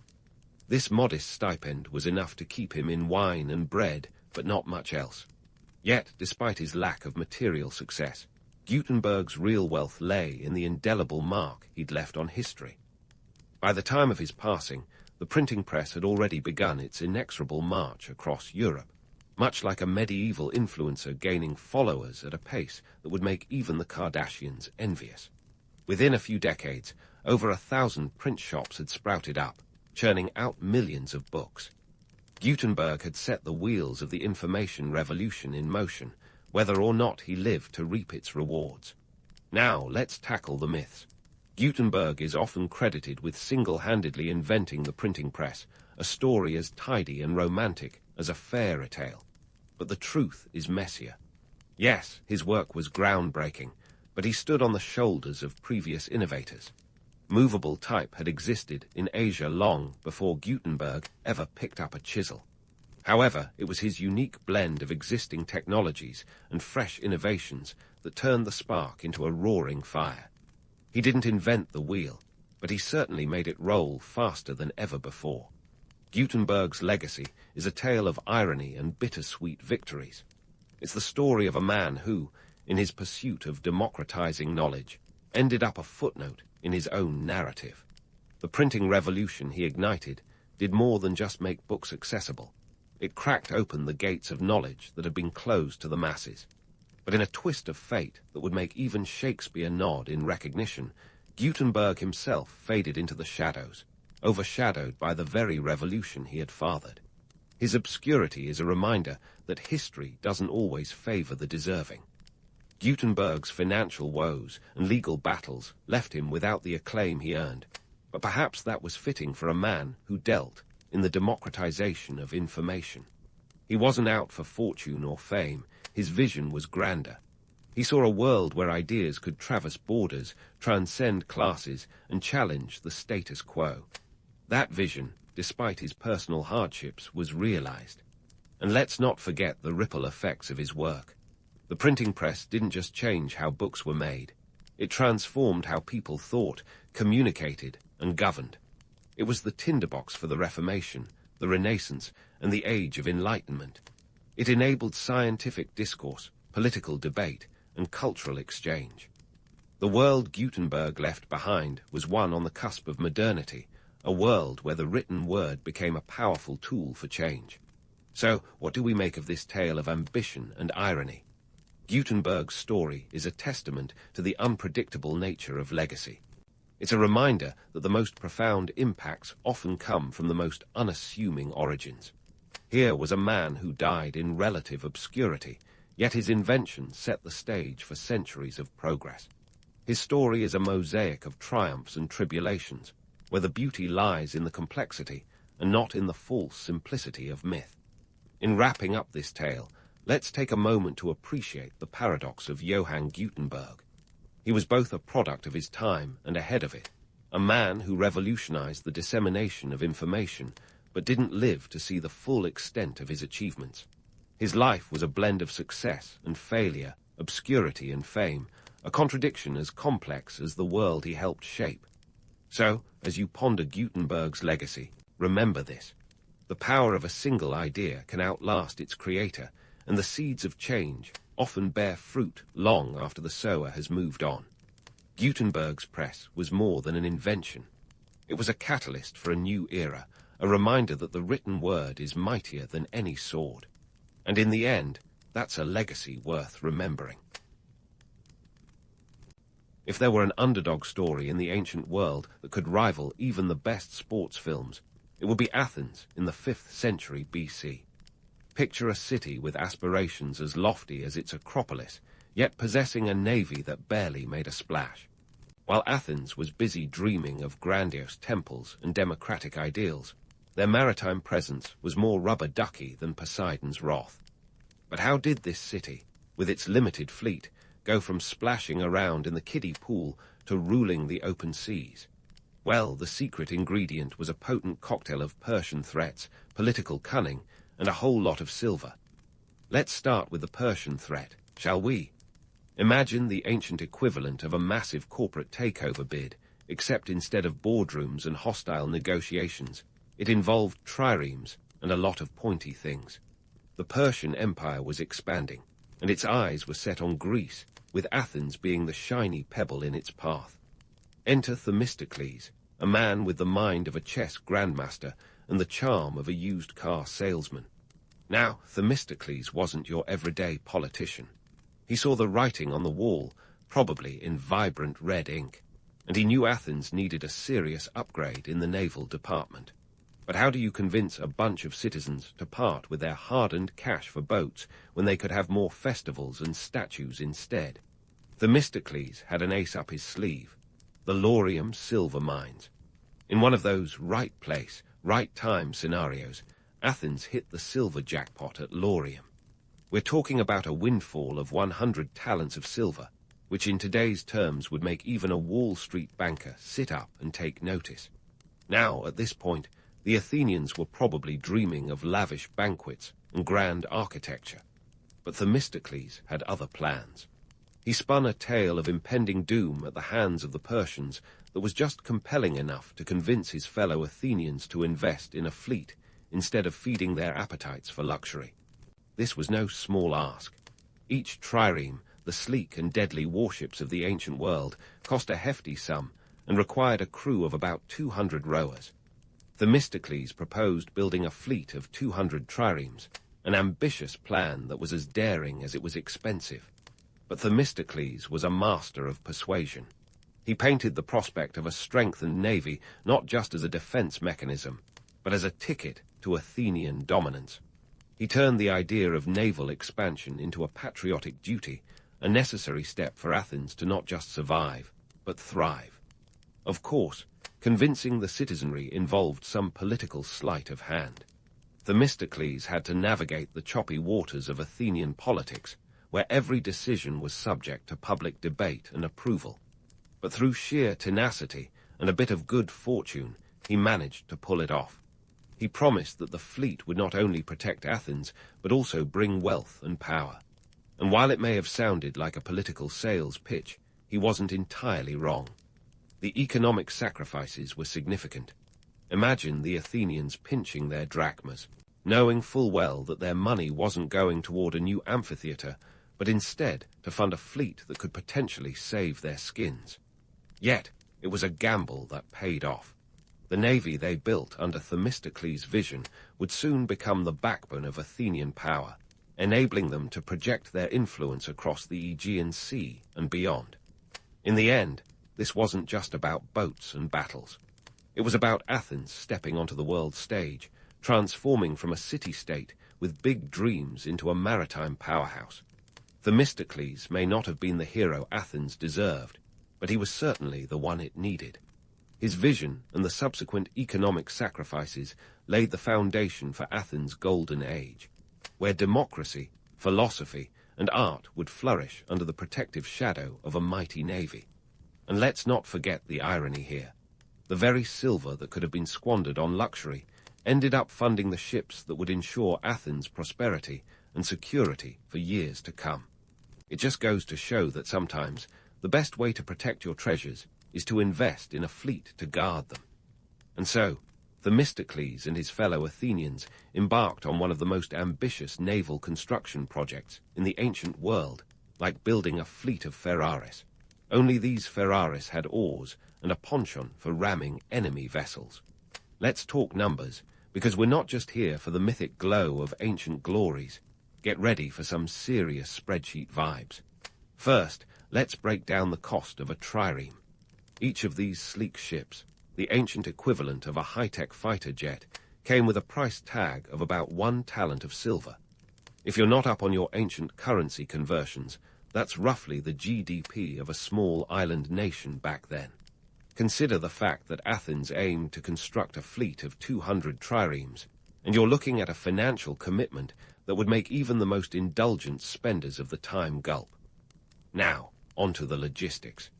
This modest stipend was enough to keep him in wine and bread, but not much else. Yet, despite his lack of material success, Gutenberg's real wealth lay in the indelible mark he'd left on history. By the time of his passing, the printing press had already begun its inexorable march across Europe, much like a medieval influencer gaining followers at a pace that would make even the Kardashians envious. Within a few decades, over 1,000 print shops had sprouted up, churning out millions of books. Gutenberg had set the wheels of the information revolution in motion, whether or not he lived to reap its rewards. Now, let's tackle the myths. Gutenberg is often credited with single-handedly inventing the printing press, a story as tidy and romantic as a fairy tale. But the truth is messier. Yes, his work was groundbreaking, but he stood on the shoulders of previous innovators. Movable type had existed in Asia long before Gutenberg ever picked up a chisel. However, it was his unique blend of existing technologies and fresh innovations that turned the spark into a roaring fire. He didn't invent the wheel, but he certainly made it roll faster than ever before. Gutenberg's legacy is a tale of irony and bittersweet victories. It's the story of a man who, in his pursuit of democratizing knowledge, ended up a footnote in his own narrative. The printing revolution he ignited did more than just make books accessible. It cracked open the gates of knowledge that had been closed to the masses. But in a twist of fate that would make even Shakespeare nod in recognition, Gutenberg himself faded into the shadows, overshadowed by the very revolution he had fathered. His obscurity is a reminder that history doesn't always favor the deserving. Gutenberg's financial woes and legal battles left him without the acclaim he earned, but perhaps that was fitting for a man who dealt in the democratization of information. He wasn't out for fortune or fame. His vision was grander. He saw a world where ideas could traverse borders, transcend classes, and challenge the status quo. That vision, despite his personal hardships, was realized. And let's not forget the ripple effects of his work. The printing press didn't just change how books were made. It transformed how people thought, communicated, and governed. It was the tinderbox for the Reformation, the Renaissance, and the Age of Enlightenment. It enabled scientific discourse, political debate, and cultural exchange. The world Gutenberg left behind was one on the cusp of modernity, a world where the written word became a powerful tool for change. So, what do we make of this tale of ambition and irony? Gutenberg's story is a testament to the unpredictable nature of legacy. It's a reminder that the most profound impacts often come from the most unassuming origins. Here was a man who died in relative obscurity, yet his invention set the stage for centuries of progress. His story is a mosaic of triumphs and tribulations, where the beauty lies in the complexity and not in the false simplicity of myth. In wrapping up this tale, let's take a moment to appreciate the paradox of Johann Gutenberg. He was both a product of his time and ahead of it, a man who revolutionized the dissemination of information, but didn't live to see the full extent of his achievements. His life was a blend of success and failure, obscurity and fame, a contradiction as complex as the world he helped shape. So, as you ponder Gutenberg's legacy, remember this. The power of a single idea can outlast its creator, and the seeds of change often bear fruit long after the sower has moved on. Gutenberg's press was more than an invention. It was a catalyst for a new era, a reminder that the written word is mightier than any sword. And in the end, that's a legacy worth remembering. If there were an underdog story in the ancient world that could rival even the best sports films, it would be Athens in the 5th century BC. Picture a city with aspirations as lofty as its Acropolis, yet possessing a navy that barely made a splash. While Athens was busy dreaming of grandiose temples and democratic ideals, their maritime presence was more rubber-ducky than Poseidon's wrath. But how did this city, with its limited fleet, go from splashing around in the kiddie pool to ruling the open seas? Well, the secret ingredient was a potent cocktail of Persian threats, political cunning, and a whole lot of silver. Let's start with the Persian threat, shall we? Imagine the ancient equivalent of a massive corporate takeover bid, except instead of boardrooms and hostile negotiations, it involved triremes and a lot of pointy things. The Persian Empire was expanding, and its eyes were set on Greece, with Athens being the shiny pebble in its path. Enter Themistocles, a man with the mind of a chess grandmaster and the charm of a used car salesman. Now, Themistocles wasn't your everyday politician. He saw the writing on the wall, probably in vibrant red ink, and he knew Athens needed a serious upgrade in the naval department. But how do you convince a bunch of citizens to part with their hard-earned cash for boats when they could have more festivals and statues instead? Themistocles had an ace up his sleeve, the Laurium silver mines. In one of those right place, right time scenarios, Athens hit the silver jackpot at Laurium. We're talking about a windfall of 100 talents of silver, which in today's terms would make even a Wall Street banker sit up and take notice. Now, at this point, the Athenians were probably dreaming of lavish banquets and grand architecture. But Themistocles had other plans. He spun a tale of impending doom at the hands of the Persians that was just compelling enough to convince his fellow Athenians to invest in a fleet instead of feeding their appetites for luxury. This was no small ask. Each trireme, the sleek and deadly warships of the ancient world, cost a hefty sum and required a crew of about 200 rowers. Themistocles proposed building a fleet of 200 triremes, an ambitious plan that was as daring as it was expensive. But Themistocles was a master of persuasion. He painted the prospect of a strengthened navy not just as a defense mechanism, but as a ticket to Athenian dominance. He turned the idea of naval expansion into a patriotic duty, a necessary step for Athens to not just survive, but thrive. Of course, convincing the citizenry involved some political sleight of hand. Themistocles had to navigate the choppy waters of Athenian politics, where every decision was subject to public debate and approval. But through sheer tenacity and a bit of good fortune, he managed to pull it off. He promised that the fleet would not only protect Athens, but also bring wealth and power. And while it may have sounded like a political sales pitch, he wasn't entirely wrong. The economic sacrifices were significant. Imagine the Athenians pinching their drachmas, knowing full well that their money wasn't going toward a new amphitheater, but instead to fund a fleet that could potentially save their skins. Yet, it was a gamble that paid off. The navy they built under Themistocles' vision would soon become the backbone of Athenian power, enabling them to project their influence across the Aegean Sea and beyond. In the end, this wasn't just about boats and battles. It was about Athens stepping onto the world stage, transforming from a city-state with big dreams into a maritime powerhouse. Themistocles may not have been the hero Athens deserved, but he was certainly the one it needed. His vision and the subsequent economic sacrifices laid the foundation for Athens' golden age, where democracy, philosophy, and art would flourish under the protective shadow of a mighty navy. And let's not forget the irony here. The very silver that could have been squandered on luxury ended up funding the ships that would ensure Athens' prosperity and security for years to come. It just goes to show that sometimes the best way to protect your treasures is to invest in a fleet to guard them. And so, Themistocles and his fellow Athenians embarked on one of the most ambitious naval construction projects in the ancient world, like building a fleet of Pharaohs. Only these Pharaohs had oars and a ponton for ramming enemy vessels. Let's talk numbers, because we're not just here for the mythic glow of ancient glories. Get ready for some serious spreadsheet vibes. First, let's break down the cost of a trireme. Each of these sleek ships, the ancient equivalent of a high-tech fighter jet, came with a price tag of about 1 talent of silver. If you're not up on your ancient currency conversions, that's roughly the GDP of a small island nation back then. Consider the fact that Athens aimed to construct a fleet of 200 triremes, and you're looking at a financial commitment that would make even the most indulgent spenders of the time gulp. Now, onto the logistics.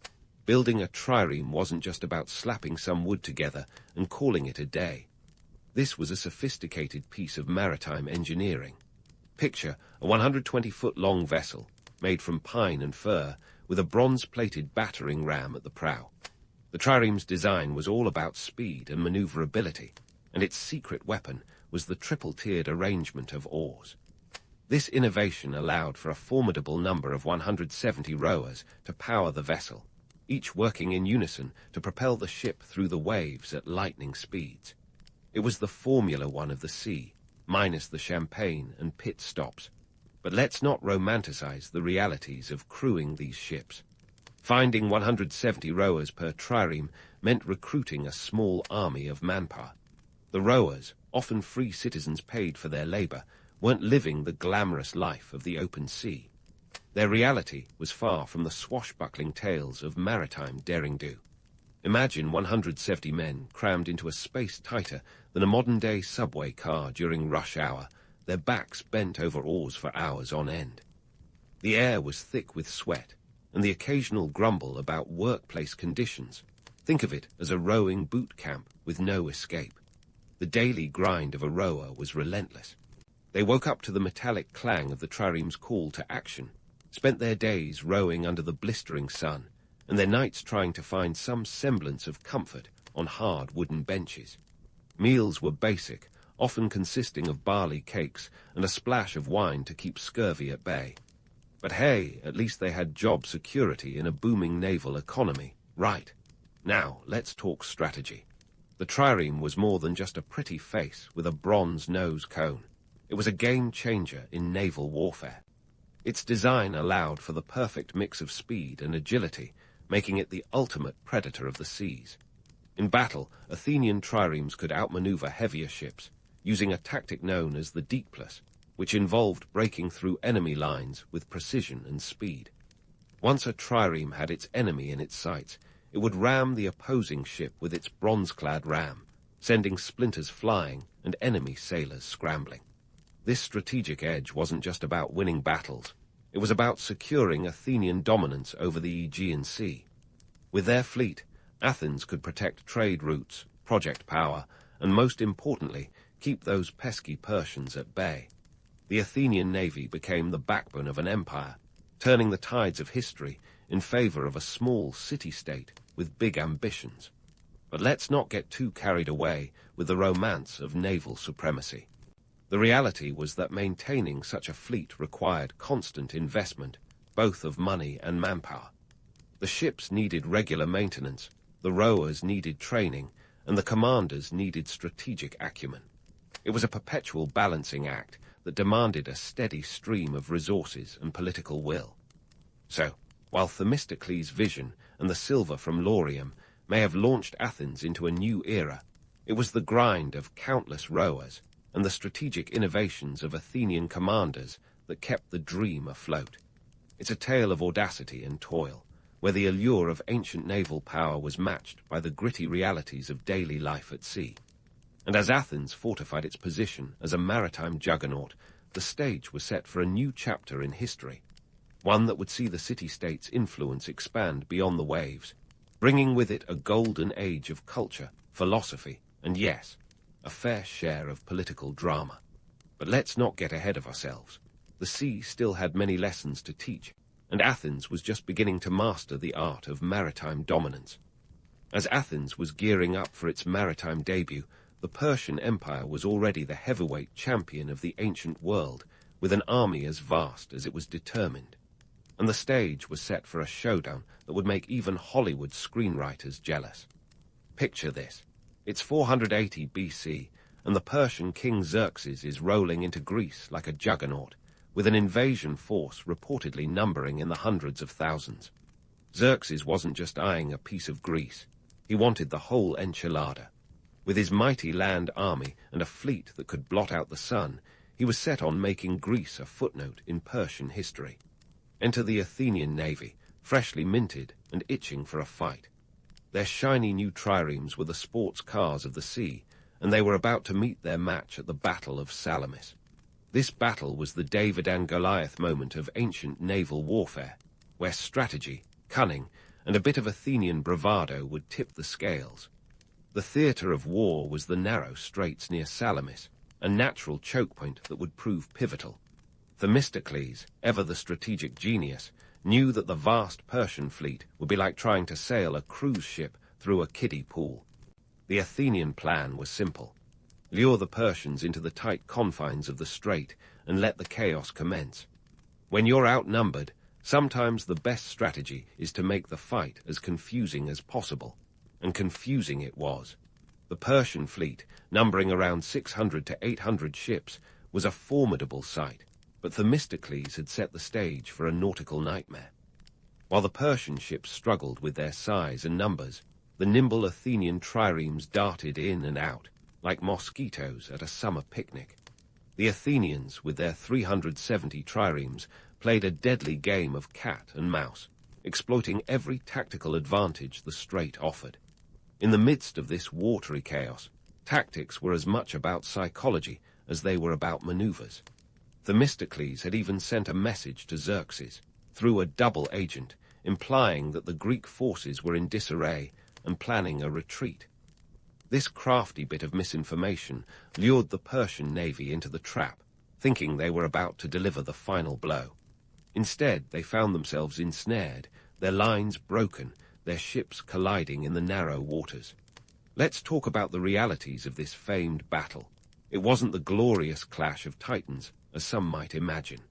Building a trireme wasn't just about slapping some wood together and calling it a day. This was a sophisticated piece of maritime engineering. Picture a 120-foot-long vessel, made from pine and fir, with a bronze-plated battering ram at the prow. The trireme's design was all about speed and maneuverability, and its secret weapon was the triple-tiered arrangement of oars. This innovation allowed for a formidable number of 170 rowers to power the vessel, each working in unison to propel the ship through the waves at lightning speeds. It was the Formula One of the sea, minus the champagne and pit stops. But let's not romanticize the realities of crewing these ships. Finding 170 rowers per trireme meant recruiting a small army of manpower. The rowers, often free citizens paid for their labor, weren't living the glamorous life of the open sea. Their reality was far from the swashbuckling tales of maritime derring-do. Imagine 170 men crammed into a space tighter than a modern-day subway car during rush hour, their backs bent over oars for hours on end. The air was thick with sweat, and the occasional grumble about workplace conditions. Think of it as a rowing boot camp with no escape. The daily grind of a rower was relentless. They woke up to the metallic clang of the trireme's call to action, spent their days rowing under the blistering sun, and their nights trying to find some semblance of comfort on hard wooden benches. Meals were basic, often consisting of barley cakes and a splash of wine to keep scurvy at bay. But hey, at least they had job security in a booming naval economy, right? Now, let's talk strategy. The trireme was more than just a pretty face with a bronze nose cone. It was a game-changer in naval warfare. Its design allowed for the perfect mix of speed and agility, making it the ultimate predator of the seas. In battle, Athenian triremes could outmaneuver heavier ships, using a tactic known as the deepless, which involved breaking through enemy lines with precision and speed. Once a trireme had its enemy in its sights, it would ram the opposing ship with its bronze-clad ram, sending splinters flying and enemy sailors scrambling. This strategic edge wasn't just about winning battles. It was about securing Athenian dominance over the Aegean Sea. With their fleet, Athens could protect trade routes, project power, and most importantly, keep those pesky Persians at bay. The Athenian navy became the backbone of an empire, turning the tides of history in favor of a small city-state with big ambitions. But let's not get too carried away with the romance of naval supremacy. The reality was that maintaining such a fleet required constant investment, both of money and manpower. The ships needed regular maintenance, the rowers needed training, and the commanders needed strategic acumen. It was a perpetual balancing act that demanded a steady stream of resources and political will. So, while Themistocles' vision and the silver from Laurium may have launched Athens into a new era, it was the grind of countless rowers and the strategic innovations of Athenian commanders that kept the dream afloat. It's a tale of audacity and toil, where the allure of ancient naval power was matched by the gritty realities of daily life at sea. And as Athens fortified its position as a maritime juggernaut, the stage was set for a new chapter in history, one that would see the city-state's influence expand beyond the waves, bringing with it a golden age of culture, philosophy, and yes, a fair share of political drama. But let's not get ahead of ourselves. The sea still had many lessons to teach, and Athens was just beginning to master the art of maritime dominance. As Athens was gearing up for its maritime debut, the Persian Empire was already the heavyweight champion of the ancient world, with an army as vast as it was determined. And the stage was set for a showdown that would make even Hollywood screenwriters jealous. Picture this. It's 480 BC, and the Persian king Xerxes is rolling into Greece like a juggernaut, with an invasion force reportedly numbering in the hundreds of thousands. Xerxes wasn't just eyeing a piece of Greece. He wanted the whole enchilada. With his mighty land army and a fleet that could blot out the sun, he was set on making Greece a footnote in Persian history. Enter the Athenian navy, freshly minted and itching for a fight. Their shiny new triremes were the sports cars of the sea, and they were about to meet their match at the Battle of Salamis. This battle was the David and Goliath moment of ancient naval warfare, where strategy, cunning, and a bit of Athenian bravado would tip the scales. The theatre of war was the narrow straits near Salamis, a natural choke point that would prove pivotal. Themistocles, ever the strategic genius, knew that the vast Persian fleet would be like trying to sail a cruise ship through a kiddie pool. The Athenian plan was simple. Lure the Persians into the tight confines of the strait and let the chaos commence. When you're outnumbered, sometimes the best strategy is to make the fight as confusing as possible. And confusing it was. The Persian fleet, numbering around 600 to 800 ships, was a formidable sight, but Themistocles had set the stage for a nautical nightmare. While the Persian ships struggled with their size and numbers, the nimble Athenian triremes darted in and out, like mosquitoes at a summer picnic. The Athenians, with their 370 triremes, played a deadly game of cat and mouse, exploiting every tactical advantage the strait offered. In the midst of this watery chaos, tactics were as much about psychology as they were about maneuvers. Themistocles had even sent a message to Xerxes, through a double agent, implying that the Greek forces were in disarray and planning a retreat. This crafty bit of misinformation lured the Persian navy into the trap, thinking they were about to deliver the final blow. Instead, they found themselves ensnared, their lines broken, their ships colliding in the narrow waters. Let's talk about the realities of this famed battle. It wasn't the glorious clash of titans, as some might imagine.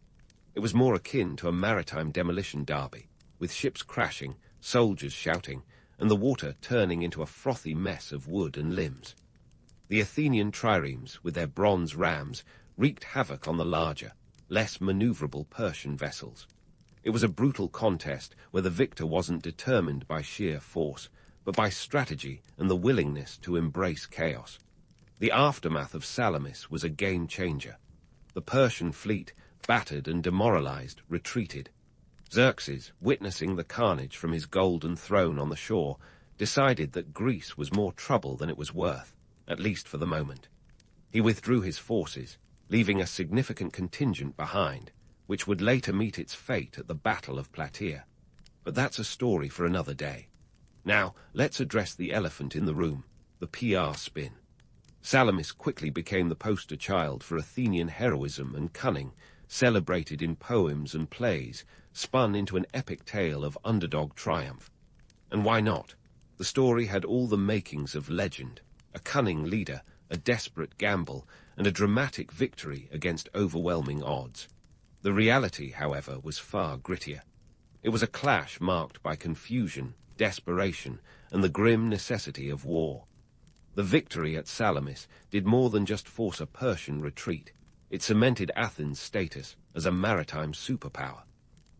It was more akin to a maritime demolition derby, with ships crashing, soldiers shouting, and the water turning into a frothy mess of wood and limbs. The Athenian triremes, with their bronze rams, wreaked havoc on the larger, less maneuverable Persian vessels. It was a brutal contest where the victor wasn't determined by sheer force, but by strategy and the willingness to embrace chaos. The aftermath of Salamis was a game-changer. The Persian fleet, battered and demoralized, retreated. Xerxes, witnessing the carnage from his golden throne on the shore, decided that Greece was more trouble than it was worth, at least for the moment. He withdrew his forces, leaving a significant contingent behind, which would later meet its fate at the Battle of Plataea. But that's a story for another day. Now, let's address the elephant in the room, the PR spin. Salamis quickly became the poster child for Athenian heroism and cunning, celebrated in poems and plays, spun into an epic tale of underdog triumph. And why not? The story had all the makings of legend, a cunning leader, a desperate gamble, and a dramatic victory against overwhelming odds. The reality, however, was far grittier. It was a clash marked by confusion, desperation, and the grim necessity of war. The victory at Salamis did more than just force a Persian retreat. It cemented Athens' status as a maritime superpower.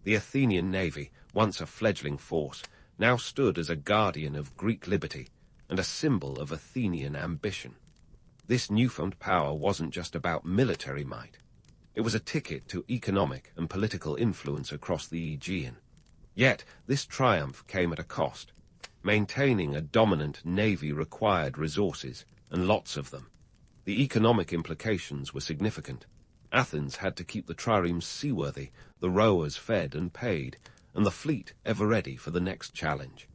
The Athenian navy, once a fledgling force, now stood as a guardian of Greek liberty and a symbol of Athenian ambition. This newfound power wasn't just about military might. It was a ticket to economic and political influence across the Aegean. Yet, this triumph came at a cost. Maintaining a dominant navy required resources, and lots of them. The economic implications were significant. Athens had to keep the triremes seaworthy, the rowers fed and paid, and the fleet ever ready for the next challenge.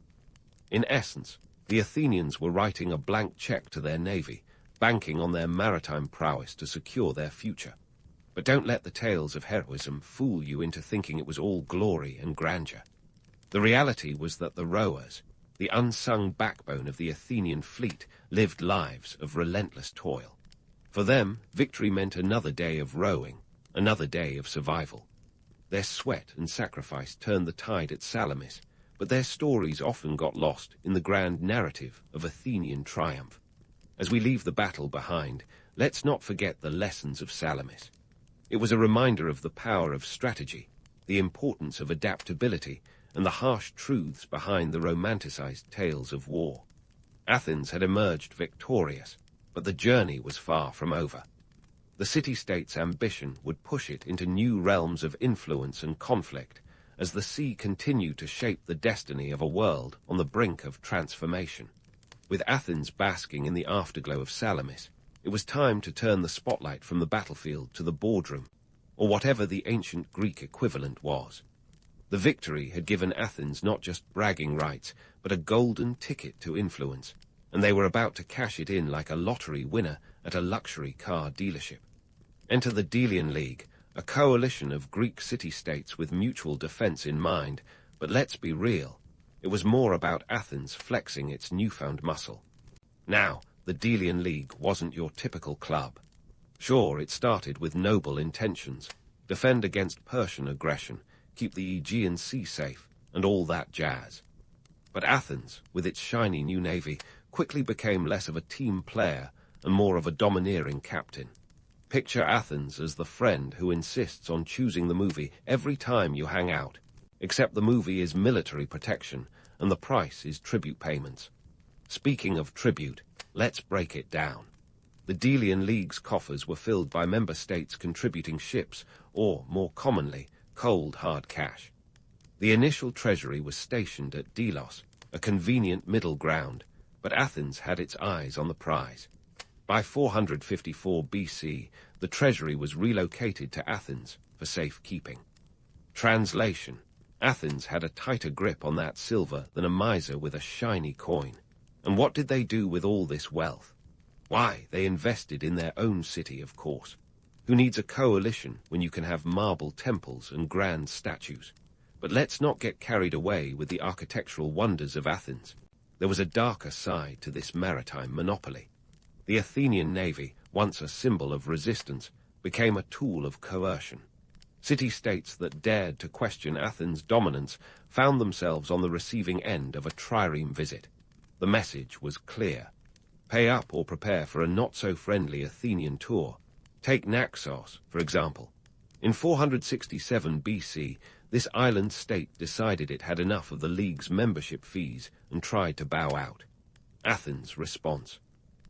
In essence, the Athenians were writing a blank check to their navy, banking on their maritime prowess to secure their future. But don't let the tales of heroism fool you into thinking it was all glory and grandeur. The reality was that the rowers, the unsung backbone of the Athenian fleet, lived lives of relentless toil. For them, victory meant another day of rowing, another day of survival. Their sweat and sacrifice turned the tide at Salamis, but their stories often got lost in the grand narrative of Athenian triumph. As we leave the battle behind, let's not forget the lessons of Salamis. It was a reminder of the power of strategy, the importance of adaptability, and the harsh truths behind the romanticized tales of war. Athens had emerged victorious, but the journey was far from over. The city-state's ambition would push it into new realms of influence and conflict as the sea continued to shape the destiny of a world on the brink of transformation. With Athens basking in the afterglow of Salamis, it was time to turn the spotlight from the battlefield to the boardroom, or whatever the ancient Greek equivalent was. The victory had given Athens not just bragging rights, but a golden ticket to influence, and they were about to cash it in like a lottery winner at a luxury car dealership. Enter the Delian League, a coalition of Greek city-states with mutual defense in mind, but let's be real, it was more about Athens flexing its newfound muscle. Now, the Delian League wasn't your typical club. Sure, it started with noble intentions, defend against Persian aggression, keep the Aegean Sea safe, and all that jazz. But Athens, with its shiny new navy, quickly became less of a team player and more of a domineering captain. Picture Athens as the friend who insists on choosing the movie every time you hang out, except the movie is military protection and the price is tribute payments. Speaking of tribute, let's break it down. The Delian League's coffers were filled by member states contributing ships, or, more commonly, cold hard cash. The initial treasury was stationed at Delos, a convenient middle ground, but Athens had its eyes on the prize. By 454 BC, the treasury was relocated to Athens for safekeeping. Translation: Athens had a tighter grip on that silver than a miser with a shiny coin. And what did they do with all this wealth? Why, they invested in their own city, of course. Who needs a coalition when you can have marble temples and grand statues? But let's not get carried away with the architectural wonders of Athens. There was a darker side to this maritime monopoly. The Athenian navy, once a symbol of resistance, became a tool of coercion. City-states that dared to question Athens' dominance found themselves on the receiving end of a trireme visit. The message was clear. Pay up or prepare for a not-so-friendly Athenian tour. Take Naxos, for example. In 467 BC, this island state decided it had enough of the League's membership fees and tried to bow out. Athens' response: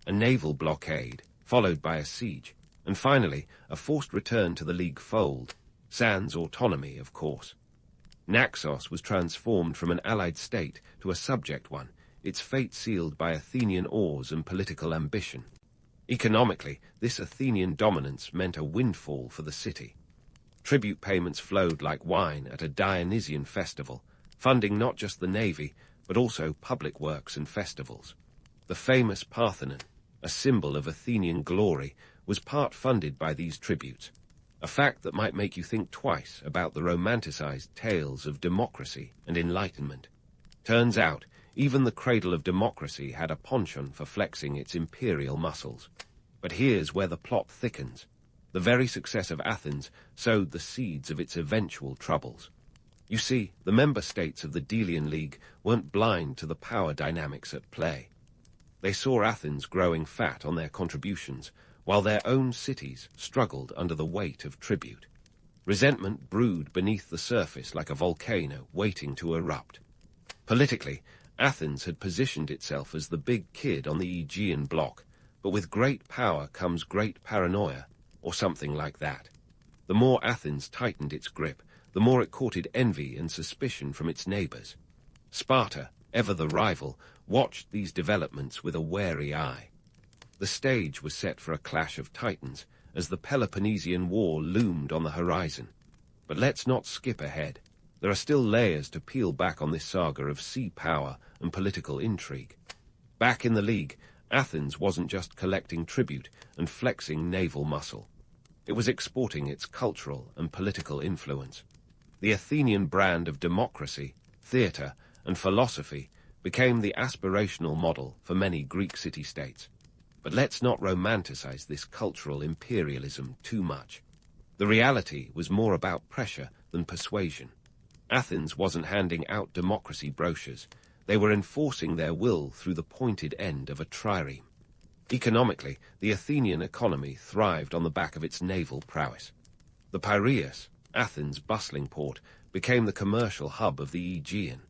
a naval blockade, followed by a siege, and finally a forced return to the League fold, sans autonomy, of course. Naxos was transformed from an allied state to a subject one, its fate sealed by Athenian oars and political ambition. Economically, this Athenian dominance meant a windfall for the city. Tribute payments flowed like wine at a Dionysian festival, funding not just the navy, but also public works and festivals. The famous Parthenon, a symbol of Athenian glory, was part funded by these tributes, a fact that might make you think twice about the romanticized tales of democracy and enlightenment. Turns out, even the cradle of democracy had a penchant for flexing its imperial muscles. But here's where the plot thickens. The very success of Athens sowed the seeds of its eventual troubles. You see, the member states of the Delian League weren't blind to the power dynamics at play. They saw Athens growing fat on their contributions, while their own cities struggled under the weight of tribute. Resentment brewed beneath the surface like a volcano waiting to erupt. Politically, Athens had positioned itself as the big kid on the Aegean bloc, but with great power comes great paranoia, or something like that. The more Athens tightened its grip, the more it courted envy and suspicion from its neighbors. Sparta, ever the rival, watched these developments with a wary eye. The stage was set for a clash of titans as the Peloponnesian War loomed on the horizon. But let's not skip ahead. There are still layers to peel back on this saga of sea power and political intrigue. Back in the League, Athens wasn't just collecting tribute and flexing naval muscle. It was exporting its cultural and political influence. The Athenian brand of democracy, theatre, and philosophy became the aspirational model for many Greek city-states. But let's not romanticize this cultural imperialism too much. The reality was more about pressure than persuasion. Athens wasn't handing out democracy brochures. They were enforcing their will through the pointed end of a trireme. Economically, the Athenian economy thrived on the back of its naval prowess. The Piraeus, Athens' bustling port, became the commercial hub of the Aegean.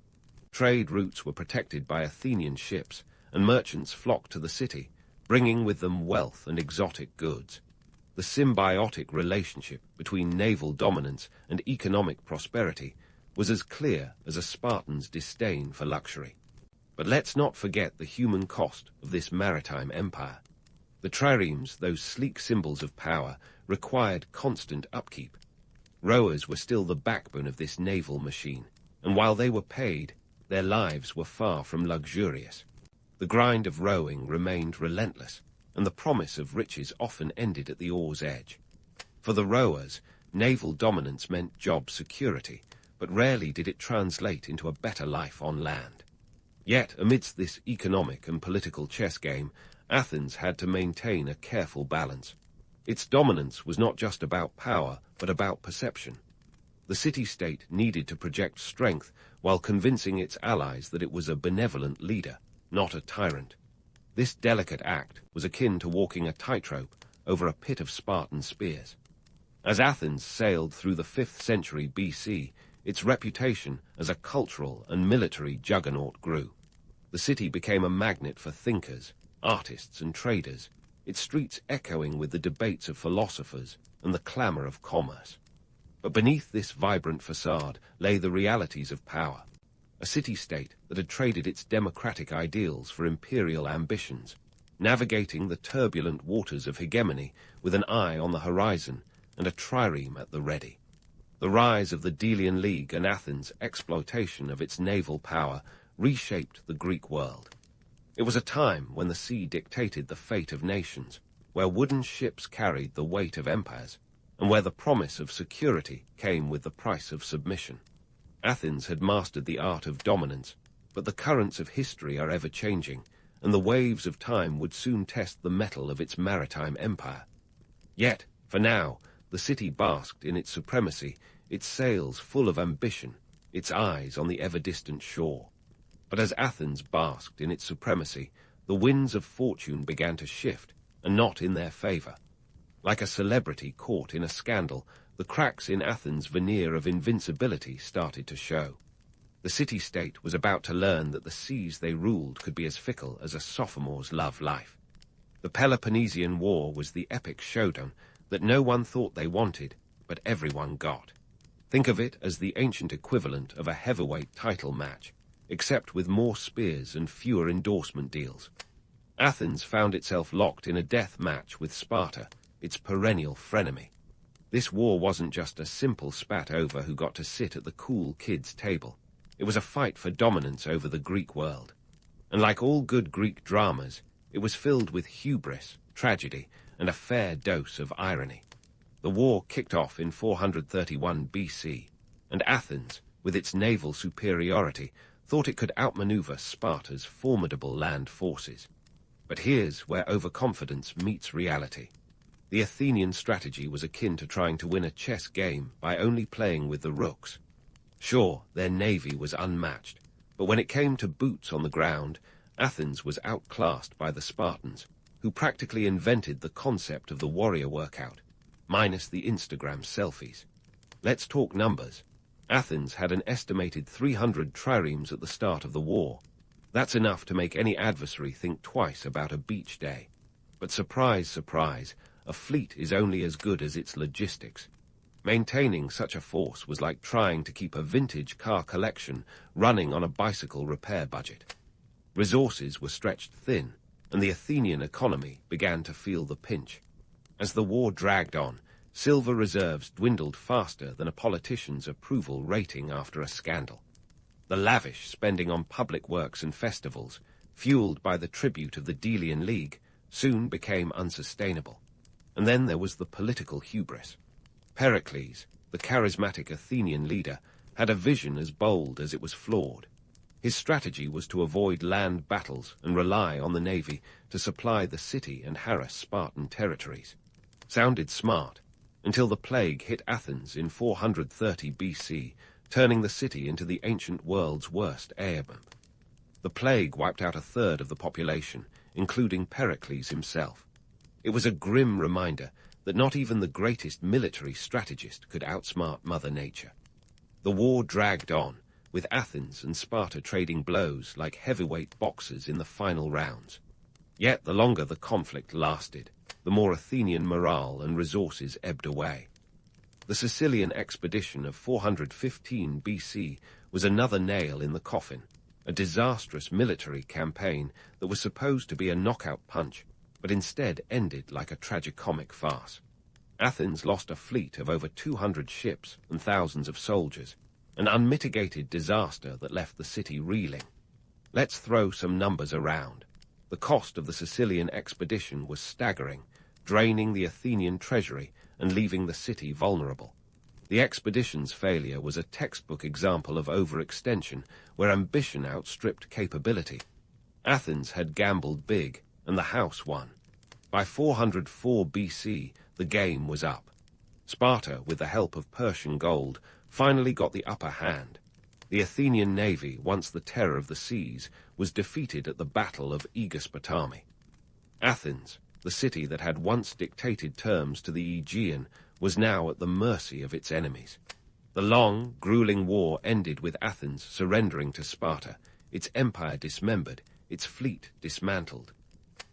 Trade routes were protected by Athenian ships, and merchants flocked to the city, bringing with them wealth and exotic goods. The symbiotic relationship between naval dominance and economic prosperity was as clear as a Spartan's disdain for luxury. But let's not forget the human cost of this maritime empire. The triremes, those sleek symbols of power, required constant upkeep. Rowers were still the backbone of this naval machine, and while they were paid, their lives were far from luxurious. The grind of rowing remained relentless, and the promise of riches often ended at the oar's edge. For the rowers, Naval dominance meant job security, but rarely did it translate into a better life on land. Yet, amidst this economic and political chess game, Athens had to maintain a careful balance. Its dominance was not just about power, but about perception. The city-state needed to project strength while convincing its allies that it was a benevolent leader, not a tyrant. This delicate act was akin to walking a tightrope over a pit of Spartan spears. As Athens sailed through the 5th century BC, its reputation as a cultural and military juggernaut grew. The city became a magnet for thinkers, artists, and traders, its streets echoing with the debates of philosophers and the clamor of commerce. But beneath this vibrant facade lay the realities of power, a city-state that had traded its democratic ideals for imperial ambitions, navigating the turbulent waters of hegemony with an eye on the horizon and a trireme at the ready. The rise of the Delian League and Athens' exploitation of its naval power reshaped the Greek world. It was a time when the sea dictated the fate of nations, where wooden ships carried the weight of empires, and where the promise of security came with the price of submission. Athens had mastered the art of dominance, but the currents of history are ever-changing, and the waves of time would soon test the mettle of its maritime empire. Yet, for now, the city basked in its supremacy, its sails full of ambition, its eyes on the ever-distant shore. But as Athens basked in its supremacy, the winds of fortune began to shift, and not in their favor. Like a celebrity caught in a scandal, the cracks in Athens' veneer of invincibility started to show. The city-state was about to learn that the seas they ruled could be as fickle as a sophomore's love life. The Peloponnesian War was the epic showdown that no one thought they wanted, but everyone got. Think of it as the ancient equivalent of a heavyweight title match, except with more spears and fewer endorsement deals. Athens found itself locked in a death match with Sparta, its perennial frenemy. This war wasn't just a simple spat over who got to sit at the cool kids' table. It was a fight for dominance over the Greek world. And like all good Greek dramas, it was filled with hubris, tragedy, and a fair dose of irony. The war kicked off in 431 BC, and Athens, with its naval superiority, thought it could outmaneuver Sparta's formidable land forces. But here's where overconfidence meets reality. The Athenian strategy was akin to trying to win a chess game by only playing with the rooks. Sure, their navy was unmatched, but when it came to boots on the ground, Athens was outclassed by the Spartans, who practically invented the concept of the warrior workout, minus the Instagram selfies. Let's talk numbers. Athens had an estimated 300 triremes at the start of the war. That's enough to make any adversary think twice about a beach day. But surprise, surprise, a fleet is only as good as its logistics. Maintaining such a force was like trying to keep a vintage car collection running on a bicycle repair budget. Resources were stretched thin, and the Athenian economy began to feel the pinch. As the war dragged on, silver reserves dwindled faster than a politician's approval rating after a scandal. The lavish spending on public works and festivals, fueled by the tribute of the Delian League, soon became unsustainable. And then there was the political hubris. Pericles, the charismatic Athenian leader, had a vision as bold as it was flawed. His strategy was to avoid land battles and rely on the navy to supply the city and harass Spartan territories. Sounded smart, until the plague hit Athens in 430 BC, turning the city into the ancient world's worst airman. The plague wiped out a third of the population, including Pericles himself. It was a grim reminder that not even the greatest military strategist could outsmart Mother Nature. The war dragged on, with Athens and Sparta trading blows like heavyweight boxers in the final rounds. Yet the longer the conflict lasted, the more Athenian morale and resources ebbed away. The Sicilian expedition of 415 BC was another nail in the coffin, a disastrous military campaign that was supposed to be a knockout punch, but instead ended like a tragicomic farce. Athens lost a fleet of over 200 ships and thousands of soldiers, an unmitigated disaster that left the city reeling. Let's throw some numbers around. The cost of the Sicilian expedition was staggering, draining the Athenian treasury and leaving the city vulnerable. The expedition's failure was a textbook example of overextension, where ambition outstripped capability. Athens had gambled big, and the house won. By 404 BC, the game was up. Sparta, with the help of Persian gold, finally got the upper hand. The Athenian navy, once the terror of the seas, was defeated at the Battle of Aegospotami. Athens, the city that had once dictated terms to the Aegean, was now at the mercy of its enemies. The long, grueling war ended with Athens surrendering to Sparta, its empire dismembered, its fleet dismantled.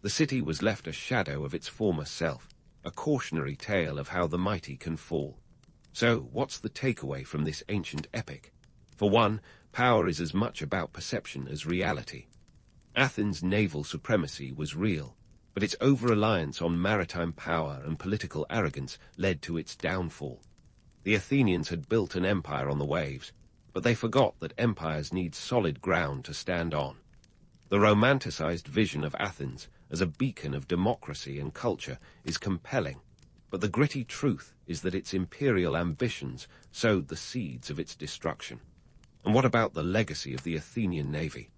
The city was left a shadow of its former self, a cautionary tale of how the mighty can fall. So, what's the takeaway from this ancient epic? For one, power is as much about perception as reality. Athens' naval supremacy was real, but its over-reliance on maritime power and political arrogance led to its downfall. The Athenians had built an empire on the waves, but they forgot that empires need solid ground to stand on. The romanticized vision of Athens as a beacon of democracy and culture is compelling, but the gritty truth is that its imperial ambitions sowed the seeds of its destruction. And what about the legacy of the Athenian navy?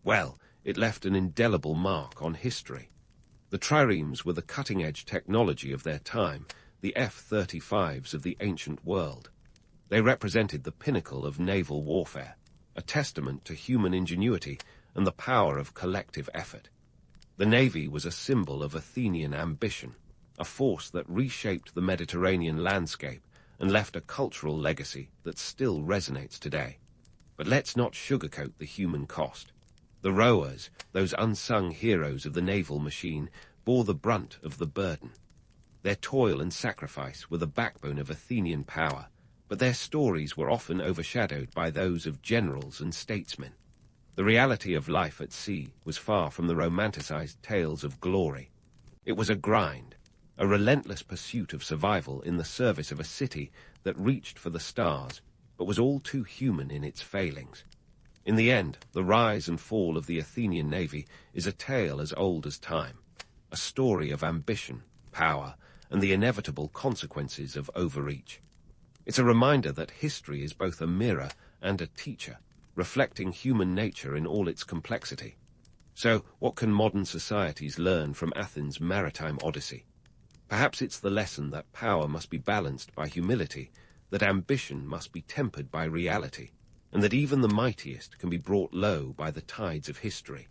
Well, it left an indelible mark on history. The triremes were the cutting-edge technology of their time, the F-35s of the ancient world. They represented the pinnacle of naval warfare, a testament to human ingenuity and the power of collective effort. The navy was a symbol of Athenian ambition, a force that reshaped the Mediterranean landscape and left a cultural legacy that still resonates today. But let's not sugarcoat the human cost. The rowers, those unsung heroes of the naval machine, bore the brunt of the burden. Their toil and sacrifice were the backbone of Athenian power, but their stories were often overshadowed by those of generals and statesmen. The reality of life at sea was far from the romanticized tales of glory. It was a grind, a relentless pursuit of survival in the service of a city that reached for the stars, but was all too human in its failings. In the end, the rise and fall of the Athenian navy is a tale as old as time, a story of ambition, power, and the inevitable consequences of overreach. It's a reminder that history is both a mirror and a teacher, reflecting human nature in all its complexity. So, what can modern societies learn from Athens' maritime odyssey? Perhaps it's the lesson that power must be balanced by humility, that ambition must be tempered by reality, and that even the mightiest can be brought low by the tides of history.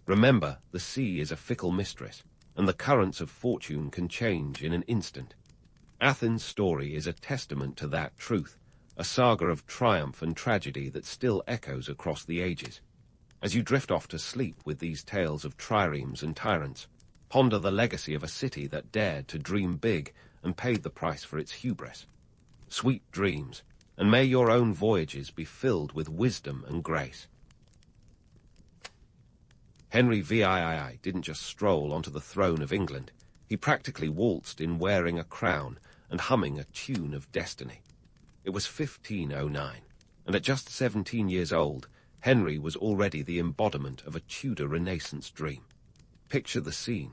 Remember, the sea is a fickle mistress, and the currents of fortune can change in an instant. Athens' story is a testament to that truth, a saga of triumph and tragedy that still echoes across the ages. As you drift off to sleep with these tales of triremes and tyrants, ponder the legacy of a city that dared to dream big and paid the price for its hubris. Sweet dreams, and may your own voyages be filled with wisdom and grace. Henry VIII didn't just stroll onto the throne of England. He practically waltzed in wearing a crown and humming a tune of destiny. It was 1509, and at just 17 years old, Henry was already the embodiment of a Tudor Renaissance dream. Picture the scene.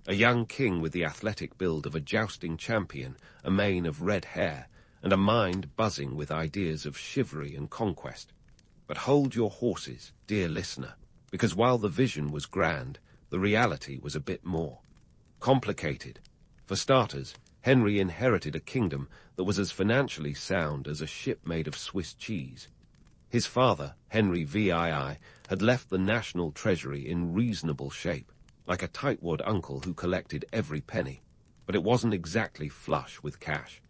A young king with the athletic build of a jousting champion, a mane of red hair, and a mind buzzing with ideas of chivalry and conquest. But hold your horses, dear listener, because while the vision was grand, the reality was a bit more complicated. For starters, Henry inherited a kingdom that was as financially sound as a ship made of Swiss cheese. His father, Henry VII, had left the national treasury in reasonable shape, like a tightwad uncle who collected every penny, but it wasn't exactly flush with cash.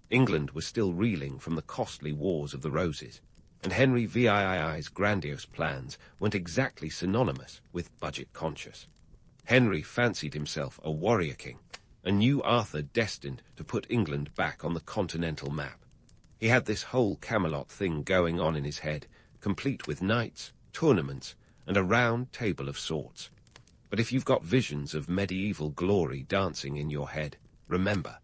England was still reeling from the costly Wars of the Roses, and Henry VII's grandiose plans went exactly synonymous with budget-conscious. Henry fancied himself a warrior king, a new Arthur destined to put England back on the continental map. He had this whole Camelot thing going on in his head, complete with knights, tournaments, and a round table of sorts. But if you've got visions of medieval glory dancing in your head, remember,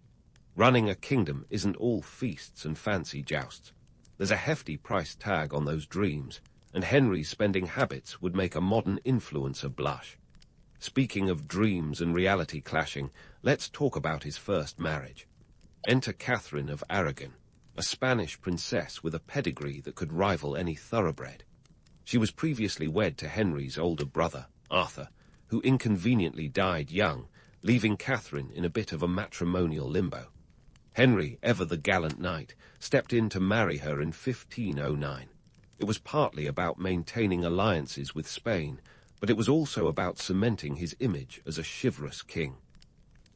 running a kingdom isn't all feasts and fancy jousts. There's a hefty price tag on those dreams, and Henry's spending habits would make a modern influencer blush. Speaking of dreams and reality clashing, let's talk about his first marriage. Enter Catherine of Aragon, a Spanish princess with a pedigree that could rival any thoroughbred. She was previously wed to Henry's older brother, Arthur, who inconveniently died young, leaving Catherine in a bit of a matrimonial limbo. Henry, ever the gallant knight, stepped in to marry her in 1509. It was partly about maintaining alliances with Spain, but it was also about cementing his image as a chivalrous king.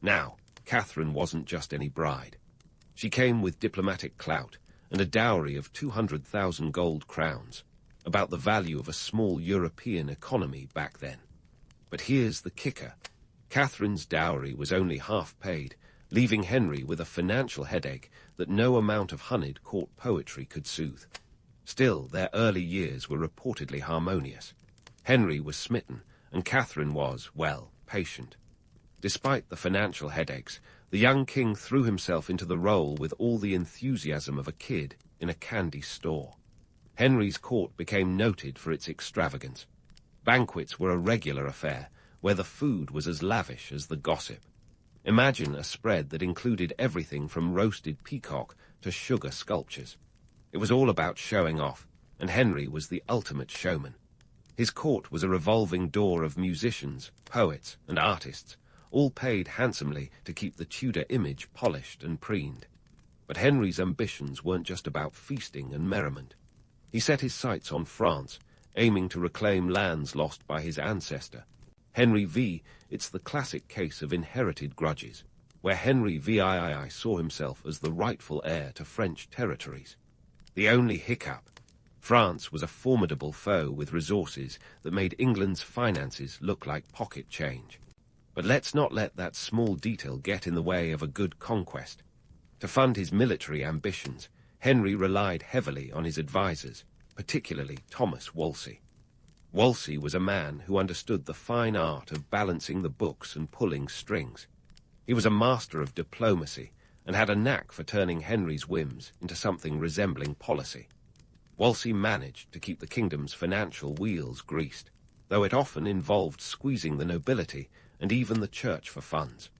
Now, Catherine wasn't just any bride. She came with diplomatic clout and a dowry of 200,000 gold crowns, about the value of a small European economy back then. But here's the kicker. Catherine's dowry was only half paid, leaving Henry with a financial headache that no amount of honeyed court poetry could soothe. Still, their early years were reportedly harmonious. Henry was smitten, and Catherine was, well, patient. Despite the financial headaches, the young king threw himself into the role with all the enthusiasm of a kid in a candy store. Henry's court became noted for its extravagance. Banquets were a regular affair, where the food was as lavish as the gossip. Imagine a spread that included everything from roasted peacock to sugar sculptures. It was all about showing off, and Henry was the ultimate showman. His court was a revolving door of musicians, poets, and artists, all paid handsomely to keep the Tudor image polished and preened. But Henry's ambitions weren't just about feasting and merriment. He set his sights on France, aiming to reclaim lands lost by his ancestor. Henry VIII, it's the classic case of inherited grudges, where Henry VIII saw himself as the rightful heir to French territories. The only hiccup: France was a formidable foe with resources that made England's finances look like pocket change. But let's not let that small detail get in the way of a good conquest. To fund his military ambitions, Henry relied heavily on his advisors, particularly Thomas Wolsey. Wolsey was a man who understood the fine art of balancing the books and pulling strings. He was a master of diplomacy and had a knack for turning Henry's whims into something resembling policy. Wolsey managed to keep the kingdom's financial wheels greased, though it often involved squeezing the nobility and even the church for funds.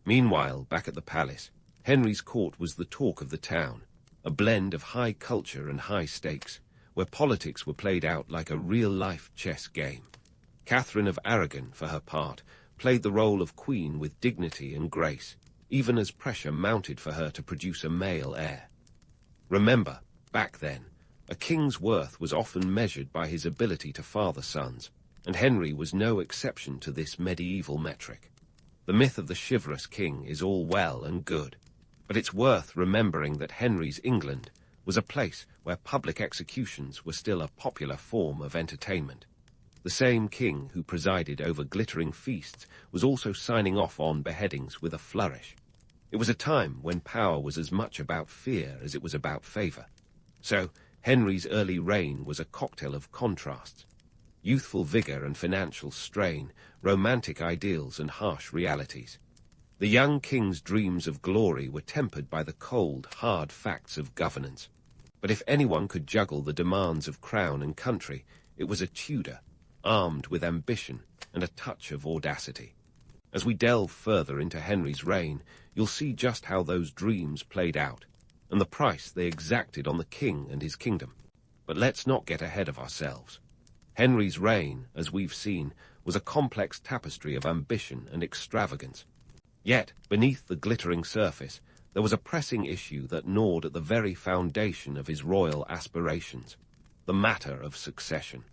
Meanwhile, back at the palace, Henry's court was the talk of the town, a blend of high culture and high stakes, where politics were played out like a real-life chess game. Catherine of Aragon, for her part, played the role of queen with dignity and grace, even as pressure mounted for her to produce a male heir. Remember, back then, a king's worth was often measured by his ability to father sons, and Henry was no exception to this medieval metric. The myth of the chivalrous king is all well and good, but it's worth remembering that Henry's England was a place where public executions were still a popular form of entertainment. The same king who presided over glittering feasts was also signing off on beheadings with a flourish. It was a time when power was as much about fear as it was about favor. So, Henry's early reign was a cocktail of contrasts: youthful vigor and financial strain, romantic ideals and harsh realities. The young king's dreams of glory were tempered by the cold, hard facts of governance. But if anyone could juggle the demands of crown and country, it was a Tudor, armed with ambition and a touch of audacity. As we delve further into Henry's reign, you'll see just how those dreams played out, and the price they exacted on the king and his kingdom. But let's not get ahead of ourselves. Henry's reign, as we've seen, was a complex tapestry of ambition and extravagance. Yet, beneath the glittering surface, there was a pressing issue that gnawed at the very foundation of his royal aspirations: the matter of succession.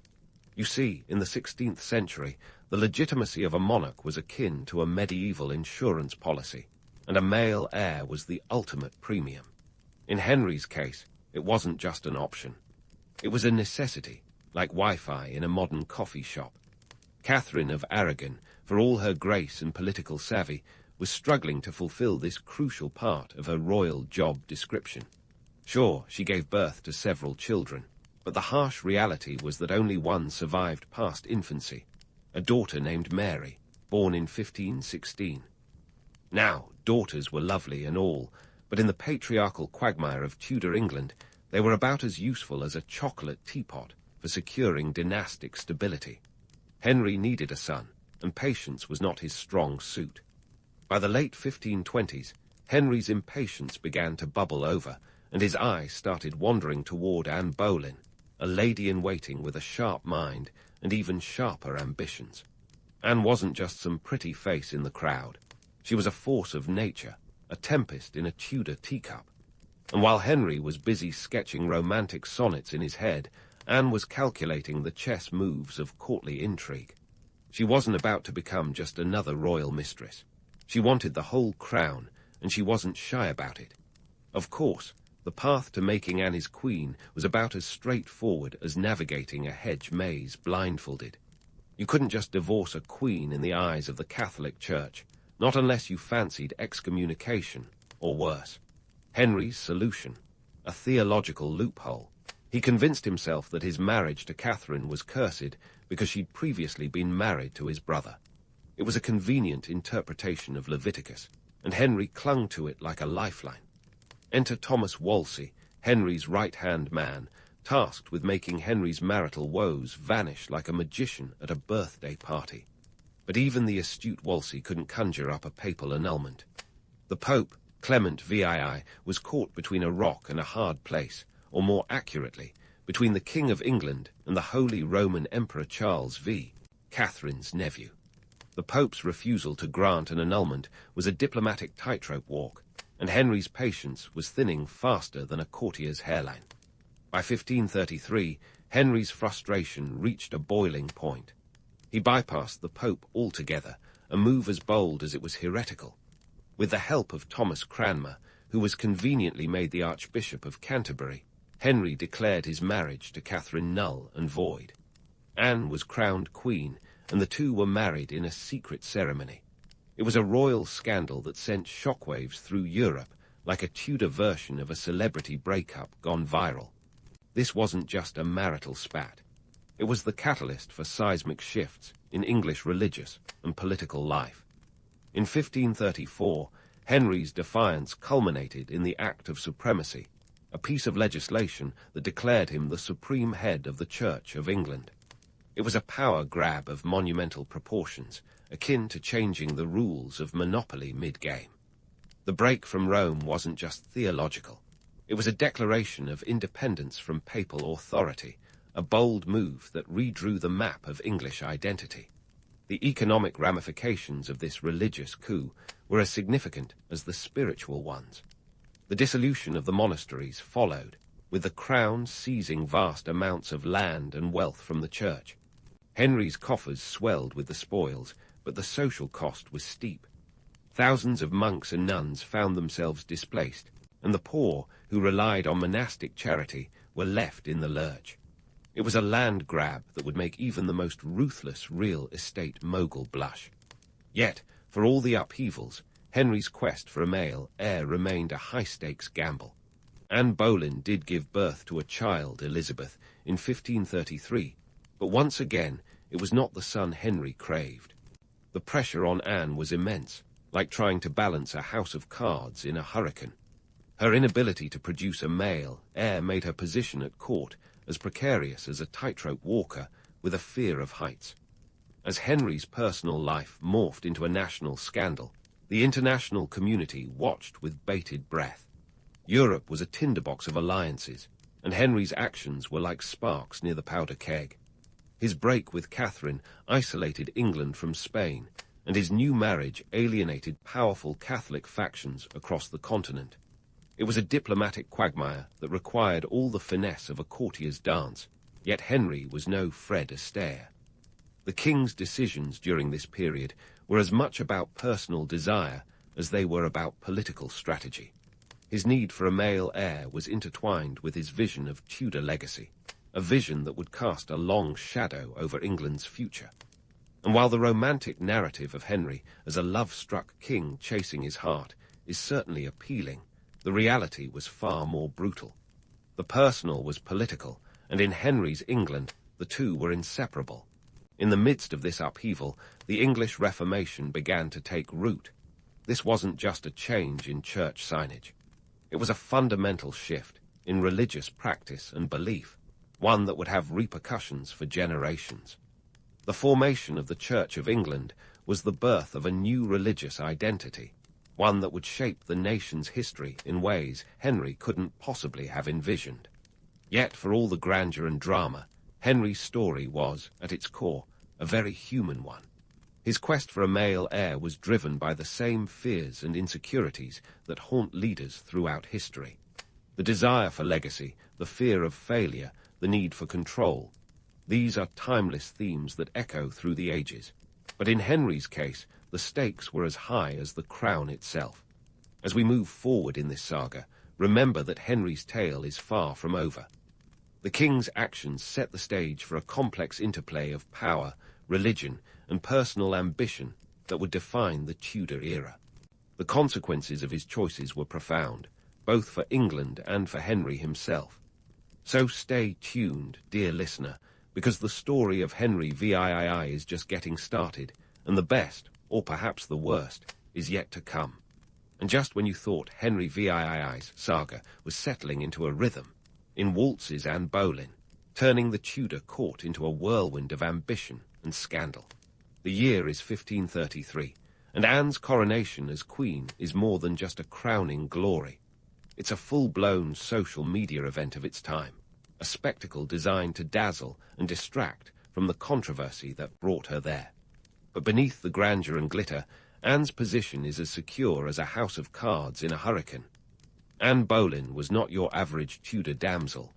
You see, in the 16th century, the legitimacy of a monarch was akin to a medieval insurance policy, and a male heir was the ultimate premium. In Henry's case, it wasn't just an option. It was a necessity, like Wi-Fi in a modern coffee shop. Catherine of Aragon, for all her grace and political savvy, was struggling to fulfill this crucial part of her royal job description. Sure, she gave birth to several children, but the harsh reality was that only one survived past infancy, a daughter named Mary, born in 1516. Now, daughters were lovely and all, but in the patriarchal quagmire of Tudor England, they were about as useful as a chocolate teapot for securing dynastic stability. Henry needed a son, and patience was not his strong suit. By the late 1520s, Henry's impatience began to bubble over, and his eye started wandering toward Anne Boleyn, a lady-in-waiting with a sharp mind and even sharper ambitions. Anne wasn't just some pretty face in the crowd. She was a force of nature, a tempest in a Tudor teacup. And while Henry was busy sketching romantic sonnets in his head, Anne was calculating the chess moves of courtly intrigue. She wasn't about to become just another royal mistress. She wanted the whole crown, and she wasn't shy about it. Of course, the path to making Anne his queen was about as straightforward as navigating a hedge maze blindfolded. You couldn't just divorce a queen in the eyes of the Catholic Church, not unless you fancied excommunication, or worse. Henry's solution, a theological loophole. He convinced himself that his marriage to Catherine was cursed because she'd previously been married to his brother. It was a convenient interpretation of Leviticus, and Henry clung to it like a lifeline. Enter Thomas Wolsey, Henry's right-hand man, tasked with making Henry's marital woes vanish like a magician at a birthday party. But even the astute Wolsey couldn't conjure up a papal annulment. The Pope, Clement VIII, was caught between a rock and a hard place, or more accurately, between the King of England and the Holy Roman Emperor Charles V, Catherine's nephew. The Pope's refusal to grant an annulment was a diplomatic tightrope walk, and Henry's patience was thinning faster than a courtier's hairline. By 1533, Henry's frustration reached a boiling point. He bypassed the Pope altogether, a move as bold as it was heretical. With the help of Thomas Cranmer, who was conveniently made the Archbishop of Canterbury, Henry declared his marriage to Catherine null and void. Anne was crowned queen, and the two were married in a secret ceremony. It was a royal scandal that sent shockwaves through Europe like a Tudor version of a celebrity breakup gone viral. This wasn't just a marital spat. It was the catalyst for seismic shifts in English religious and political life. In 1534, Henry's defiance culminated in the Act of Supremacy, a piece of legislation that declared him the supreme head of the Church of England. It was a power grab of monumental proportions, akin to changing the rules of Monopoly mid-game. The break from Rome wasn't just theological. It was a declaration of independence from papal authority, a bold move that redrew the map of English identity. The economic ramifications of this religious coup were as significant as the spiritual ones. The dissolution of the monasteries followed, with the crown seizing vast amounts of land and wealth from the church. Henry's coffers swelled with the spoils, but the social cost was steep. Thousands of monks and nuns found themselves displaced, and the poor, who relied on monastic charity, were left in the lurch. It was a land grab that would make even the most ruthless real estate mogul blush. Yet, for all the upheavals, Henry's quest for a male heir remained a high-stakes gamble. Anne Boleyn did give birth to a child, Elizabeth, in 1533, but once again it was not the son Henry craved. The pressure on Anne was immense, like trying to balance a house of cards in a hurricane. Her inability to produce a male heir made her position at court as precarious as a tightrope walker with a fear of heights. As Henry's personal life morphed into a national scandal, the international community watched with bated breath. Europe was a tinderbox of alliances, and Henry's actions were like sparks near the powder keg. His break with Catherine isolated England from Spain, and his new marriage alienated powerful Catholic factions across the continent. It was a diplomatic quagmire that required all the finesse of a courtier's dance, yet Henry was no Fred Astaire. The king's decisions during this period were as much about personal desire as they were about political strategy. His need for a male heir was intertwined with his vision of Tudor legacy, a vision that would cast a long shadow over England's future. And while the romantic narrative of Henry as a love-struck king chasing his heart is certainly appealing, the reality was far more brutal. The personal was political, and in Henry's England, the two were inseparable. In the midst of this upheaval, the English Reformation began to take root. This wasn't just a change in church signage. It was a fundamental shift in religious practice and belief, one that would have repercussions for generations. The formation of the Church of England was the birth of a new religious identity. one that would shape the nation's history in ways Henry couldn't possibly have envisioned. Yet, for all the grandeur and drama, Henry's story was, at its core, a very human one. His quest for a male heir was driven by the same fears and insecurities that haunt leaders throughout history. The desire for legacy, the fear of failure, the need for control. These are timeless themes that echo through the ages. But in Henry's case, the stakes were as high as the crown itself. As we move forward in this saga, remember that Henry's tale is far from over. The king's actions set the stage for a complex interplay of power, religion, and personal ambition that would define the Tudor era. The consequences of his choices were profound, both for England and for Henry himself. So stay tuned, dear listener, because the story of Henry VIII is just getting started, and the best, or perhaps the worst, is yet to come. And just when you thought Henry VIII's saga was settling into a rhythm, in waltzes and bowling, turning the Tudor court into a whirlwind of ambition and scandal. The year is 1533, and Anne's coronation as queen is more than just a crowning glory. It's a full-blown social media event of its time, a spectacle designed to dazzle and distract from the controversy that brought her there. But beneath the grandeur and glitter, Anne's position is as secure as a house of cards in a hurricane. Anne Boleyn was not your average Tudor damsel.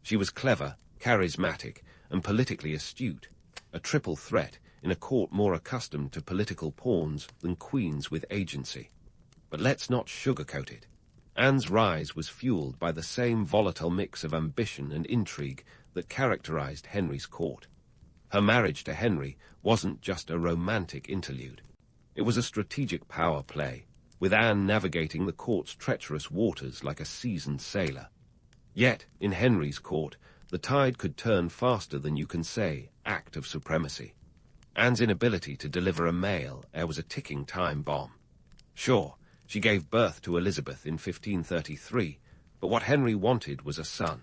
She was clever, charismatic, and politically astute, a triple threat in a court more accustomed to political pawns than queens with agency. But let's not sugarcoat it. Anne's rise was fueled by the same volatile mix of ambition and intrigue that characterized Henry's court. Her marriage to Henry wasn't just a romantic interlude. It was a strategic power play, with Anne navigating the court's treacherous waters like a seasoned sailor. Yet, in Henry's court, the tide could turn faster than you can say act of supremacy. Anne's inability to deliver a male heir was a ticking time bomb. Sure, she gave birth to Elizabeth in 1533, but what Henry wanted was a son,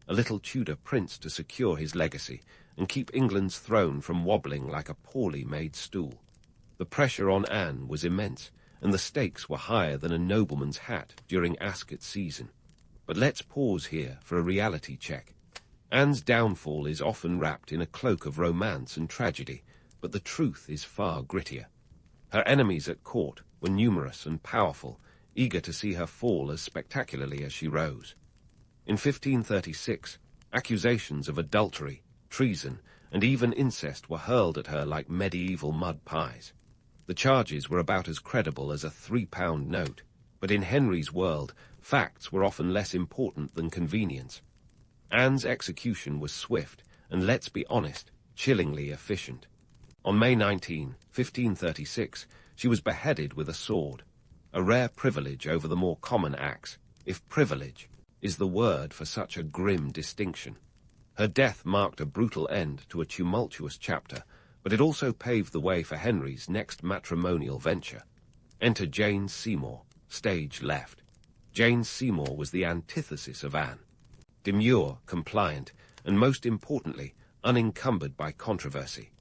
a little Tudor prince to secure his legacy and keep England's throne from wobbling like a poorly made stool. The pressure on Anne was immense, and the stakes were higher than a nobleman's hat during Ascot season. But let's pause here for a reality check. Anne's downfall is often wrapped in a cloak of romance and tragedy, but the truth is far grittier. Her enemies at court were numerous and powerful, eager to see her fall as spectacularly as she rose. In 1536, accusations of adultery, treason, and even incest were hurled at her like medieval mud pies. The charges were about as credible as a £3 note, but in Henry's world, facts were often less important than convenience. Anne's execution was swift, and let's be honest, chillingly efficient. On May 19, 1536, she was beheaded with a sword, a rare privilege over the more common axe, if privilege is the word for such a grim distinction. Her death marked a brutal end to a tumultuous chapter, but it also paved the way for Henry's next matrimonial venture. Enter Jane Seymour, stage left. Jane Seymour was the antithesis of Anne. Demure, compliant, and most importantly, unencumbered by controversy.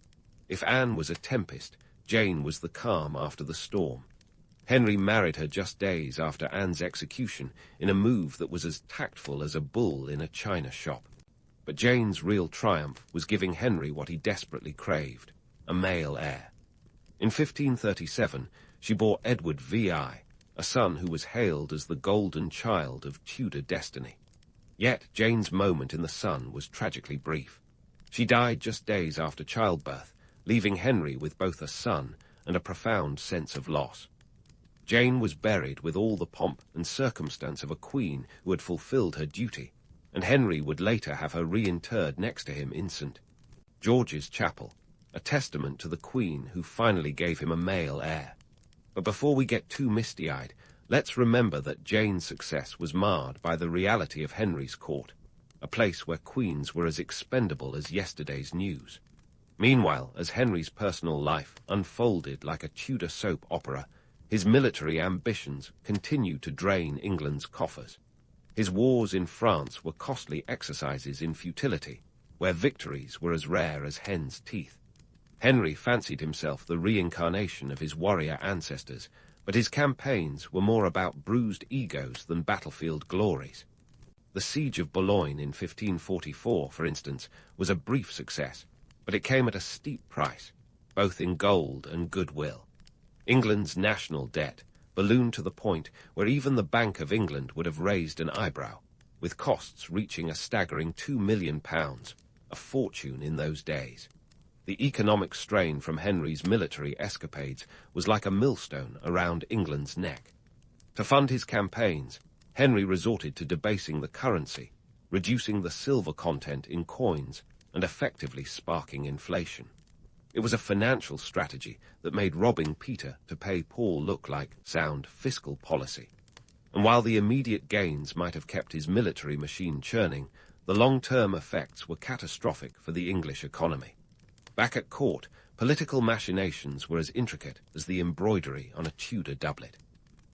If Anne was a tempest, Jane was the calm after the storm. Henry married her just days after Anne's execution in a move that was as tactful as a bull in a china shop. But Jane's real triumph was giving Henry what he desperately craved, a male heir. In 1537, she bore Edward VI, a son who was hailed as the golden child of Tudor destiny. Yet Jane's moment in the sun was tragically brief. She died just days after childbirth, leaving Henry with both a son and a profound sense of loss. Jane was buried with all the pomp and circumstance of a queen who had fulfilled her duty, and Henry would later have her reinterred next to him in St. George's Chapel, a testament to the Queen who finally gave him a male heir. But before we get too misty-eyed, let's remember that Jane's success was marred by the reality of Henry's court, a place where queens were as expendable as yesterday's news. Meanwhile, as Henry's personal life unfolded like a Tudor soap opera, his military ambitions continued to drain England's coffers. His wars in France were costly exercises in futility, where victories were as rare as hen's teeth. Henry fancied himself the reincarnation of his warrior ancestors, But his campaigns were more about bruised egos than battlefield glories. The Siege of Boulogne in 1544, for instance, was a brief success, but it came at a steep price, both in gold and goodwill. England's national debt ballooned to the point where even the Bank of England would have raised an eyebrow, with costs reaching a staggering £2 million, a fortune in those days. The economic strain from Henry's military escapades was like a millstone around England's neck. To fund his campaigns, Henry resorted to debasing the currency, reducing the silver content in coins, and effectively sparking inflation. It was a financial strategy that made robbing Peter to pay Paul look like sound fiscal policy. And while the immediate gains might have kept his military machine churning, the long-term effects were catastrophic for the English economy. Back at court, political machinations were as intricate as the embroidery on a Tudor doublet.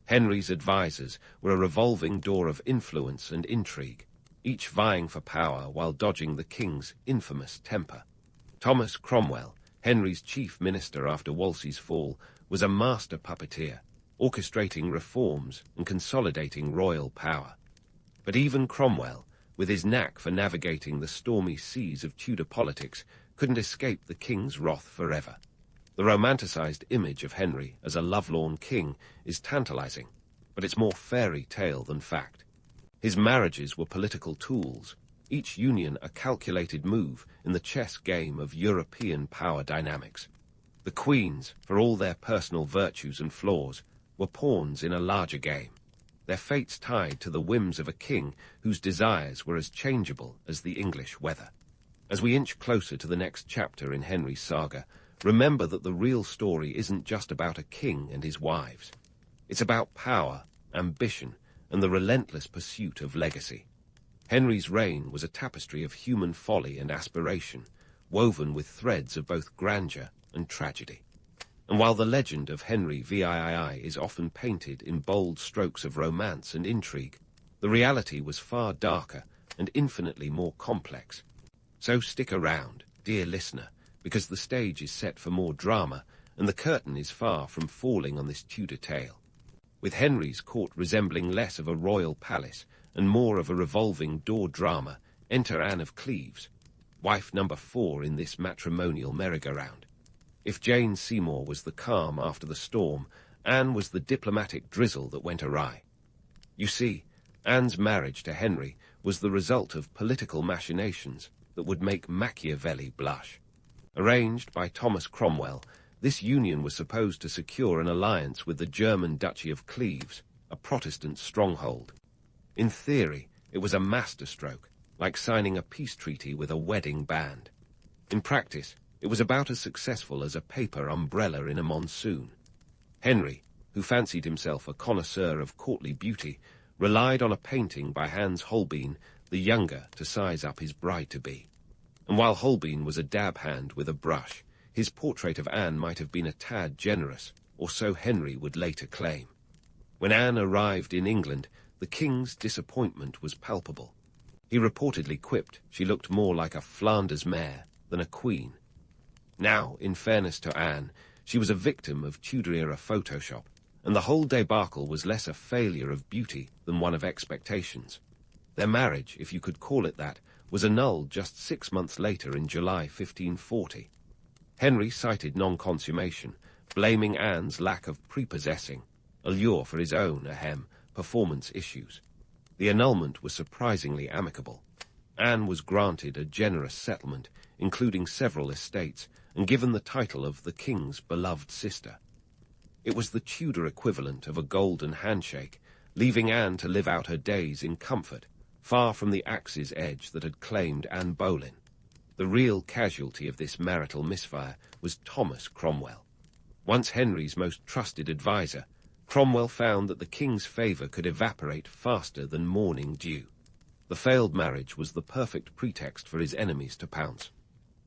Henry's advisers were a revolving door of influence and intrigue, each vying for power while dodging the king's infamous temper. Thomas Cromwell, Henry's chief minister after Wolsey's fall, was a master puppeteer, orchestrating reforms and consolidating royal power. But even Cromwell, with his knack for navigating the stormy seas of Tudor politics, couldn't escape the king's wrath forever. The romanticized image of Henry as a lovelorn king is tantalizing, but it's more fairy tale than fact. His marriages were political tools, each union a calculated move in the chess game of European power dynamics. The queens, for all their personal virtues and flaws, were pawns in a larger game, their fates tied to the whims of a king whose desires were as changeable as the English weather. As we inch closer to the next chapter in Henry's saga, remember that the real story isn't just about a king and his wives. It's about power, ambition, and the relentless pursuit of legacy. Henry's reign was a tapestry of human folly and aspiration, woven with threads of both grandeur and tragedy. And while the legend of Henry VIII is often painted in bold strokes of romance and intrigue, the reality was far darker and infinitely more complex. So stick around, dear listener, because the stage is set for more drama, and the curtain is far from falling on this Tudor tale. With Henry's court resembling less of a royal palace and more of a revolving door drama, enter Anne of Cleves, wife number 4 in this matrimonial merry-go-round. If Jane Seymour was the calm after the storm, Anne was the diplomatic drizzle that went awry. You see, Anne's marriage to Henry was the result of political machinations that would make Machiavelli blush. Arranged by Thomas Cromwell, this union was supposed to secure an alliance with the German Duchy of Cleves, a Protestant stronghold. In theory, it was a masterstroke, like signing a peace treaty with a wedding band. In practice, it was about as successful as a paper umbrella in a monsoon. Henry, who fancied himself a connoisseur of courtly beauty, relied on a painting by Hans Holbein, the younger, to size up his bride-to-be. And while Holbein was a dab hand with a brush, his portrait of Anne might have been a tad generous, or so Henry would later claim. When Anne arrived in England, the king's disappointment was palpable. He reportedly quipped she looked more like a Flanders mare than a queen. Now, in fairness to Anne, she was a victim of Tudor-era Photoshop, and the whole debacle was less a failure of beauty than one of expectations. Their marriage, if you could call it that, was annulled just 6 months later in July 1540. Henry cited non-consummation, blaming Anne's lack of prepossessing allure for his own, performance issues. The annulment was surprisingly amicable. Anne was granted a generous settlement, including several estates, and given the title of the king's beloved sister. It was the Tudor equivalent of a golden handshake, leaving Anne to live out her days in comfort, far from the axe's edge that had claimed Anne Boleyn. The real casualty of this marital misfire was Thomas Cromwell. Once Henry's most trusted adviser, Cromwell found that the king's favour could evaporate faster than morning dew. The failed marriage was the perfect pretext for his enemies to pounce.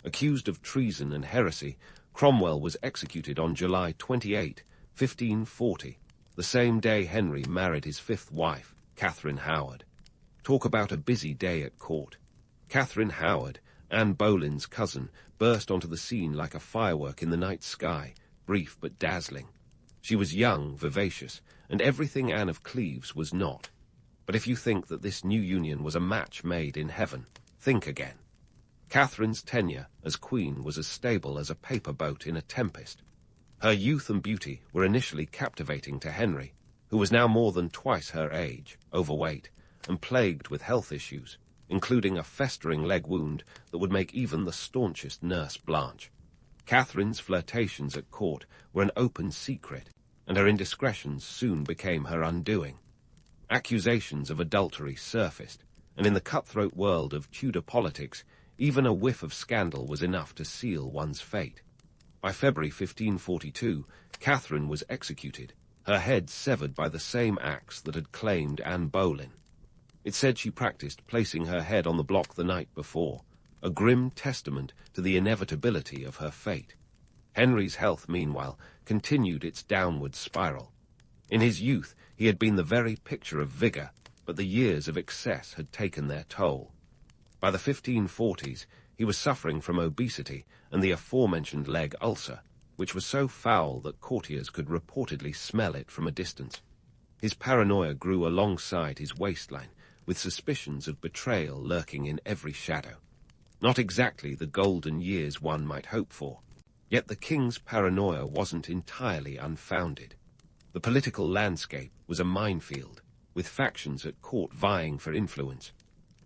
Accused of treason and heresy, Cromwell was executed on July 28, 1540, the same day Henry married his 5th wife, Catherine Howard. Talk about a busy day at court. Catherine Howard, Anne Boleyn's cousin, burst onto the scene like a firework in the night sky, brief but dazzling. She was young, vivacious, and everything Anne of Cleves was not. But if you think that this new union was a match made in heaven, think again. Catherine's tenure as queen was as stable as a paper boat in a tempest. Her youth and beauty were initially captivating to Henry, who was now more than twice her age, overweight, and plagued with health issues, including a festering leg wound that would make even the staunchest nurse blanch. Catherine's flirtations at court were an open secret, and her indiscretions soon became her undoing. Accusations of adultery surfaced, and in the cutthroat world of Tudor politics, even a whiff of scandal was enough to seal one's fate. By February 1542, Catherine was executed, her head severed by the same axe that had claimed Anne Boleyn. It said she practiced placing her head on the block the night before, a grim testament to the inevitability of her fate. Henry's health, meanwhile, continued its downward spiral. In his youth, he had been the very picture of vigor, but the years of excess had taken their toll. By the 1540s, he was suffering from obesity and the aforementioned leg ulcer, which was so foul that courtiers could reportedly smell it from a distance. His paranoia grew alongside his waistline, with suspicions of betrayal lurking in every shadow. Not exactly the golden years one might hope for, yet the king's paranoia wasn't entirely unfounded. The political landscape was a minefield, with factions at court vying for influence.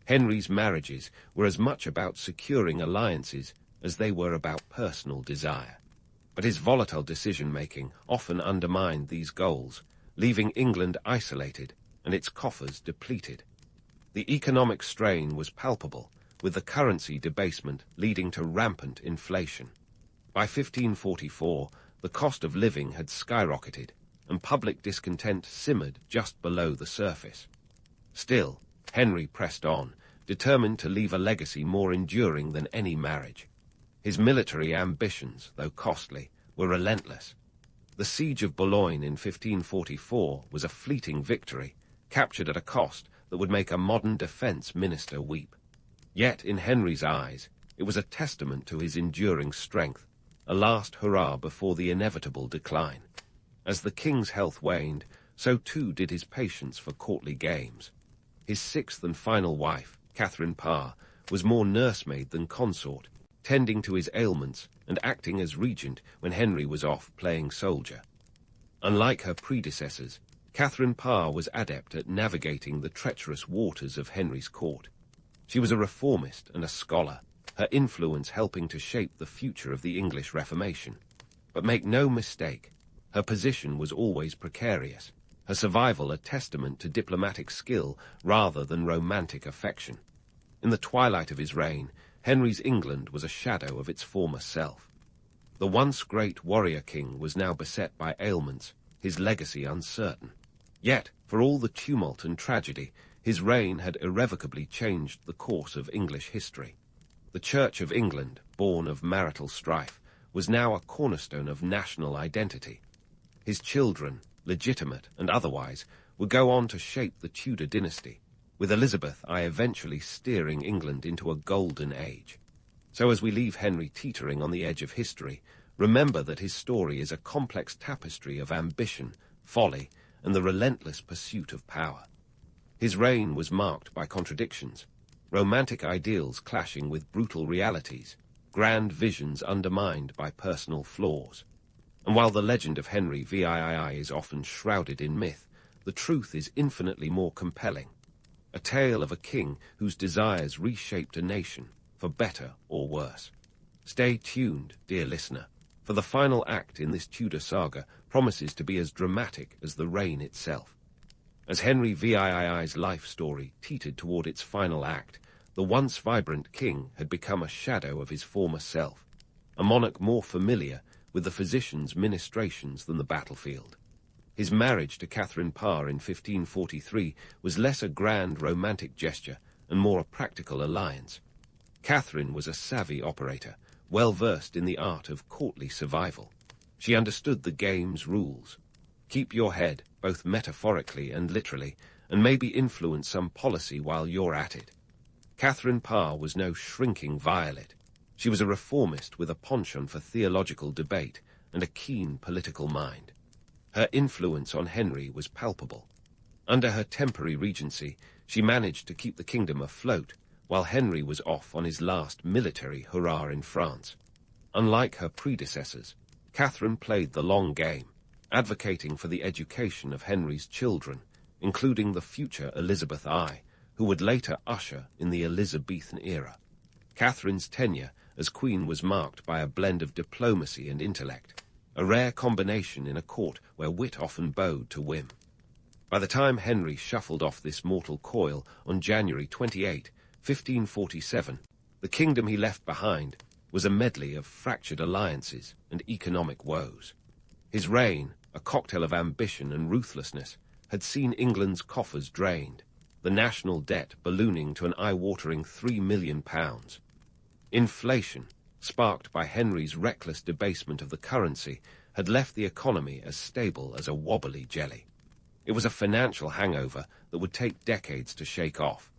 Henry's marriages were as much about securing alliances as they were about personal desire. But his volatile decision-making often undermined these goals, leaving England isolated and its coffers depleted. The economic strain was palpable, with the currency debasement leading to rampant inflation. By 1544, the cost of living had skyrocketed, and public discontent simmered just below the surface. Still, Henry pressed on, determined to leave a legacy more enduring than any marriage. His military ambitions, though costly, were relentless. The siege of Boulogne in 1544 was a fleeting victory, captured at a cost that would make a modern defense minister weep. Yet, in Henry's eyes, it was a testament to his enduring strength, a last hurrah before the inevitable decline. As the king's health waned, so too did his patience for courtly games. His sixth and final wife, Catherine Parr, was more nursemaid than consort, tending to his ailments and acting as regent when Henry was off playing soldier. Unlike her predecessors, Catherine Parr was adept at navigating the treacherous waters of Henry's court. She was a reformist and a scholar, her influence helping to shape the future of the English Reformation. But make no mistake, her position was always precarious, her survival a testament to diplomatic skill rather than romantic affection. In the twilight of his reign, Henry's England was a shadow of its former self. The once great warrior king was now beset by ailments, his legacy uncertain. Yet, for all the tumult and tragedy, his reign had irrevocably changed the course of English history. The Church of England, born of marital strife, was now a cornerstone of national identity. His children, legitimate and otherwise, would go on to shape the Tudor dynasty, with Elizabeth I eventually steering England into a golden age. So as we leave Henry teetering on the edge of history, remember that his story is a complex tapestry of ambition, folly, and the relentless pursuit of power. His reign was marked by contradictions, romantic ideals clashing with brutal realities, grand visions undermined by personal flaws. And while the legend of Henry VIII is often shrouded in myth, the truth is infinitely more compelling. A tale of a king whose desires reshaped a nation, for better or worse. Stay tuned, dear listener, for the final act in this Tudor saga promises to be as dramatic as the reign itself. As Henry VIII's life story teetered toward its final act, the once vibrant king had become a shadow of his former self, a monarch more familiar with the physician's ministrations than the battlefield. His marriage to Catherine Parr in 1543 was less a grand romantic gesture and more a practical alliance. Catherine was a savvy operator, well versed in the art of courtly survival. She understood the game's rules. Keep your head, both metaphorically and literally, and maybe influence some policy while you're at it. Catherine Parr was no shrinking violet. She was a reformist with a penchant for theological debate and a keen political mind. Her influence on Henry was palpable. Under her temporary regency, she managed to keep the kingdom afloat, while Henry was off on his last military hurrah in France. Unlike her predecessors, Catherine played the long game, advocating for the education of Henry's children, including the future Elizabeth I, who would later usher in the Elizabethan era. Catherine's tenure as queen was marked by a blend of diplomacy and intellect, a rare combination in a court where wit often bowed to whim. By the time Henry shuffled off this mortal coil on January 28, 1547, the kingdom he left behind was a medley of fractured alliances and economic woes. His reign, a cocktail of ambition and ruthlessness, had seen England's coffers drained, the national debt ballooning to an eye-watering £3 million. Inflation, sparked by Henry's reckless debasement of the currency, had left the economy as stable as a wobbly jelly. It was a financial hangover that would take decades to shake off.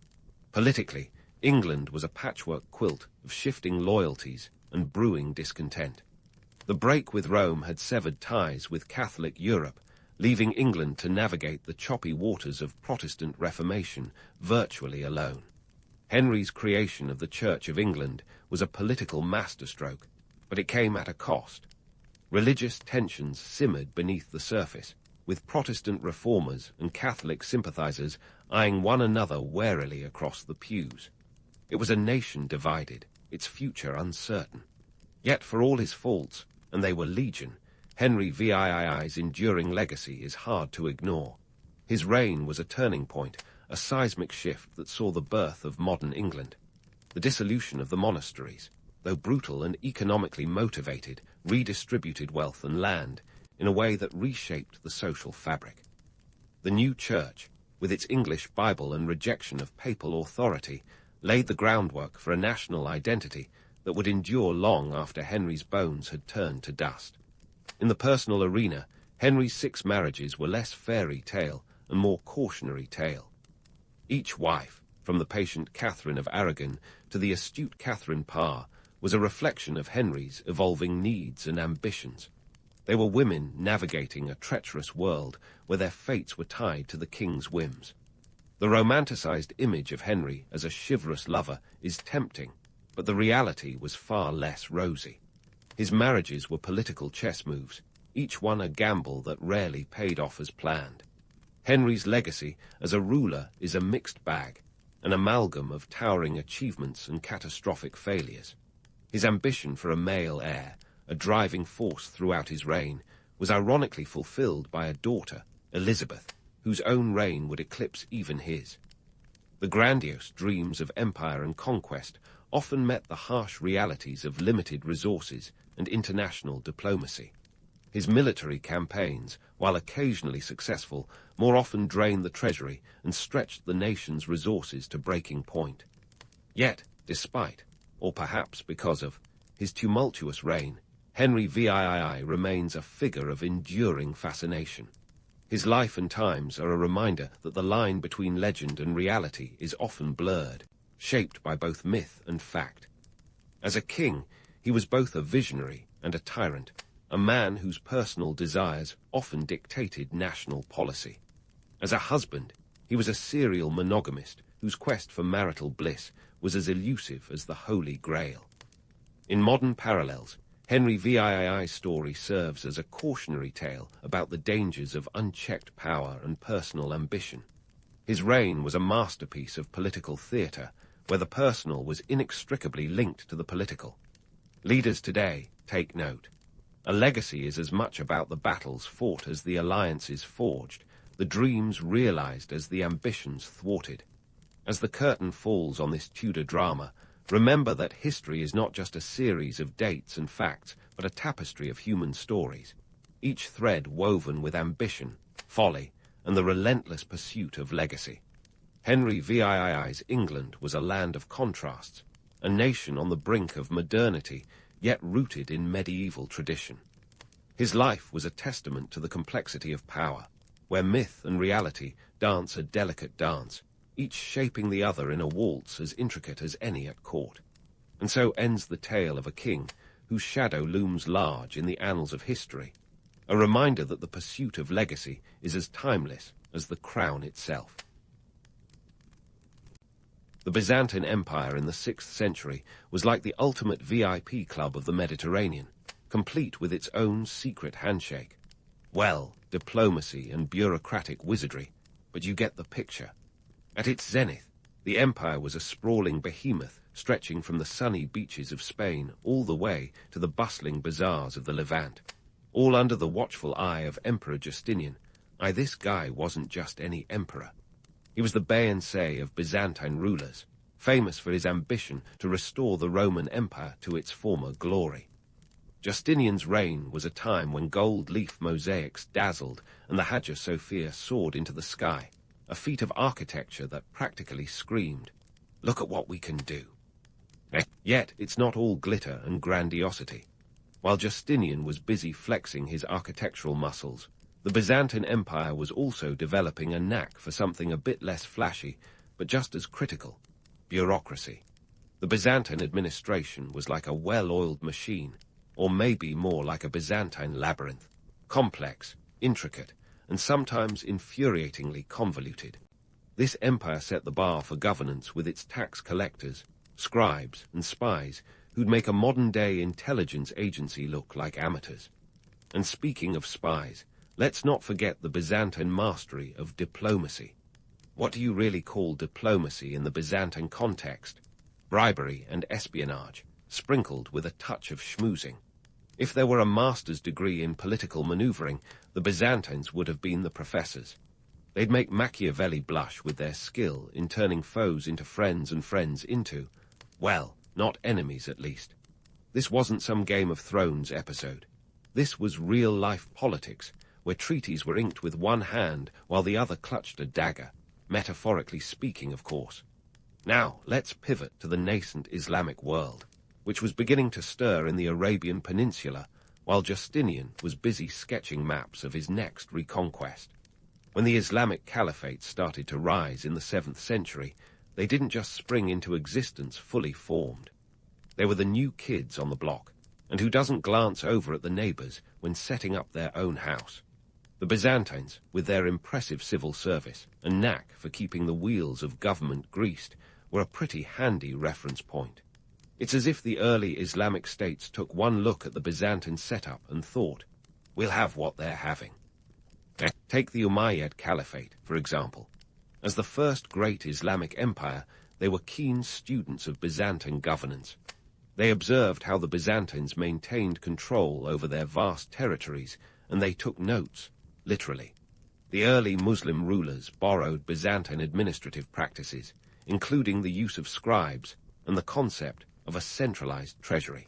Politically, England was a patchwork quilt of shifting loyalties and brewing discontent. The break with Rome had severed ties with Catholic Europe, leaving England to navigate the choppy waters of Protestant Reformation virtually alone. Henry's creation of the Church of England was a political masterstroke, but it came at a cost. Religious tensions simmered beneath the surface, with Protestant reformers and Catholic sympathizers eyeing one another warily across the pews. It was a nation divided, its future uncertain. Yet for all his faults, and they were legion, Henry VII's enduring legacy is hard to ignore. His reign was a turning point, a seismic shift that saw the birth of modern England. The dissolution of the monasteries, though brutal and economically motivated, redistributed wealth and land in a way that reshaped the social fabric. The new church, with its English Bible and rejection of papal authority, laid the groundwork for a national identity that would endure long after Henry's bones had turned to dust. In the personal arena, Henry's 6 marriages were less fairy tale and more cautionary tale. Each wife, from the patient Catherine of Aragon to the astute Catherine Parr, was a reflection of Henry's evolving needs and ambitions. They were women navigating a treacherous world where their fates were tied to the king's whims. The romanticized image of Henry as a chivalrous lover is tempting, but the reality was far less rosy. His marriages were political chess moves, each one a gamble that rarely paid off as planned. Henry's legacy as a ruler is a mixed bag, an amalgam of towering achievements and catastrophic failures. His ambition for a male heir, a driving force throughout his reign, was ironically fulfilled by a daughter, Elizabeth, whose own reign would eclipse even his. The grandiose dreams of empire and conquest often met the harsh realities of limited resources and international diplomacy. His military campaigns, while occasionally successful, more often drained the treasury and stretched the nation's resources to breaking point. Yet, despite, or perhaps because of, his tumultuous reign, Henry VII remains a figure of enduring fascination. His life and times are a reminder that the line between legend and reality is often blurred, shaped by both myth and fact. As a king, he was both a visionary and a tyrant, a man whose personal desires often dictated national policy. As a husband, he was a serial monogamist whose quest for marital bliss was as elusive as the Holy Grail. In modern parallels, Henry VII's story serves as a cautionary tale about the dangers of unchecked power and personal ambition. His reign was a masterpiece of political theatre, where the personal was inextricably linked to the political. Leaders today take note. A legacy is as much about the battles fought as the alliances forged, the dreams realized as the ambitions thwarted. As the curtain falls on this Tudor drama, remember that history is not just a series of dates and facts, but a tapestry of human stories, each thread woven with ambition, folly, and the relentless pursuit of legacy. Henry VII's England was a land of contrasts, a nation on the brink of modernity, yet rooted in medieval tradition. His life was a testament to the complexity of power, where myth and reality dance a delicate dance, each shaping the other in a waltz as intricate as any at court. And so ends the tale of a king whose shadow looms large in the annals of history, a reminder that the pursuit of legacy is as timeless as the crown itself. The Byzantine Empire in the 6th century was like the ultimate VIP club of the Mediterranean, complete with its own secret handshake. Well, diplomacy and bureaucratic wizardry, but you get the picture. At its zenith, the empire was a sprawling behemoth stretching from the sunny beaches of Spain all the way to the bustling bazaars of the Levant, all under the watchful eye of Emperor Justinian. This guy wasn't just any emperor. He was the beyonce of Byzantine rulers, famous for his ambition to restore the Roman Empire to its former glory. Justinian's reign was a time when gold leaf mosaics dazzled and the Hagia Sophia soared into the sky, a feat of architecture that practically screamed, "Look at what we can do." Yet it's not all glitter and grandiosity. While Justinian was busy flexing his architectural muscles, the Byzantine Empire was also developing a knack for something a bit less flashy, but just as critical: bureaucracy. The Byzantine administration was like a well-oiled machine, or maybe more like a Byzantine labyrinth, complex, intricate, and sometimes infuriatingly convoluted. This empire set the bar for governance with its tax collectors, scribes, and spies who'd make a modern-day intelligence agency look like amateurs. And speaking of spies, let's not forget the Byzantine mastery of diplomacy. What do you really call diplomacy in the Byzantine context? Bribery and espionage, sprinkled with a touch of schmoozing. If there were a master's degree in political maneuvering, the Byzantines would have been the professors. They'd make Machiavelli blush with their skill in turning foes into friends and friends into, well, not enemies at least. This wasn't some Game of Thrones episode. This was real-life politics, where treaties were inked with one hand while the other clutched a dagger, metaphorically speaking, of course. Now, let's pivot to the nascent Islamic world, which was beginning to stir in the Arabian Peninsula, while Justinian was busy sketching maps of his next reconquest. When the Islamic Caliphate started to rise in the 7th century, they didn't just spring into existence fully formed. They were the new kids on the block, and who doesn't glance over at the neighbors when setting up their own house? The Byzantines, with their impressive civil service and knack for keeping the wheels of government greased, were a pretty handy reference point. It's as if the early Islamic states took one look at the Byzantine setup and thought, we'll have what they're having. Take the Umayyad Caliphate, for example. As the first great Islamic empire, they were keen students of Byzantine governance. They observed how the Byzantines maintained control over their vast territories, and they took notes, literally. The early Muslim rulers borrowed Byzantine administrative practices, including the use of scribes and the concept of a centralized treasury.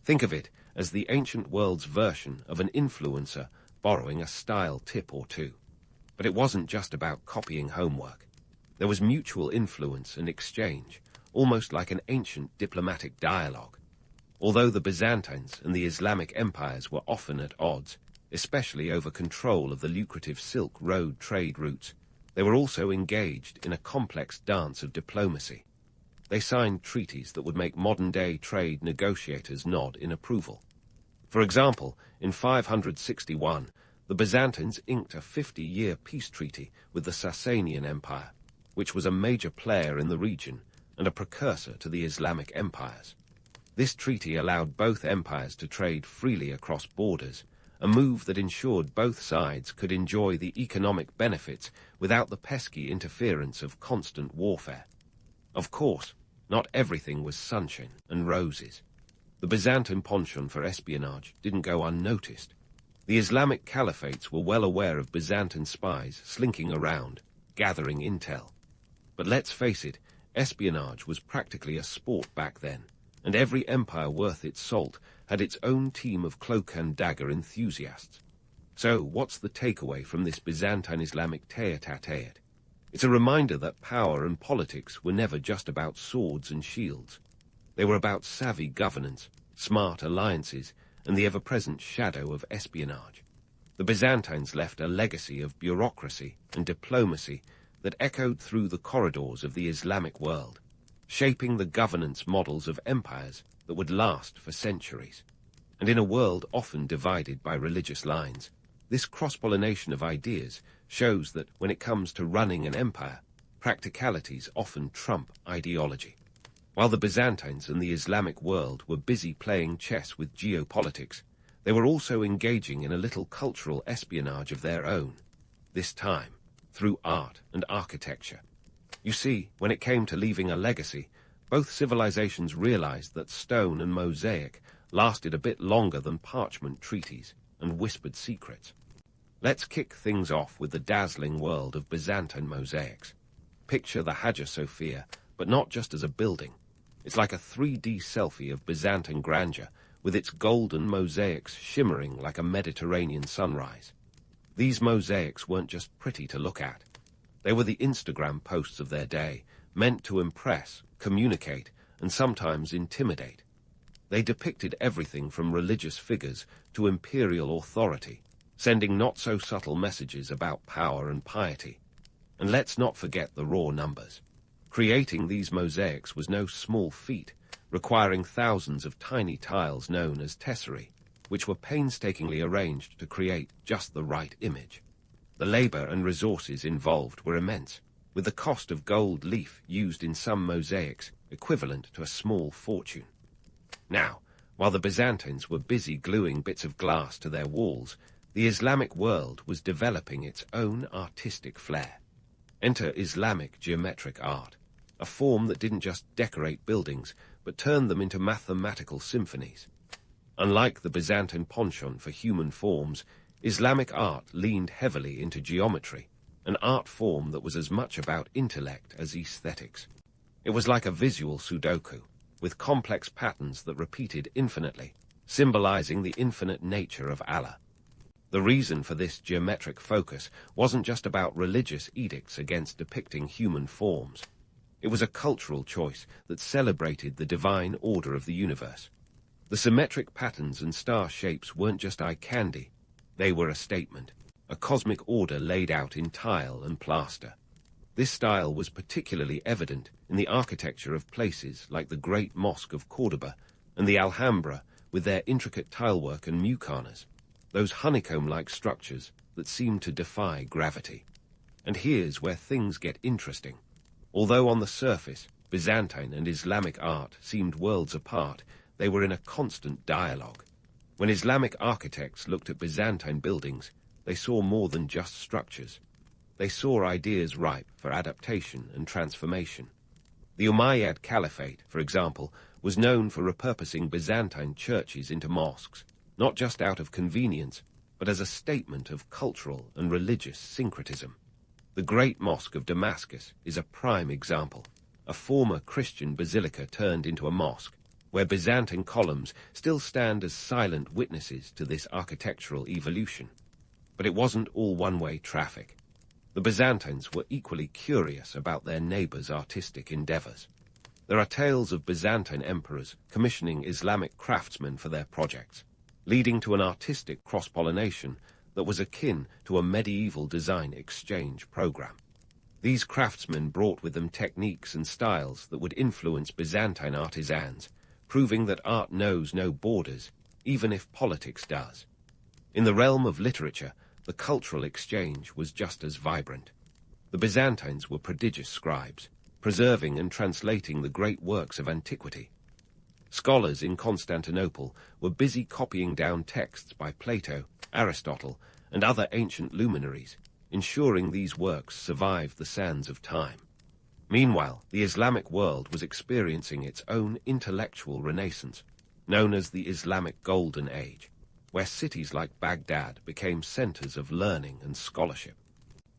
Think of it as the ancient world's version of an influencer borrowing a style tip or two. But it wasn't just about copying homework. There was mutual influence and exchange, almost like an ancient diplomatic dialogue. Although the Byzantines and the Islamic empires were often at odds, especially over control of the lucrative Silk Road trade routes, they were also engaged in a complex dance of diplomacy. They signed treaties that would make modern-day trade negotiators nod in approval. For example, in 561, the Byzantines inked a 50-year peace treaty with the Sasanian Empire, which was a major player in the region and a precursor to the Islamic empires. This treaty allowed both empires to trade freely across borders, a move that ensured both sides could enjoy the economic benefits without the pesky interference of constant warfare. Of course, not everything was sunshine and roses. The Byzantine penchant for espionage didn't go unnoticed. The Islamic caliphates were well aware of Byzantine spies slinking around, gathering intel. But let's face it, espionage was practically a sport back then, and every empire worth its salt had its own team of cloak and dagger enthusiasts. So, what's the takeaway from this Byzantine Islamic tete-a-tete? It's a reminder that power and politics were never just about swords and shields. They were about savvy governance, smart alliances, and the ever-present shadow of espionage. The Byzantines left a legacy of bureaucracy and diplomacy that echoed through the corridors of the Islamic world, shaping the governance models of empires that would last for centuries. And in a world often divided by religious lines, this cross-pollination of ideas shows that when it comes to running an empire, practicalities often trump ideology. While the Byzantines and the Islamic world were busy playing chess with geopolitics, they were also engaging in a little cultural espionage of their own, this time through art and architecture. You see, when it came to leaving a legacy, both civilizations realized that stone and mosaic lasted a bit longer than parchment treaties and whispered secrets. Let's kick things off with the dazzling world of Byzantine mosaics. Picture the Hagia Sophia, but not just as a building. It's like a 3D selfie of Byzantine grandeur, with its golden mosaics shimmering like a Mediterranean sunrise. These mosaics weren't just pretty to look at. They were the Instagram posts of their day, meant to impress, communicate, and sometimes intimidate. They depicted everything from religious figures to imperial authority, sending not-so-subtle messages about power and piety. And let's not forget the raw numbers. Creating these mosaics was no small feat, requiring thousands of tiny tiles known as tesserae, which were painstakingly arranged to create just the right image. The labor and resources involved were immense, with the cost of gold leaf used in some mosaics equivalent to a small fortune. Now, while the Byzantines were busy gluing bits of glass to their walls, the Islamic world was developing its own artistic flair. Enter Islamic geometric art, a form that didn't just decorate buildings, but turned them into mathematical symphonies. Unlike the Byzantine penchant for human forms, Islamic art leaned heavily into geometry, an art form that was as much about intellect as aesthetics. It was like a visual Sudoku, with complex patterns that repeated infinitely, symbolizing the infinite nature of Allah. The reason for this geometric focus wasn't just about religious edicts against depicting human forms. It was a cultural choice that celebrated the divine order of the universe. The symmetric patterns and star shapes weren't just eye candy. They were a statement, a cosmic order laid out in tile and plaster. This style was particularly evident in the architecture of places like the Great Mosque of Cordoba and the Alhambra with their intricate tilework and muqarnas, those honeycomb-like structures that seemed to defy gravity. And here's where things get interesting. Although on the surface, Byzantine and Islamic art seemed worlds apart, they were in a constant dialogue. When Islamic architects looked at Byzantine buildings, they saw more than just structures. They saw ideas ripe for adaptation and transformation. The Umayyad Caliphate, for example, was known for repurposing Byzantine churches into mosques, not just out of convenience, but as a statement of cultural and religious syncretism. The Great Mosque of Damascus is a prime example, a former Christian basilica turned into a mosque, where Byzantine columns still stand as silent witnesses to this architectural evolution. But it wasn't all one-way traffic. The Byzantines were equally curious about their neighbors' artistic endeavors. There are tales of Byzantine emperors commissioning Islamic craftsmen for their projects, leading to an artistic cross-pollination that was akin to a medieval design exchange program. These craftsmen brought with them techniques and styles that would influence Byzantine artisans, proving that art knows no borders, even if politics does. In the realm of literature, the cultural exchange was just as vibrant. The Byzantines were prodigious scribes, preserving and translating the great works of antiquity. Scholars in Constantinople were busy copying down texts by Plato, Aristotle, and other ancient luminaries, ensuring these works survived the sands of time. Meanwhile, the Islamic world was experiencing its own intellectual renaissance, known as the Islamic Golden Age, where cities like Baghdad became centers of learning and scholarship.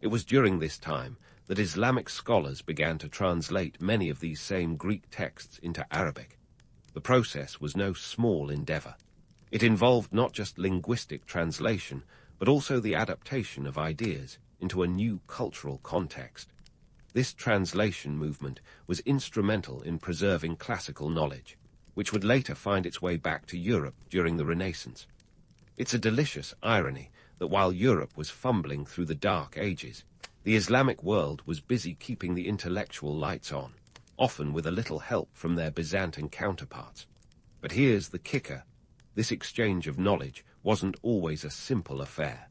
It was during this time that Islamic scholars began to translate many of these same Greek texts into Arabic. The process was no small endeavor. It involved not just linguistic translation, but also the adaptation of ideas into a new cultural context. This translation movement was instrumental in preserving classical knowledge, which would later find its way back to Europe during the Renaissance. It's a delicious irony that while Europe was fumbling through the Dark Ages, the Islamic world was busy keeping the intellectual lights on, often with a little help from their Byzantine counterparts. But here's the kicker. this exchange of knowledge wasn't always a simple affair.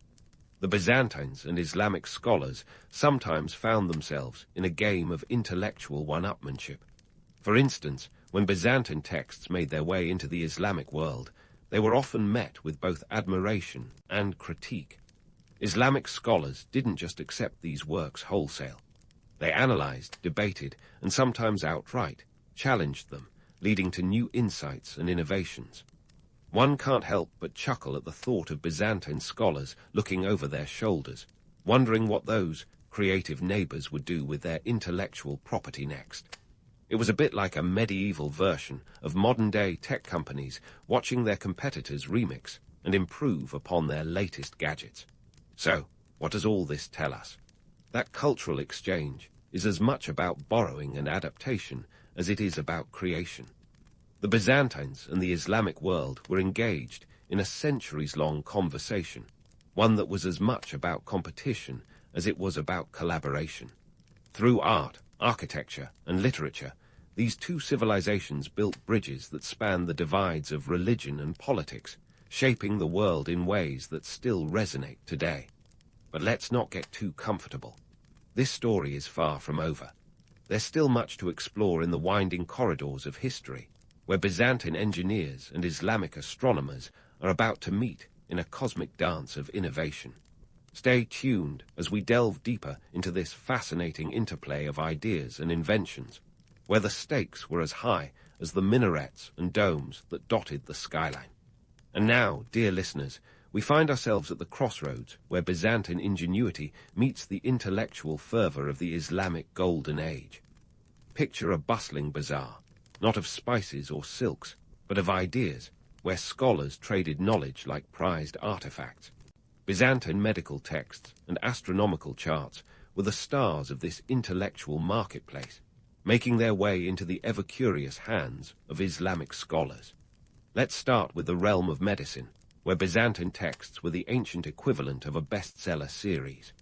The Byzantines and Islamic scholars sometimes found themselves in a game of intellectual one-upmanship. For instance, when Byzantine texts made their way into the Islamic world, they were often met with both admiration and critique. Islamic scholars didn't just accept these works wholesale. They analyzed, debated, and sometimes outright challenged them, leading to new insights and innovations. One can't help but chuckle at the thought of Byzantine scholars looking over their shoulders, wondering what those creative neighbors would do with their intellectual property next. It was a bit like a medieval version of modern-day tech companies watching their competitors remix and improve upon their latest gadgets. So, what does all this tell us? That cultural exchange is as much about borrowing and adaptation as it is about creation. The Byzantines and the Islamic world were engaged in a centuries-long conversation, one that was as much about competition as it was about collaboration. Through art, architecture, and literature, these two civilizations built bridges that spanned the divides of religion and politics, shaping the world in ways that still resonate today. But let's not get too comfortable. This story is far from over. There's still much to explore in the winding corridors of history, where Byzantine engineers and Islamic astronomers are about to meet in a cosmic dance of innovation. Stay tuned as we delve deeper into this fascinating interplay of ideas and inventions, where the stakes were as high as the minarets and domes that dotted the skyline. And now, dear listeners, we find ourselves at the crossroads where Byzantine ingenuity meets the intellectual fervor of the Islamic Golden Age. Picture a bustling bazaar, not of spices or silks, but of ideas, where scholars traded knowledge like prized artifacts. Byzantine medical texts and astronomical charts were the stars of this intellectual marketplace, making their way into the ever-curious hands of Islamic scholars. Let's start with the realm of medicine, where Byzantine texts were the ancient equivalent of a bestseller series.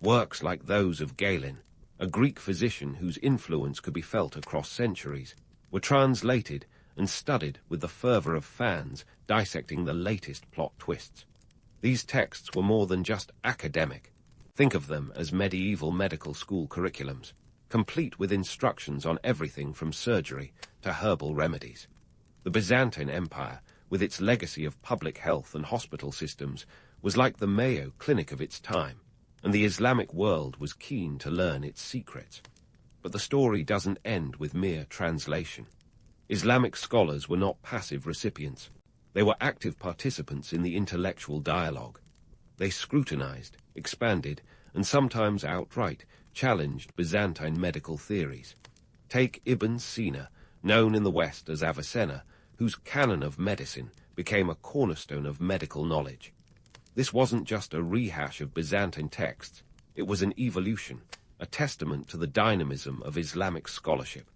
Works like those of Galen, a Greek physician whose influence could be felt across centuries, were translated and studied with the fervor of fans dissecting the latest plot twists. These texts were more than just academic. Think of them as medieval medical school curriculums, complete with instructions on everything from surgery to herbal remedies. The Byzantine Empire, with its legacy of public health and hospital systems, was like the Mayo Clinic of its time, and the Islamic world was keen to learn its secrets. But the story doesn't end with mere translation. Islamic scholars were not passive recipients. They were active participants in the intellectual dialogue. They scrutinized, expanded, and sometimes outright challenged Byzantine medical theories. Take Ibn Sina, known in the West as Avicenna, whose canon of medicine became a cornerstone of medical knowledge. This wasn't just a rehash of Byzantine texts, it was an evolution, a testament to the dynamism of Islamic scholarship.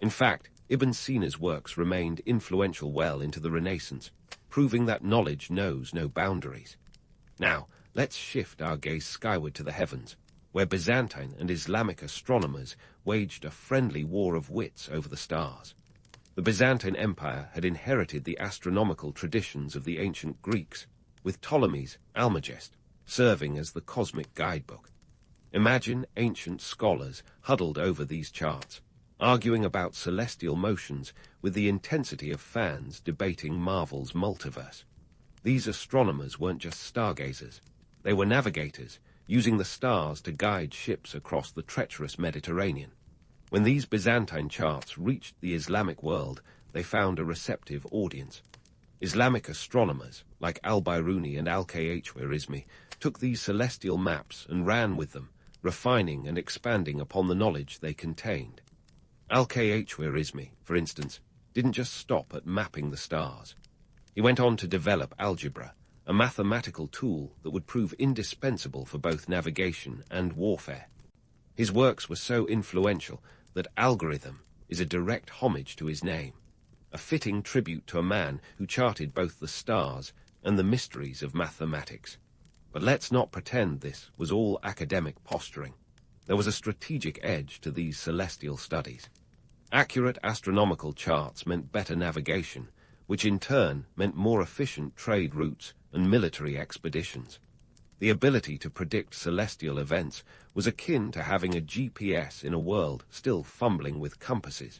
In fact, Ibn Sina's works remained influential well into the Renaissance, proving that knowledge knows no boundaries. Now, let's shift our gaze skyward to the heavens, where Byzantine and Islamic astronomers waged a friendly war of wits over the stars. The Byzantine Empire had inherited the astronomical traditions of the ancient Greeks, with Ptolemy's Almagest serving as the cosmic guidebook. Imagine ancient scholars huddled over these charts, arguing about celestial motions with the intensity of fans debating Marvel's multiverse. These astronomers weren't just stargazers. They were navigators, using the stars to guide ships across the treacherous Mediterranean. When these Byzantine charts reached the Islamic world, they found a receptive audience. Islamic astronomers, like al-Biruni and al-Khwarizmi, took these celestial maps and ran with them, refining and expanding upon the knowledge they contained. Al-Khwarizmi, for instance, didn't just stop at mapping the stars. He went on to develop algebra, a mathematical tool that would prove indispensable for both navigation and warfare. His works were so influential that algorithm is a direct homage to his name, a fitting tribute to a man who charted both the stars and the mysteries of mathematics. But let's not pretend this was all academic posturing. There was a strategic edge to these celestial studies. Accurate astronomical charts meant better navigation, which in turn meant more efficient trade routes and military expeditions. The ability to predict celestial events was akin to having a GPS in a world still fumbling with compasses.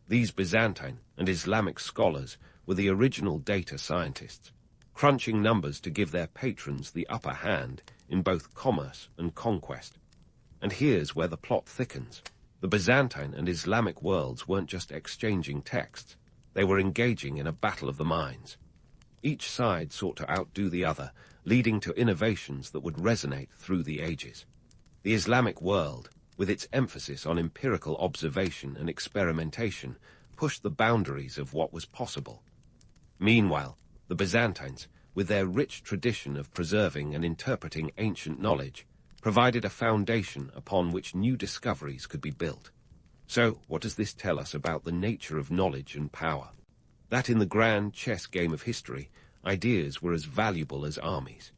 These Byzantine and Islamic scholars were the original data scientists, crunching numbers to give their patrons the upper hand in both commerce and conquest. And here's where the plot thickens. The Byzantine and Islamic worlds weren't just exchanging texts, they were engaging in a battle of the minds. Each side sought to outdo the other, leading to innovations that would resonate through the ages. The Islamic world, with its emphasis on empirical observation and experimentation, pushed the boundaries of what was possible. Meanwhile, the Byzantines, with their rich tradition of preserving and interpreting ancient knowledge, provided a foundation upon which new discoveries could be built. So, what does this tell us about the nature of knowledge and power? That in the grand chess game of history, ideas were as valuable as armies.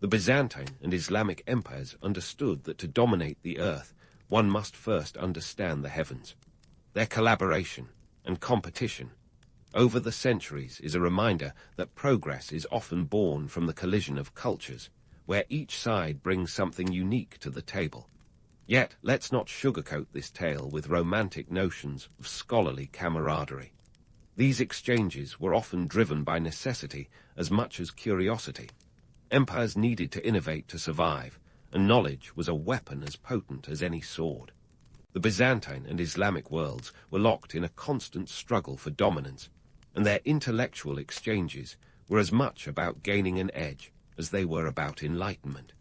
The Byzantine and Islamic empires understood that to dominate the earth, one must first understand the heavens. Their collaboration and competition over the centuries is a reminder that progress is often born from the collision of cultures, where each side brings something unique to the table. Yet, let's not sugarcoat this tale with romantic notions of scholarly camaraderie. These exchanges were often driven by necessity as much as curiosity. Empires needed to innovate to survive, and knowledge was a weapon as potent as any sword. The Byzantine and Islamic worlds were locked in a constant struggle for dominance, and their intellectual exchanges were as much about gaining an edge as they were about enlightenment.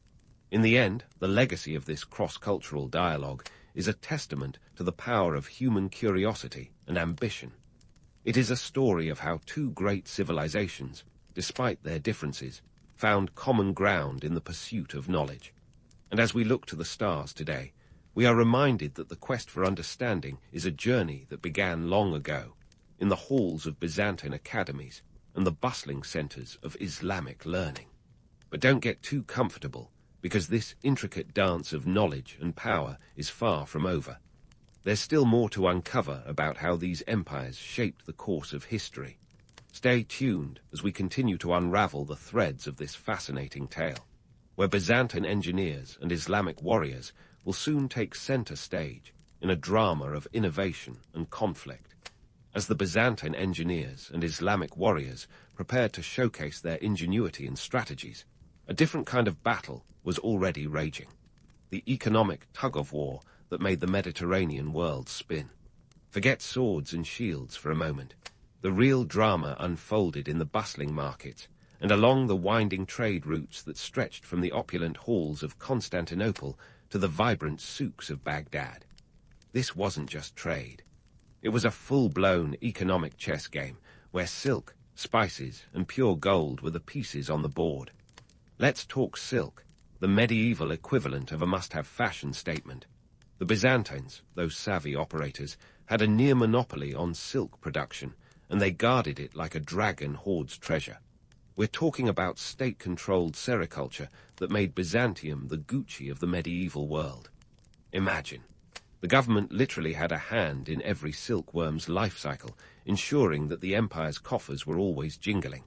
In the end, the legacy of this cross-cultural dialogue is a testament to the power of human curiosity and ambition. It is a story of how two great civilizations, despite their differences, found common ground in the pursuit of knowledge. And as we look to the stars today, we are reminded that the quest for understanding is a journey that began long ago, in the halls of Byzantine academies and the bustling centers of Islamic learning. But don't get too comfortable, because this intricate dance of knowledge and power is far from over. There's still more to uncover about how these empires shaped the course of history. Stay tuned as we continue to unravel the threads of this fascinating tale, where Byzantine engineers and Islamic warriors will soon take center stage in a drama of innovation and conflict. As the Byzantine engineers and Islamic warriors prepared to showcase their ingenuity and strategies, a different kind of battle was already raging. The economic tug-of-war that made the Mediterranean world spin. Forget swords and shields for a moment. The real drama unfolded in the bustling markets and along the winding trade routes that stretched from the opulent halls of Constantinople to the vibrant souks of Baghdad. This wasn't just trade. It was a full-blown economic chess game where silk, spices, and pure gold were the pieces on the board. Let's talk silk, the medieval equivalent of a must-have fashion statement. The Byzantines, those savvy operators, had a near monopoly on silk production, and they guarded it like a dragon hoards treasure. We're talking about state-controlled sericulture that made Byzantium the Gucci of the medieval world. Imagine. The government literally had a hand in every silkworm's life cycle, ensuring that the empire's coffers were always jingling.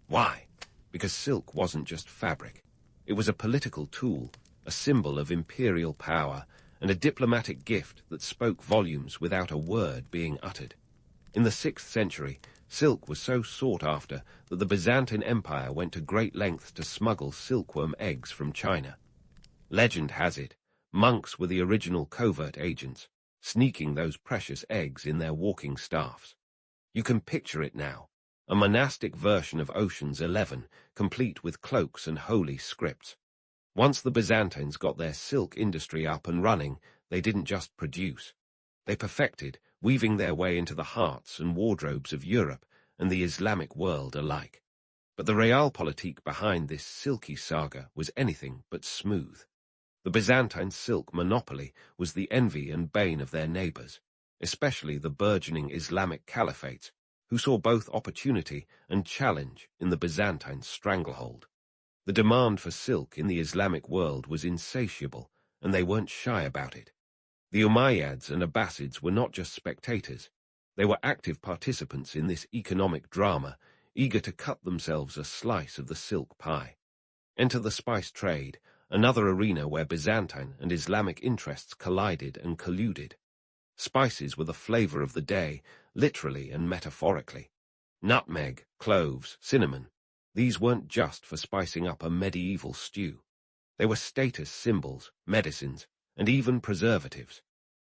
Why? Because silk wasn't just fabric. It was a political tool, a symbol of imperial power, and a diplomatic gift that spoke volumes without a word being uttered. In the 6th century, silk was so sought after that the Byzantine Empire went to great lengths to smuggle silkworm eggs from China. Legend has it, monks were the original covert agents, sneaking those precious eggs in their walking staffs. You can picture it now, a monastic version of Ocean's 11, complete with cloaks and holy scripts. Once the Byzantines got their silk industry up and running, they didn't just produce. They perfected, weaving their way into the hearts and wardrobes of Europe and the Islamic world alike. But the realpolitik behind this silky saga was anything but smooth. The Byzantine silk monopoly was the envy and bane of their neighbors, especially the burgeoning Islamic caliphates, who saw both opportunity and challenge in the Byzantine stranglehold. The demand for silk in the Islamic world was insatiable, and they weren't shy about it. The Umayyads and Abbasids were not just spectators. They were active participants in this economic drama, eager to cut themselves a slice of the silk pie. Enter the spice trade, another arena where Byzantine and Islamic interests collided and colluded. Spices were the flavor of the day, literally and metaphorically. Nutmeg, cloves, cinnamon. These weren't just for spicing up a medieval stew. They were status symbols, medicines, and even preservatives.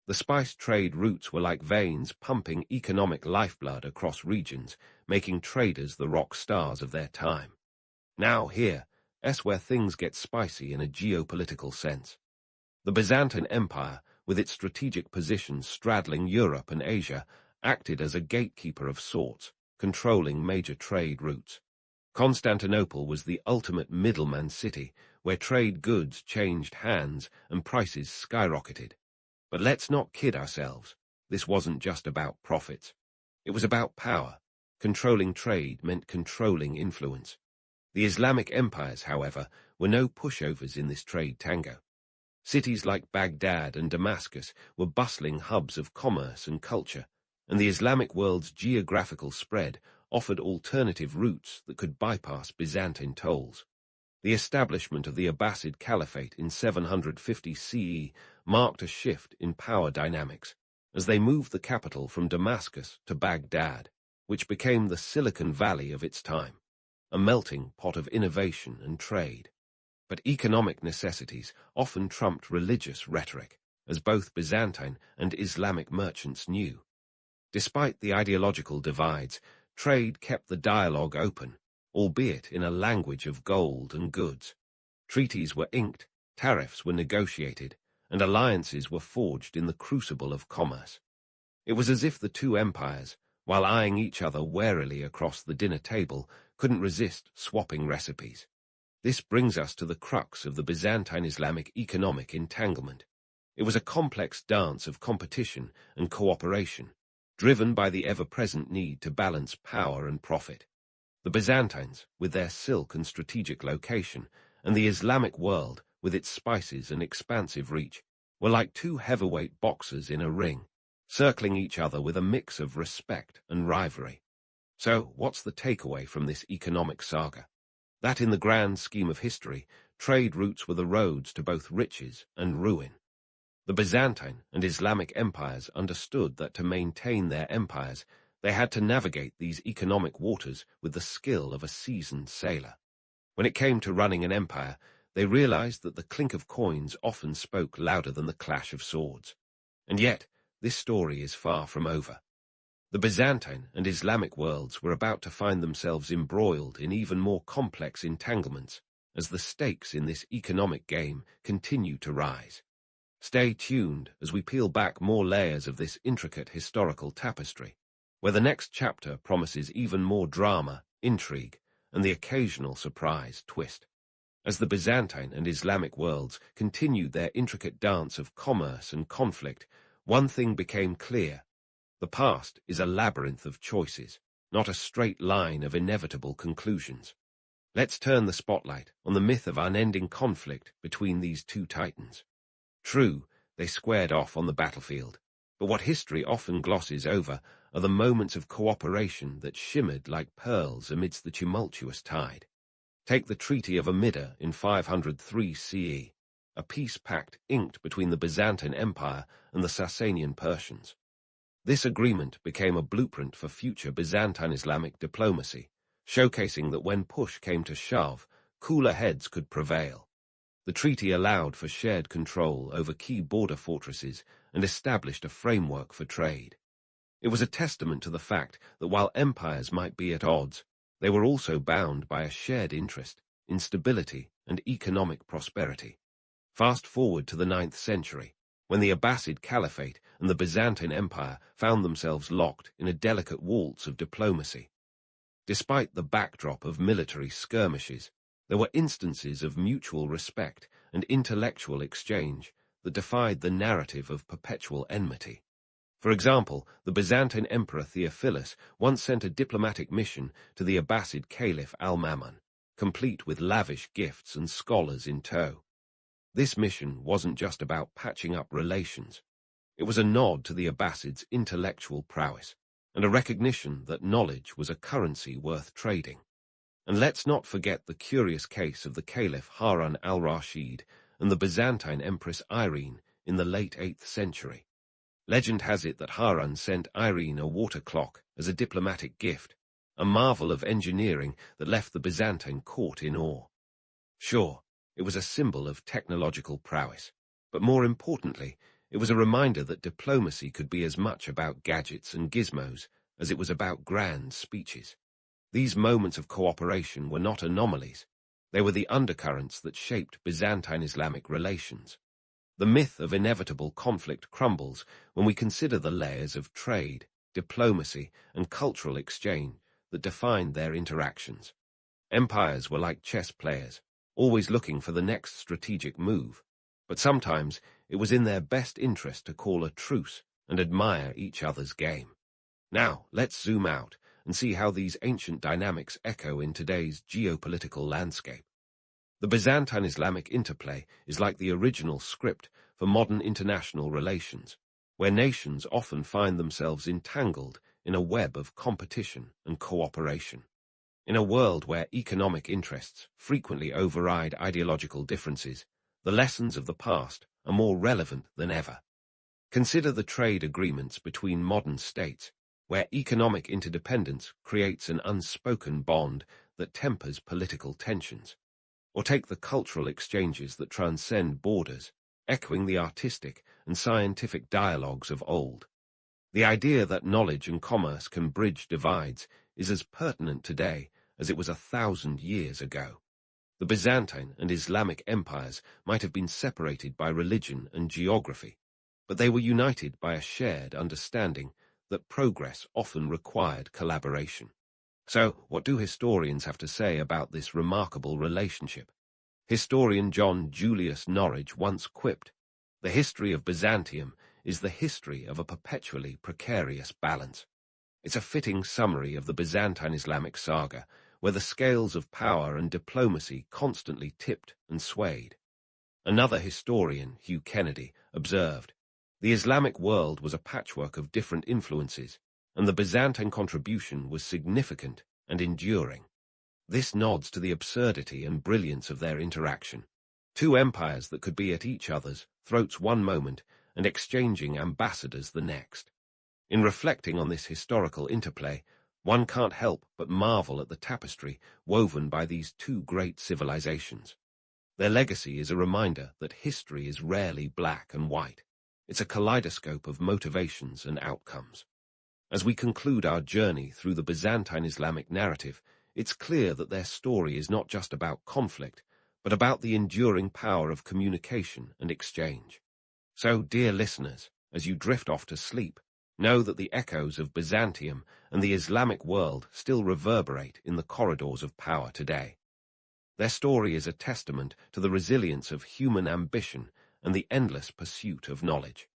The spice trade routes were like veins pumping economic lifeblood across regions, making traders the rock stars of their time. Now here's where things get spicy in a geopolitical sense. The Byzantine Empire, with its strategic positions straddling Europe and Asia, acted as a gatekeeper of sorts, controlling major trade routes. Constantinople was the ultimate middleman city, where trade goods changed hands and prices skyrocketed. But let's not kid ourselves. This wasn't just about profits. It was about power. Controlling trade meant controlling influence. The Islamic empires, however, were no pushovers in this trade tango. Cities like Baghdad and Damascus were bustling hubs of commerce and culture, and the Islamic world's geographical spread offered alternative routes that could bypass Byzantine tolls. The establishment of the Abbasid Caliphate in 750 CE marked a shift in power dynamics, as they moved the capital from Damascus to Baghdad, which became the Silicon Valley of its time, a melting pot of innovation and trade. But economic necessities often trumped religious rhetoric, as both Byzantine and Islamic merchants knew. Despite the ideological divides, trade kept the dialogue open, albeit in a language of gold and goods. Treaties were inked, tariffs were negotiated, and alliances were forged in the crucible of commerce. It was as if the two empires, while eyeing each other warily across the dinner table, couldn't resist swapping recipes. This brings us to the crux of the Byzantine-Islamic economic entanglement. It was a complex dance of competition and cooperation, driven by the ever-present need to balance power and profit. The Byzantines, with their silk and strategic location, and the Islamic world, with its spices and expansive reach, were like two heavyweight boxers in a ring, circling each other with a mix of respect and rivalry. So, what's the takeaway from this economic saga? That in the grand scheme of history, trade routes were the roads to both riches and ruin. The Byzantine and Islamic empires understood that to maintain their empires, they had to navigate these economic waters with the skill of a seasoned sailor. When it came to running an empire, they realized that the clink of coins often spoke louder than the clash of swords. And yet, this story is far from over. The Byzantine and Islamic worlds were about to find themselves embroiled in even more complex entanglements as the stakes in this economic game continue to rise. Stay tuned as we peel back more layers of this intricate historical tapestry, where the next chapter promises even more drama, intrigue, and the occasional surprise twist. As the Byzantine and Islamic worlds continued their intricate dance of commerce and conflict, one thing became clear. The past is a labyrinth of choices, not a straight line of inevitable conclusions. Let's turn the spotlight on the myth of unending conflict between these two titans. True, they squared off on the battlefield, but what history often glosses over are the moments of cooperation that shimmered like pearls amidst the tumultuous tide. Take the Treaty of Amida in 503 CE, a peace pact inked between the Byzantine Empire and the Sasanian Persians. This agreement became a blueprint for future Byzantine-Islamic diplomacy, showcasing that when push came to shove, cooler heads could prevail. The treaty allowed for shared control over key border fortresses and established a framework for trade. It was a testament to the fact that while empires might be at odds, they were also bound by a shared interest in stability and economic prosperity. Fast forward to the 9th century, when the Abbasid Caliphate and the Byzantine Empire found themselves locked in a delicate waltz of diplomacy. Despite the backdrop of military skirmishes, there were instances of mutual respect and intellectual exchange that defied the narrative of perpetual enmity. For example, the Byzantine Emperor Theophilus once sent a diplomatic mission to the Abbasid Caliph Al-Mamun, complete with lavish gifts and scholars in tow. This mission wasn't just about patching up relations. It was a nod to the Abbasids' intellectual prowess, and a recognition that knowledge was a currency worth trading. And let's not forget the curious case of the Caliph Harun al-Rashid and the Byzantine Empress Irene in the late 8th century. Legend has it that Harun sent Irene a water clock as a diplomatic gift, a marvel of engineering that left the Byzantine court in awe. Sure, it was a symbol of technological prowess, but more importantly, it was a reminder that diplomacy could be as much about gadgets and gizmos as it was about grand speeches. These moments of cooperation were not anomalies. They were the undercurrents that shaped Byzantine-Islamic relations. The myth of inevitable conflict crumbles when we consider the layers of trade, diplomacy, and cultural exchange that defined their interactions. Empires were like chess players, always looking for the next strategic move, but sometimes it was in their best interest to call a truce and admire each other's game. Now, let's zoom out and see how these ancient dynamics echo in today's geopolitical landscape. The Byzantine-Islamic interplay is like the original script for modern international relations, where nations often find themselves entangled in a web of competition and cooperation. In a world where economic interests frequently override ideological differences, the lessons of the past are more relevant than ever. Consider the trade agreements between modern states, where economic interdependence creates an unspoken bond that tempers political tensions. Or take the cultural exchanges that transcend borders, echoing the artistic and scientific dialogues of old. The idea that knowledge and commerce can bridge divides is as pertinent today as it was 1,000 years ago. The Byzantine and Islamic empires might have been separated by religion and geography, but they were united by a shared understanding that progress often required collaboration. So, what do historians have to say about this remarkable relationship? Historian John Julius Norwich once quipped, "The history of Byzantium is the history of a perpetually precarious balance." It's a fitting summary of the Byzantine-Islamic saga, where the scales of power and diplomacy constantly tipped and swayed. Another historian, Hugh Kennedy, observed, "The Islamic world was a patchwork of different influences, and the Byzantine contribution was significant and enduring." This nods to the absurdity and brilliance of their interaction. Two empires that could be at each other's throats one moment and exchanging ambassadors the next. In reflecting on this historical interplay, one can't help but marvel at the tapestry woven by these two great civilizations. Their legacy is a reminder that history is rarely black and white. It's a kaleidoscope of motivations and outcomes. As we conclude our journey through the Byzantine-Islamic narrative, it's clear that their story is not just about conflict, but about the enduring power of communication and exchange. So, dear listeners, as you drift off to sleep, know that the echoes of Byzantium and the Islamic world still reverberate in the corridors of power today. Their story is a testament to the resilience of human ambition and the endless pursuit of knowledge.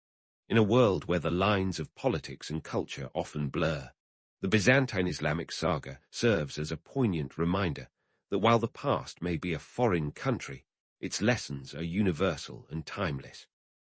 In a world where the lines of politics and culture often blur, the Byzantine-Islamic saga serves as a poignant reminder that while the past may be a foreign country, its lessons are universal and timeless.